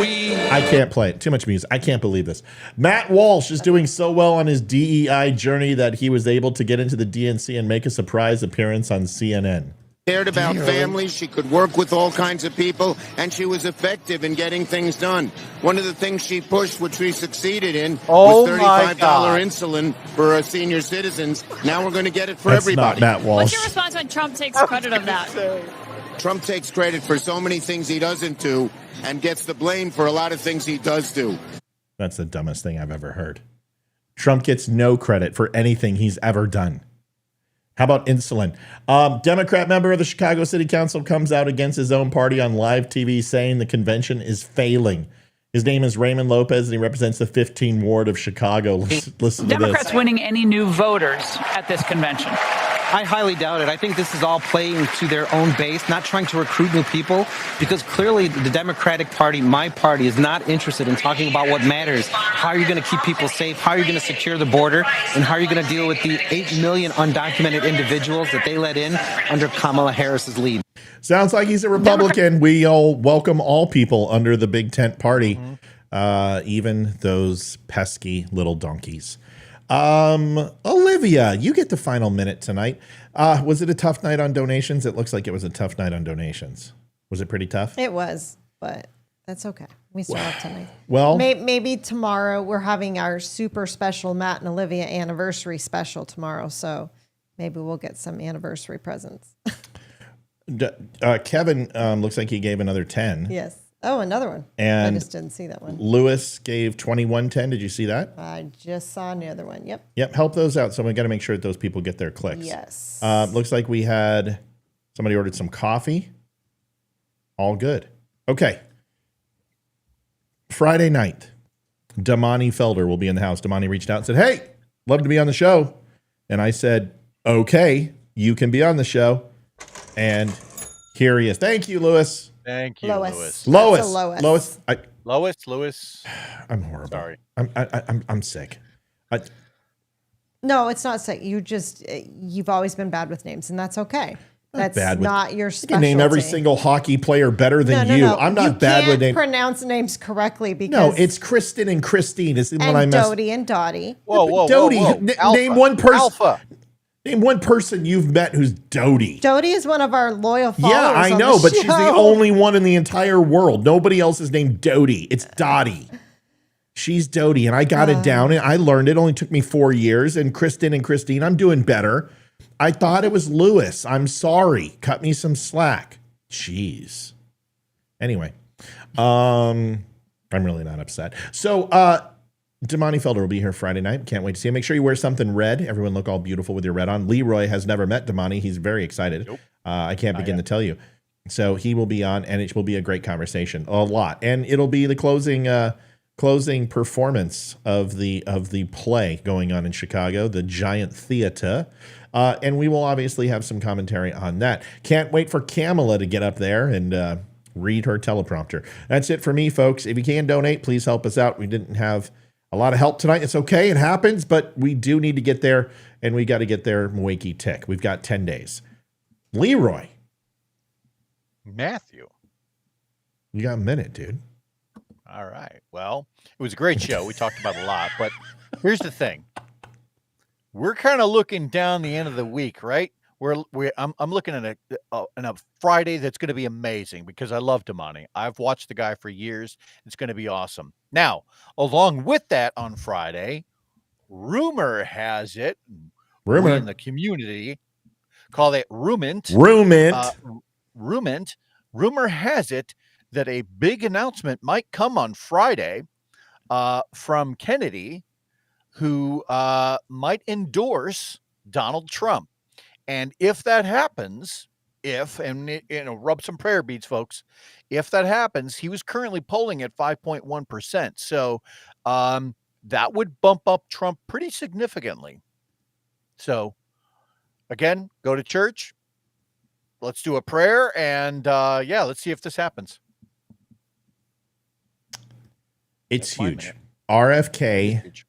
I can't play it. Too much music. I can't believe this. Matt Walsh is doing so well on his DEI journey that he was able to get into the DNC and make a surprise appearance on CNN. Cared about families, she could work with all kinds of people, and she was effective in getting things done. One of the things she pushed, which we succeeded in, was $35 insulin for our senior citizens. Now we're going to get it for everybody. Not Matt Walsh. What's your response when Trump takes credit of that? Trump takes credit for so many things he doesn't do and gets the blame for a lot of things he does do. That's the dumbest thing I've ever heard. Trump gets no credit for anything he's ever done. How about insulin? Democrat member of the Chicago City Council comes out against his own party on live TV saying the convention is failing. His name is Raymond Lopez, and he represents the 15th Ward of Chicago. Listen to this. Democrats winning any new voters at this convention? I highly doubt it. I think this is all playing to their own base, not trying to recruit new people, because clearly the Democratic Party, my party, is not interested in talking about what matters. How are you going to keep people safe? How are you going to secure the border? And how are you going to deal with the 8 million undocumented individuals that they let in under Kamala Harris's lead? Sounds like he's a Republican. We all welcome all people under the big tent party. even those pesky little donkeys. Olivia, you get the final minute tonight. Was it a tough night on donations? It looks like it was a tough night on donations. Was it pretty tough? It was, but that's okay. We still have tonight. Well, maybe tomorrow we're having our super special Matt and Olivia anniversary special tomorrow. So maybe we'll get some anniversary presents. Kevin looks like he gave another 10. Yes. Oh, another one. And I just didn't see that one. Lewis gave 2110. Did you see that? I just saw another one. Yep. Yep. Help those out. So we got to make sure that those people get their clicks. Yes. Looks like we had somebody ordered some coffee. All good. Okay. Friday night, Damani Felder will be in the house. Damani reached out and said, "Hey, love to be on the show." And I said, "Okay, you can be on the show." And here he is. Thank you, Lewis. Thank you, Lois. Lewis. Lois. Lewis. I'm horrible. Sorry. I'm sick. No, it's not sick. You've always been bad with names, and that's okay. That's not your You specialty. can name every single hockey player better than you. No. I'm not bad with names. You can't pronounce names correctly because... No, it's Kristen and Christine. Is when I mess. Dodie and Dottie. Whoa. Dodie. Name one person. Alpha. Name one person you've met who's Dodie. Dodie is one of our loyal followers. Yeah, I know, but she's the only one in the entire world. Nobody else is named Dodie. It's Dottie. She's Dodie, and I got it down, and I learned it. Only took me 4 years. And Kristen and Christine, I'm doing better. I thought it was Lewis. I'm sorry. Cut me some slack. Jeez. Anyway, I'm really not upset. So, Damani Felder will be here Friday night. Can't wait to see him. Make sure you wear something red. Everyone look all beautiful with your red on. Leroy has never met Damani. He's very excited. Nope. I can't begin to tell you. So he will be on, and it will be a great conversation. A lot. And it'll be the closing performance of the play going on in Chicago, the Giant Theater. And we will obviously have some commentary on that. Can't wait for Kamala to get up there and read her teleprompter. That's it for me, folks. If you can donate, please help us out. We didn't have a lot of help tonight. It's okay. It happens, but we do need to get there, and we got to get there wakey tick. We've got 10 days. Leroy. Matthew. You got a minute, dude. All right. Well, it was a great show. We talked about a lot, but here's the thing. We're kind of looking down the end of the week, right? I'm looking at a Friday that's going to be amazing because I love Damani. I've watched the guy for years. It's going to be awesome. Now, along with that on Friday, rumor has it, we in the community call it rumint. Rumor has it that a big announcement might come on Friday from Kennedy, who might endorse Donald Trump. And if that happens, rub some prayer beads, folks. If that happens, he was currently polling at 5.1%. So that would bump up Trump pretty significantly. So again, go to church. Let's do a prayer. And let's see if this happens. It's huge. RFK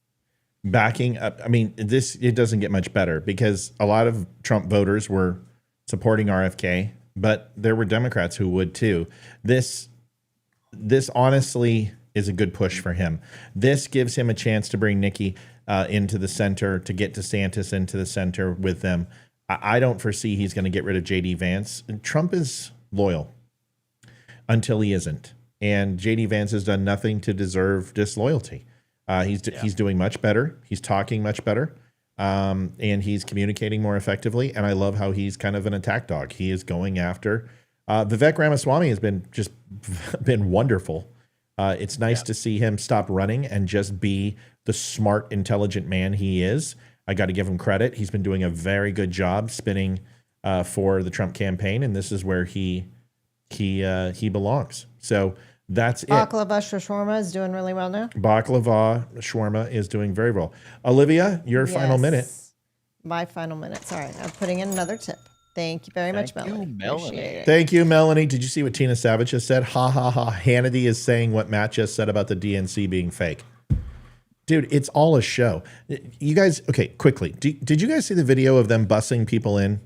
backing up. I mean, it doesn't get much better because a lot of Trump voters were supporting RFK, but there were Democrats who would too. This honestly is a good push for him. This gives him a chance to bring Nikki into the center, to get DeSantis into the center with them. I don't foresee he's going to get rid of J.D. Vance. Trump is loyal until he isn't. And J.D. Vance has done nothing to deserve disloyalty. He's doing much better. He's talking much better. And he's communicating more effectively. And I love how he's kind of an attack dog. He is going after. Vivek Ramaswamy has been wonderful. It's nice to see him stop running and just be the smart, intelligent man he is. I got to give him credit. He's been doing a very good job spinning for the Trump campaign. And this is where he belongs. So that's it. Baklava shawarma is doing really well now. Baklava shawarma is doing very well. Olivia, your final minute. My final minute. Sorry, I'm putting in another tip. Thank you very much, Melanie. Appreciate it. Thank you, Melanie. Did you see what Tina Savage just said? Ha, ha, ha. Hannity is saying what Matt just said about the DNC being fake. Dude, it's all a show. You guys, okay, quickly. Did you guys see the video of them busing people in?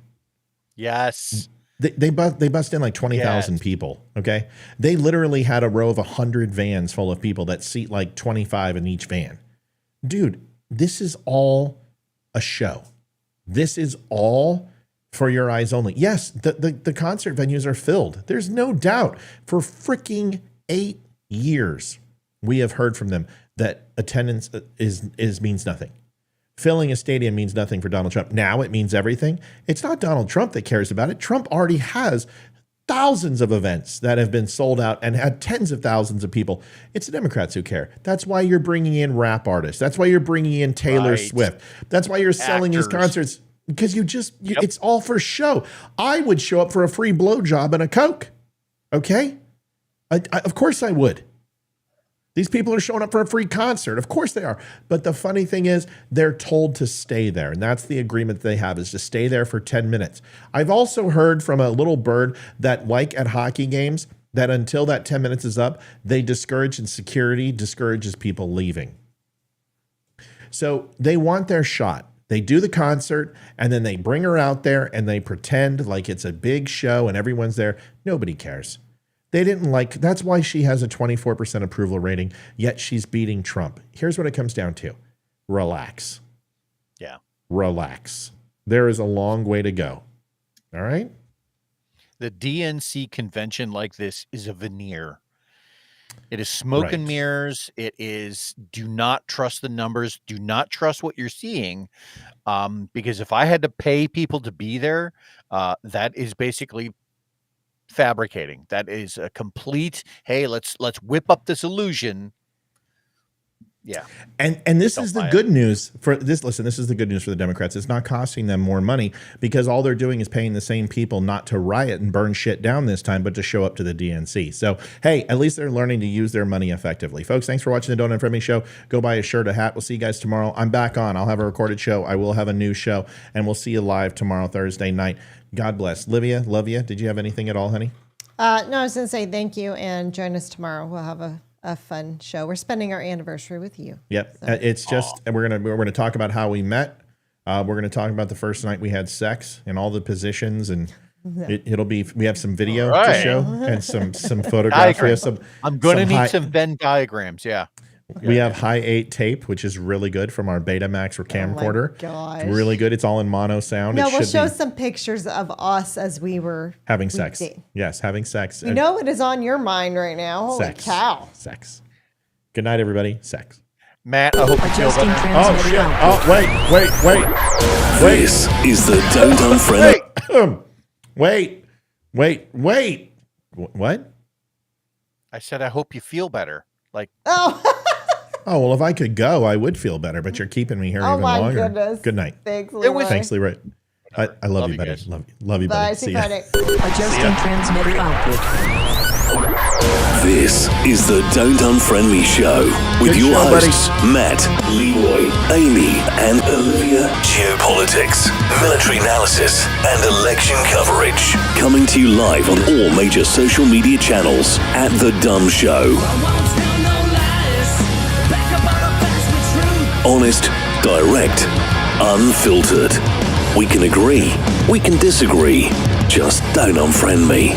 Yes. They bust in like 20,000 people. Okay. They literally had a row of 100 vans full of people that seat like 25 in each van. Dude, this is all a show. This is all for your eyes only. Yes, the concert venues are filled. There's no doubt. For freaking 8 years, we have heard from them that attendance is means nothing. Filling a stadium means nothing for Donald Trump. Now it means everything. It's not Donald Trump that cares about it. Trump already has thousands of events that have been sold out and had tens of thousands of people. It's the Democrats who care. That's why you're bringing in rap artists. That's why you're bringing in Taylor Swift. That's why you're selling these concerts, because it's all for show. I would show up for a free blowjob and a Coke. Okay? Of course I would. These people are showing up for a free concert. Of course they are. But the funny thing is they're told to stay there. And that's the agreement they have, is to stay there for 10 minutes. I've also heard from a little bird that, like at hockey games, that until that 10 minutes is up, they discourage, and security discourages people leaving. So they want their shot. They do the concert and then they bring her out there and they pretend like it's a big show and everyone's there. Nobody cares. They didn't like, that's why she has a 24% approval rating, yet she's beating Trump. Here's what it comes down to. Relax. Yeah. Relax. There is a long way to go. All right? The DNC convention like this is a veneer. It is smoke and mirrors. It is, do not trust the numbers. Do not trust what you're seeing. Because if I had to pay people to be there, that is basically fabricating. That is a complete, hey, let's whip up this illusion. Yeah. And this is the good news for this. Listen, this is the good news for the Democrats. It's not costing them more money, because all they're doing is paying the same people not to riot and burn shit down this time, but to show up to the DNC. So, hey, at least they're learning to use their money effectively. Folks, thanks for watching the Don't Unfriend Me show. Go buy a shirt, a hat. We'll see you guys tomorrow. I'm back on. I'll have a recorded show. I will have a new show, and we'll see you live tomorrow, Thursday night. God bless. Livia, love you. Did you have anything at all, honey? No, I was going to say thank you, and join us tomorrow. We'll have a fun show. We're spending our anniversary with you. Yep. So. It's just, and we're gonna talk about how we met. We're gonna talk about the first night we had sex and all the positions, and it'll be, we have some video to show and some photographs. We have some. I'm gonna need some Venn diagrams. Yeah. We have high 8 tape, which is really good, from our Betamax camcorder. Oh my gosh. It's really good. It's all in mono sound. No, we'll show some pictures of us as we were having sex. Yes, having sex. You know what is on your mind right now? Holy cow. Sex. Good night, everybody. Sex. Matt, I hope you feel better. Oh, shit. Oh, wait. This is the Don't Unfriend. Wait. What? I said, I hope you feel better. Like, oh, well, if I could go, I would feel better, but you're keeping me here even longer. Goodness. Good night. Thanks, Leroy. Thanks, Leroy. I love you, buddy. Love you, buddy. See ya. Adjusting transmitter output. This is the Don't Unfriend Me show with your hosts, Matt, Leroy, Amy, and Olivia. Geopolitics, military analysis, and election coverage. Coming to you live on all major social media channels at The DUM Show. Honest, direct, unfiltered. We can agree, we can disagree. Just don't unfriend me.